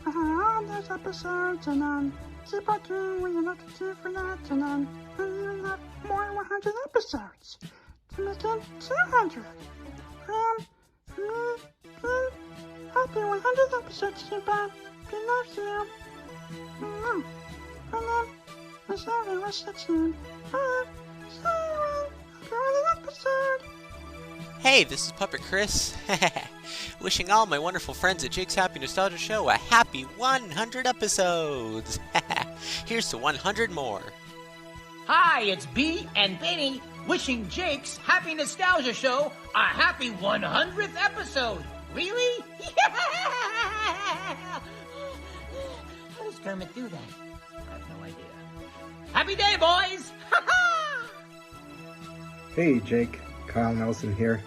all those episodes, and keep on doing what you're looking to for that, and you have more than 100 episodes to make it 200. For me, happy 100 episodes, Bob. We love you. And I'm sorry, we'll see you. See you on the episode. Hey, this is Puppet Chris. Wishing all my wonderful friends at Jake's Happy Nostalgia Show a happy 100 episodes. Here's to 100 more. Hi, it's B and Benny wishing Jake's Happy Nostalgia Show a happy 100th episode. Really? How does Kermit do that? I have no idea. Happy day, boys! Hey, Jake. Kyle Nelson here.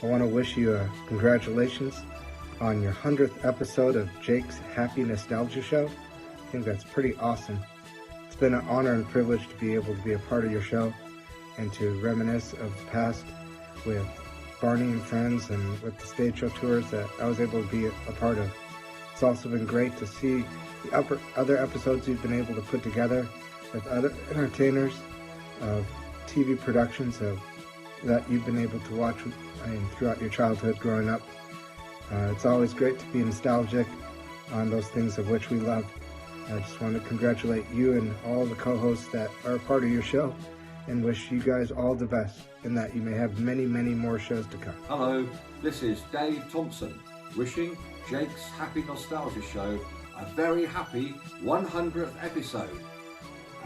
I want to wish you a congratulations on your 100th episode of Jake's Happy Nostalgia Show. I think that's pretty awesome. It's been an honor and privilege to be able to be a part of your show and to reminisce of the past with Barney and friends and with the stage show tours that I was able to be a part of. It's also been great to see the other episodes you've been able to put together with other entertainers of TV productions that you've been able to watch throughout your childhood growing up. It's always great to be nostalgic on those things of which we love. I just want to congratulate you and all the co-hosts that are a part of your show and wish you guys all the best and that you may have many, many more shows to come. Hello, this is Dave Thompson wishing Jake's Happy Nostalgia Show a very happy 100th episode.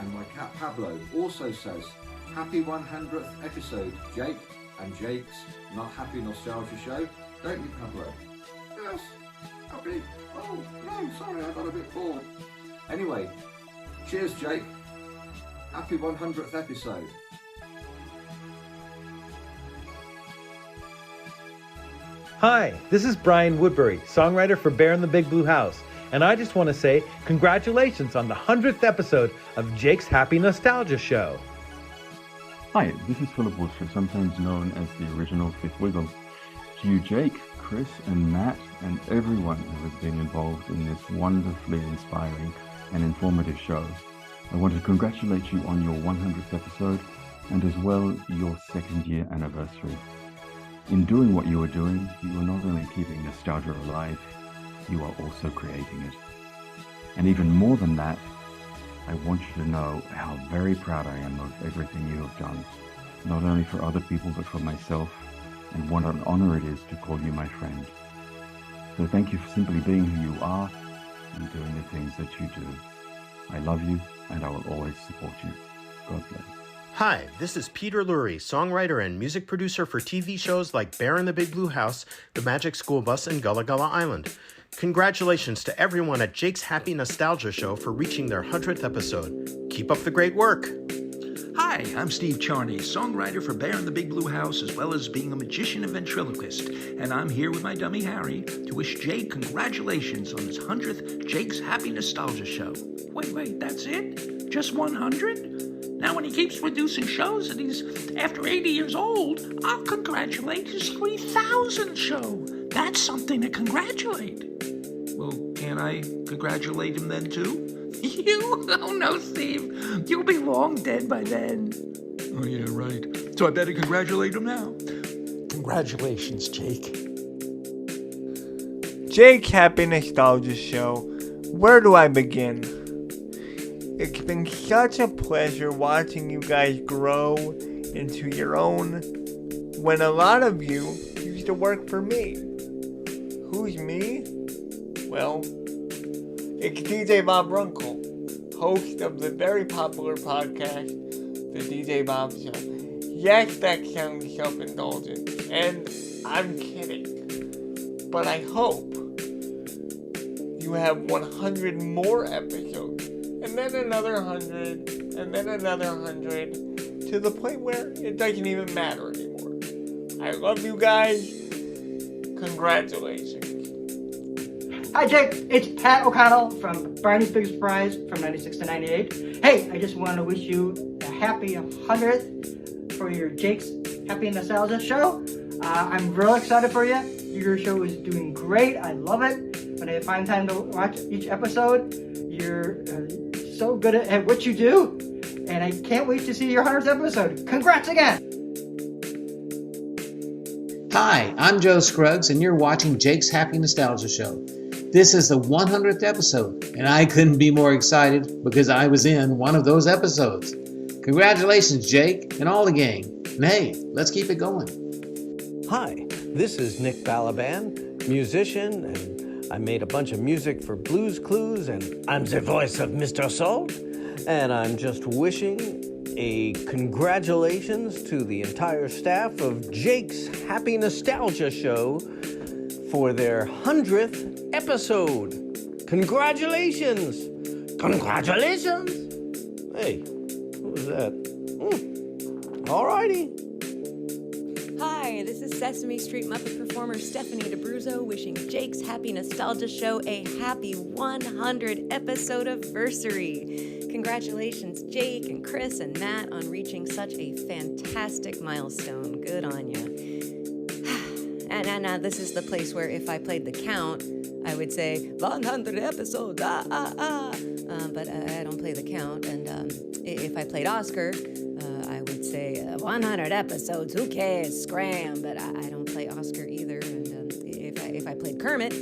And my cat Pablo also says, happy 100th episode, Jake and Jake's Not Happy Nostalgia Show. Don't you, Pablo? Yes, happy. Oh, no, sorry, I got a bit bored. Anyway, cheers, Jake. Happy 100th episode. Hi, this is Brian Woodbury, songwriter for Bear in the Big Blue House, and I just want to say congratulations on the 100th episode of Jake's Happy Nostalgia Show. Hi, this is Philip Worcester, sometimes known as the original Fifth Wiggle. To you, Jake, Chris, and Matt, and everyone who has been involved in this wonderfully inspiring and informative show, I want to congratulate you on your 100th episode and as well your second year anniversary. In doing what you are doing, you are not only keeping nostalgia alive, you are also creating it. And even more than that, I want you to know how very proud I am of everything you have done, not only for other people but for myself, and what an honor it is to call you my friend. So thank you for simply being who you are and doing the things that you do. I love you and I will always support you. God bless. Hi, this is Peter Lurie, songwriter and music producer for TV shows like Bear in the Big Blue House, The Magic School Bus, and Gullah Gullah Island. Congratulations to everyone at Jake's Happy Nostalgia Show for reaching their 100th episode. Keep up the great work. Hi, I'm Steve Charney, songwriter for Bear in the Big Blue House, as well as being a magician and ventriloquist. And I'm here with my dummy Harry to wish Jake congratulations on his 100th Jake's Happy Nostalgia Show. Wait, that's it? Just 100? Now when he keeps producing shows and he's after 80 years old, I'll congratulate his 3,000th show. That's something to congratulate. Well, can I congratulate him then too? You? Oh no, Steve. You'll be long dead by then. Oh yeah, right. So I better congratulate him now. Congratulations, Jake. Jake Happy Nostalgia Show. Where do I begin? It's been such a pleasure watching you guys grow into your own when a lot of you used to work for me. Who's me? Well, it's DJ Bob Runkel, host of the very popular podcast, The DJ Bob Show. Yes, that sounds self-indulgent, and I'm kidding. But I hope you have 100 more episodes, and then another 100, and then another 100, to the point where it doesn't even matter anymore. I love you guys. Congratulations. Hi, Jake. It's Pat O'Connell from Barney's Big Surprise from 96 to 98. Hey, I just want to wish you a happy 100th for your Jake's Happy Nostalgia show. I'm real excited for you. Your show is doing great. I love it. When I find time to watch each episode, you're so good at what you do. And I can't wait to see your 100th episode. Congrats again. Hi, I'm Joe Scruggs, and you're watching Jake's Happy Nostalgia Show. This is the 100th episode, and I couldn't be more excited because I was in one of those episodes. Congratulations, Jake, and all the gang. And hey, let's keep it going. Hi, this is Nick Balaban, musician, and I made a bunch of music for Blues Clues, and I'm the voice of Mr. Salt, and I'm just wishing a congratulations to the entire staff of Jake's Happy Nostalgia Show for their 100th episode. Congratulations! Congratulations! Hey, who was that? Alrighty. Hi, this is Sesame Street Muppet performer Stephanie DeBruzzo wishing Jake's Happy Nostalgia Show a happy 100 episode anniversary. Congratulations, Jake and Chris and Matt, on reaching such a fantastic milestone. Good on you. And this is the place where if I played the count, I would say 100 episodes, but I don't play the count. And if I played Oscar, I would say 100 episodes, who cares, scram, but I don't play Oscar either. And if I played Kermit,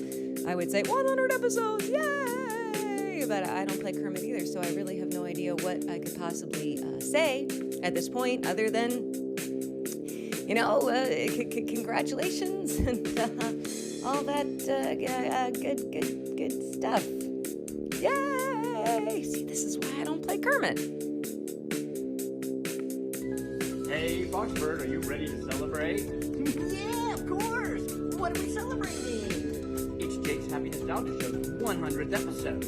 I would say 100 episodes, yay! But I don't play Kermit either, so I really have no idea what I could possibly say at this point other than, congratulations and all that good stuff. Yay! See, this is why I don't play Kermit. Hey, Foxbird, are you ready to celebrate? Yeah, of course. What are we celebrating? It's Jake's Happy Nostalgia Show's 100th episode.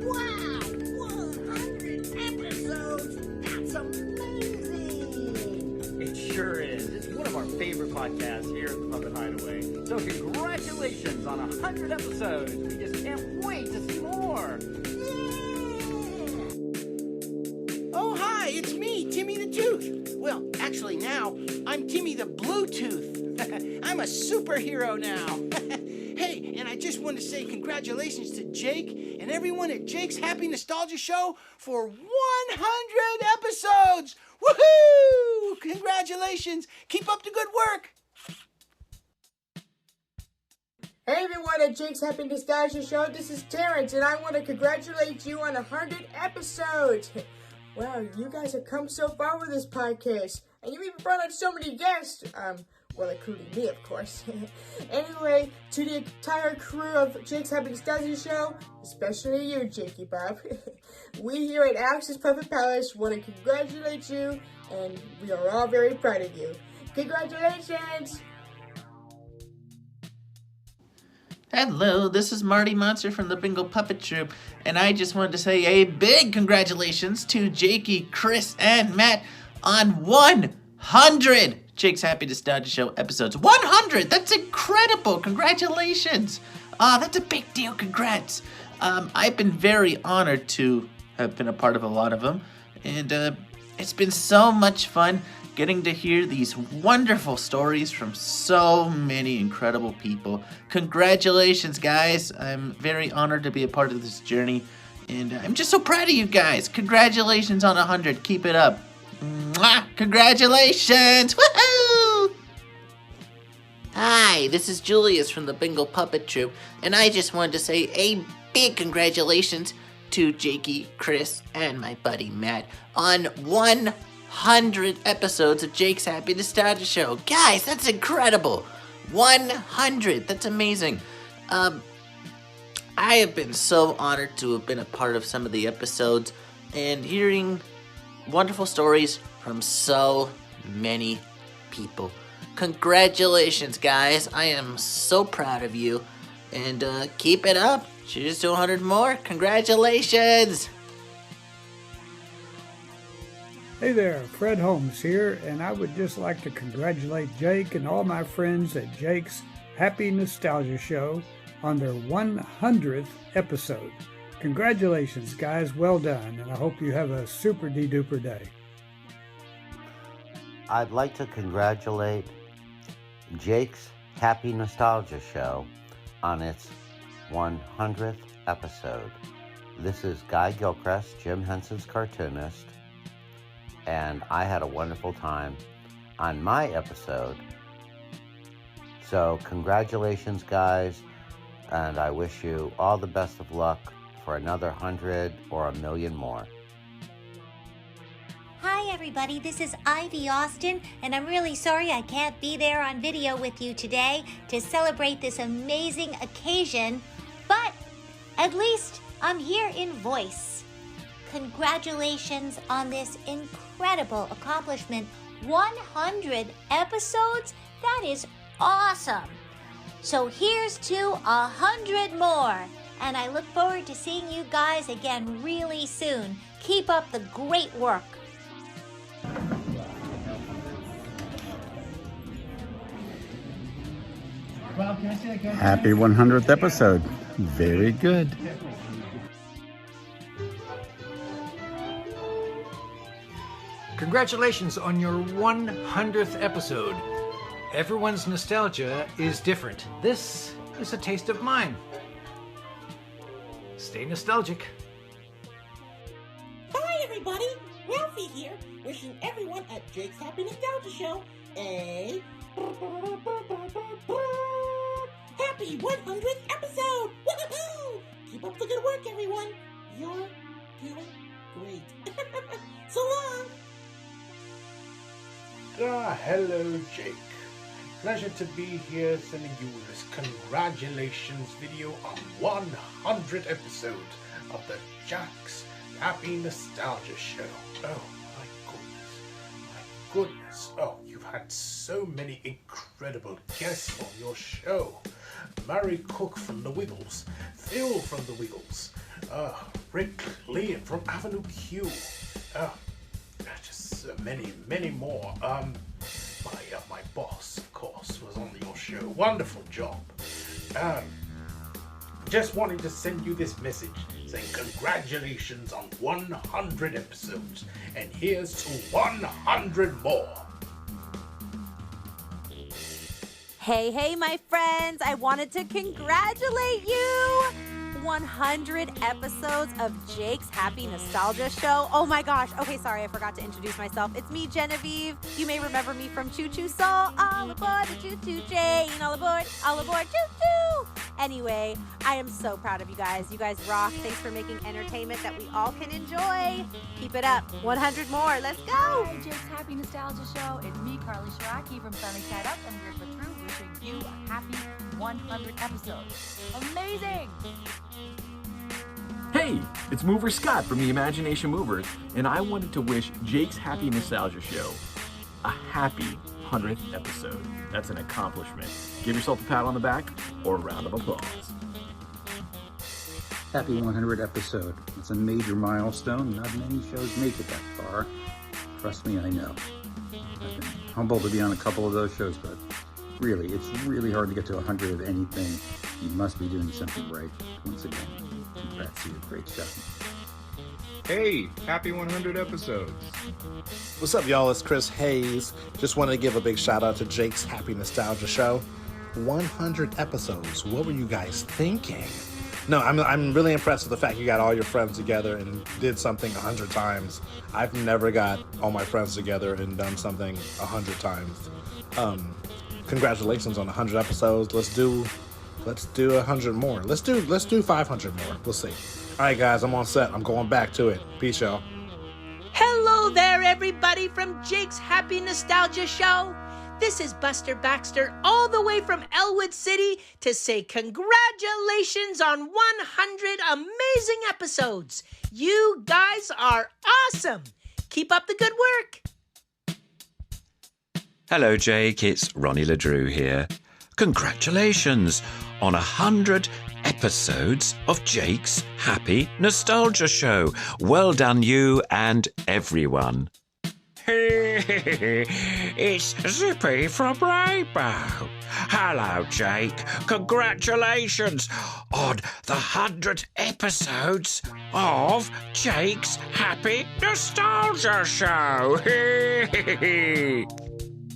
Wow, 100 episodes. That's amazing. It sure is. It's one of our favorite podcasts here at the Puppet Hideaway. So congratulations on 100 episodes. We just can't wait to see more. Oh, hi, it's me, Timmy the Tooth. Well, actually now, I'm Timmy the Bluetooth. I'm a superhero now. Hey, and I just want to say congratulations to Jake and everyone at Jake's Happy Nostalgia Show for 100 episodes. Woohoo! Congratulations. Keep up the good work. Hey everyone at Jake's Happy Nostalgia Show, this is Terrence, and I want to congratulate you on 100 episodes. Wow, you guys have come so far with this podcast, and you even brought on so many guests. Well, including me, of course. Anyway, to the entire crew of Jake's Happy Nostalgia Show, especially you, Jakey Bob, we here at Alex's Puppet Palace want to congratulate you, and we are all very proud of you. Congratulations! Hello, this is Marty Monster from the Bingel Puppet Troupe, and I just wanted to say a big congratulations to Jakey, Chris, and Matt on 100 Jake's Happy Nostalgia Show episodes. 100! That's incredible! Congratulations! That's a big deal. Congrats! I've been very honored to have been a part of a lot of them, and it's been so much fun getting to hear these wonderful stories from so many incredible people. Congratulations, guys. I'm very honored to be a part of this journey, and I'm just so proud of you guys. Congratulations on 100. Keep it up. Mwah! Congratulations! Woohoo! Hi, this is Julius from the Bingel Puppet Troupe, and I just wanted to say a big congratulations to Jakey, Chris, and my buddy Matt on 100 episodes of Jake's Happy Nostalgia Show. Guys, that's incredible. 100. That's amazing. I have been so honored to have been a part of some of the episodes and hearing wonderful stories from so many people. Congratulations, guys. I am so proud of you. And keep it up. Cheers to 100 more. Congratulations. Hey there, Fred Holmes here, and I would just like to congratulate Jake and all my friends at Jake's Happy Nostalgia Show on their 100th episode. Congratulations, guys. Well done, and I hope you have a super-de-duper day. I'd like to congratulate Jake's Happy Nostalgia Show on its 100th episode. This is Guy Gilchrist, Jim Henson's cartoonist, and I had a wonderful time on my episode. So congratulations, guys, and I wish you all the best of luck for another 100 or 1,000,000 more. Hi everybody, this is Ivy Austin, and I'm really sorry I can't be there on video with you today to celebrate this amazing occasion, but at least I'm here in voice. Congratulations on this incredible accomplishment. 100 episodes? That is awesome. So here's to 100 more, and I look forward to seeing you guys again really soon. Keep up the great work. Happy 100th episode. Very good. Congratulations on your 100th episode. Everyone's nostalgia is different. This is a taste of mine. Stay nostalgic. Hi everybody, Ralphie here, wishing everyone at Jake's Happy Nostalgia Show a happy 100th episode! Woohoo! Keep up the good work, everyone. You're doing great. So long. Hello, Jake. Pleasure to be here sending you this congratulations video on 100 episodes of the Jake's Happy Nostalgia Show. Oh my goodness. Oh, you've had so many incredible guests on your show. Mary Cook from The Wiggles, Phil from The Wiggles, Rick Liam from Avenue Q, just many more. My boss, of course, was on your show. Wonderful job. Just wanted to send you this message saying congratulations on 100 episodes, and here's to 100 more. Hey, my friends, I wanted to congratulate you! 100 episodes of Jake's Happy Nostalgia Show. Oh my gosh. Okay, sorry, I forgot to introduce myself. It's me, Genevieve. You may remember me from Choo Choo Soul. All aboard the Choo Choo train. All aboard, choo choo. Anyway, I am so proud of you guys. You guys rock. Thanks for making entertainment that we all can enjoy. Keep it up. 100 more. Let's go. Hi, Jake's Happy Nostalgia Show. It's me, Carly Shiraki from Sunny Side Up, and we're through wishing you a happy 100 episodes. Amazing! Hey, it's Mover Scott from the Imagination Movers, and I wanted to wish Jake's Happy Nostalgia Show a happy 100th episode. That's an accomplishment. Give yourself a pat on the back or a round of applause. Happy 100 episode. It's a major milestone. Not many shows make it that far. Trust me, I know. I've been humbled to be on a couple of those shows, but really, it's really hard to get to 100 of anything. You must be doing something right. Once again, congrats to you. Great job. Hey, happy 100 episodes. What's up, y'all? It's Chris Hayes. Just wanted to give a big shout out to Jake's Happy Nostalgia Show. 100 episodes. What were you guys thinking? No, I'm really impressed with the fact you got all your friends together and did something 100 times. I've never got all my friends together and done something 100 times. Congratulations on 100 episodes. Let's do 100 more. Let's do 500 more. We'll see. All right, guys, I'm on set. I'm going back to it. Peace, y'all. Hello there, everybody from Jake's Happy Nostalgia Show. This is Buster Baxter, all the way from Elwood City, to say congratulations on 100 amazing episodes. You guys are awesome. Keep up the good work. Hello, Jake. It's Ronnie LeDrew here. Congratulations on 100 episodes of Jake's Happy Nostalgia Show. Well done, you and everyone. Hey, It's Zippy from Rainbow. Hello, Jake. Congratulations on the 100 episodes of Jake's Happy Nostalgia Show.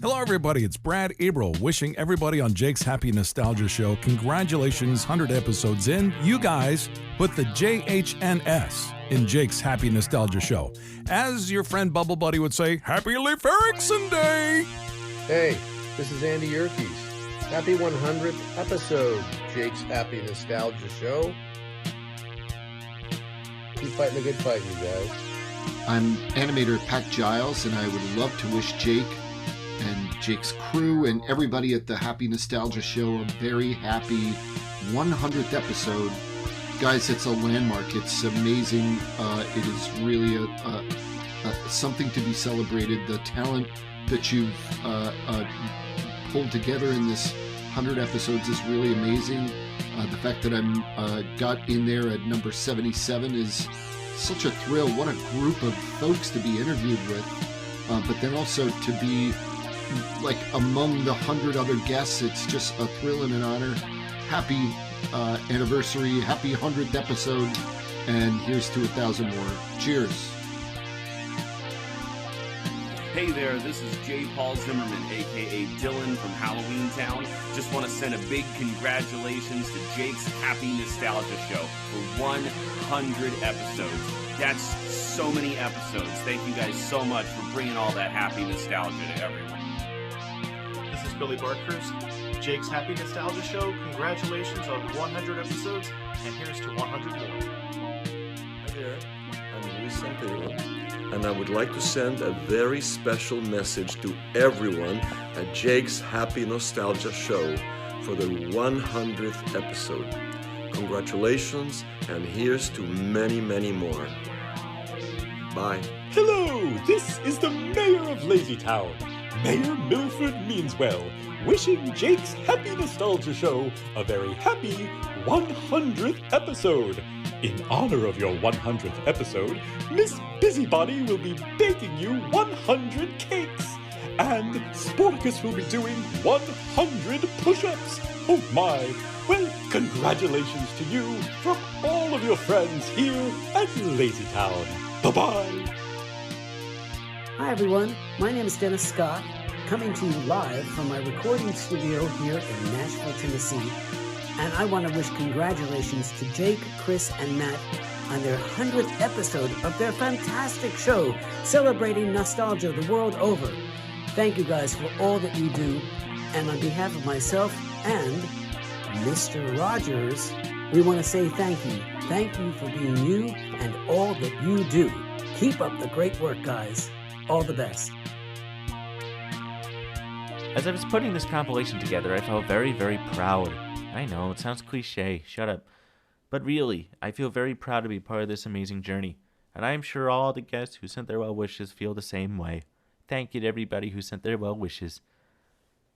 Hello, everybody. It's Brad April wishing everybody on Jake's Happy Nostalgia Show congratulations, 100 episodes in. You guys put the JHNS in Jake's Happy Nostalgia Show. As your friend Bubble Buddy would say, Happy Leif Erikson Day! Hey, this is Andy Yerkes. Happy 100th episode, Jake's Happy Nostalgia Show. Keep fighting the good fight, you guys. I'm animator Pat Giles, and I would love to wish Jake and Jake's crew and everybody at the Happy Nostalgia Show a very happy 100th episode. Guys, it's a landmark. It's amazing. It is really something to be celebrated. The talent that you've pulled together in this 100 episodes is really amazing. The fact that I'm got in there at number 77 is such a thrill. What a group of folks to be interviewed with. But then also to be like among the 100 other guests, it's just a thrill and an honor. Happy anniversary, happy 100th episode, and here's to 1,000 more. Cheers. Hey there, this is J. Paul Zimmerman, aka Dylan from Halloween Town. Just want to send a big congratulations to Jake's Happy Nostalgia Show for 100 episodes. That's so many episodes. Thank you guys so much for bringing all that happy nostalgia to everyone. This is Billy Barkhurst, Jake's Happy Nostalgia Show. Congratulations on 100 episodes, and here's to 100 more. Hi there, I'm Luis Sanpedro, and I would like to send a very special message to everyone at Jake's Happy Nostalgia Show for the 100th episode. Congratulations, and here's to many, many more. Bye. Hello, this is the Mayor of Lazytown, Mayor Milford Meanswell, wishing Jake's Happy Nostalgia Show a very happy 100th episode. In honor of your 100th episode, Miss Busybody will be baking you 100 cakes, and Sporticus will be doing 100 push-ups. Oh my! Well, congratulations to you from all of your friends here at Lazytown. Bye-bye! Hi everyone, my name is Dennis Scott, coming to you live from my recording studio here in Nashville, Tennessee. And I want to wish congratulations to Jake, Chris, and Matt on their 100th episode of their fantastic show, celebrating nostalgia the world over. Thank you guys for all that you do. And on behalf of myself and Mr. Rogers, we want to say thank you. Thank you for being you and all that you do. Keep up the great work, guys. All the best. As I was putting this compilation together, I felt very, very proud. I know, it sounds cliche, shut up. But really, I feel very proud to be part of this amazing journey. And I am sure all the guests who sent their well wishes feel the same way. Thank you to everybody who sent their well wishes.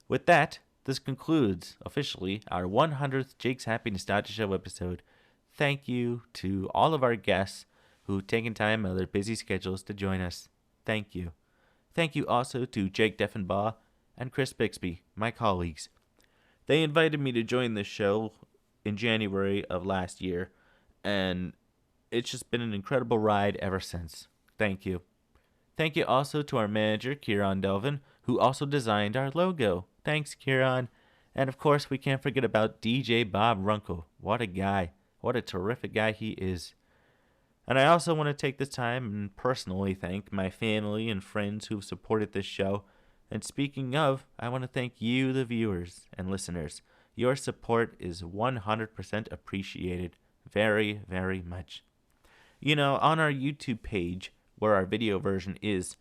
With that, this concludes, officially, our 100th Jake's Happy Nostalgia Show episode. Thank you to all of our guests who've taken time out of their busy schedules to join us. Thank you. Thank you also to Jake Deffinbaugh and Chris Bixby, my colleagues. They invited me to join this show in January of last year, and it's just been an incredible ride ever since. Thank you. Thank you also to our manager, Kieran Delvin, who also designed our logo. Thanks, Kieran. And of course, we can't forget about DJ Bob Runkel. What a guy. What a terrific guy he is. And I also want to take this time and personally thank my family and friends who've supported this show. And speaking of, I want to thank you, the viewers and listeners. Your support is 100% appreciated. Very, very much. You know, on our YouTube page, where our video version is,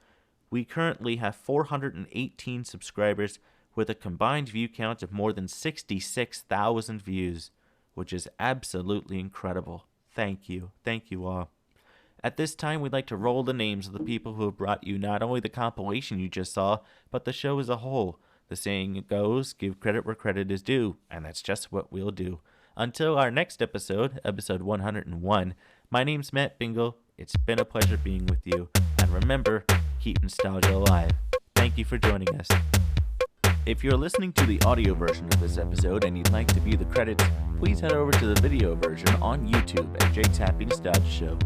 we currently have 418 subscribers with a combined view count of more than 66,000 views, which is absolutely incredible. Thank you. Thank you all. At this time, we'd like to roll the names of the people who have brought you not only the compilation you just saw, but the show as a whole. The saying goes, give credit where credit is due, and that's just what we'll do. Until our next episode, episode 101, my name's Matt Bingel. It's been a pleasure being with you. And remember, keep nostalgia alive. thank you for joining us. If you're listening to the audio version of this episode and you'd like to view the credits, please head over to the video version on YouTube at Jake's Happy Nostalgia Show.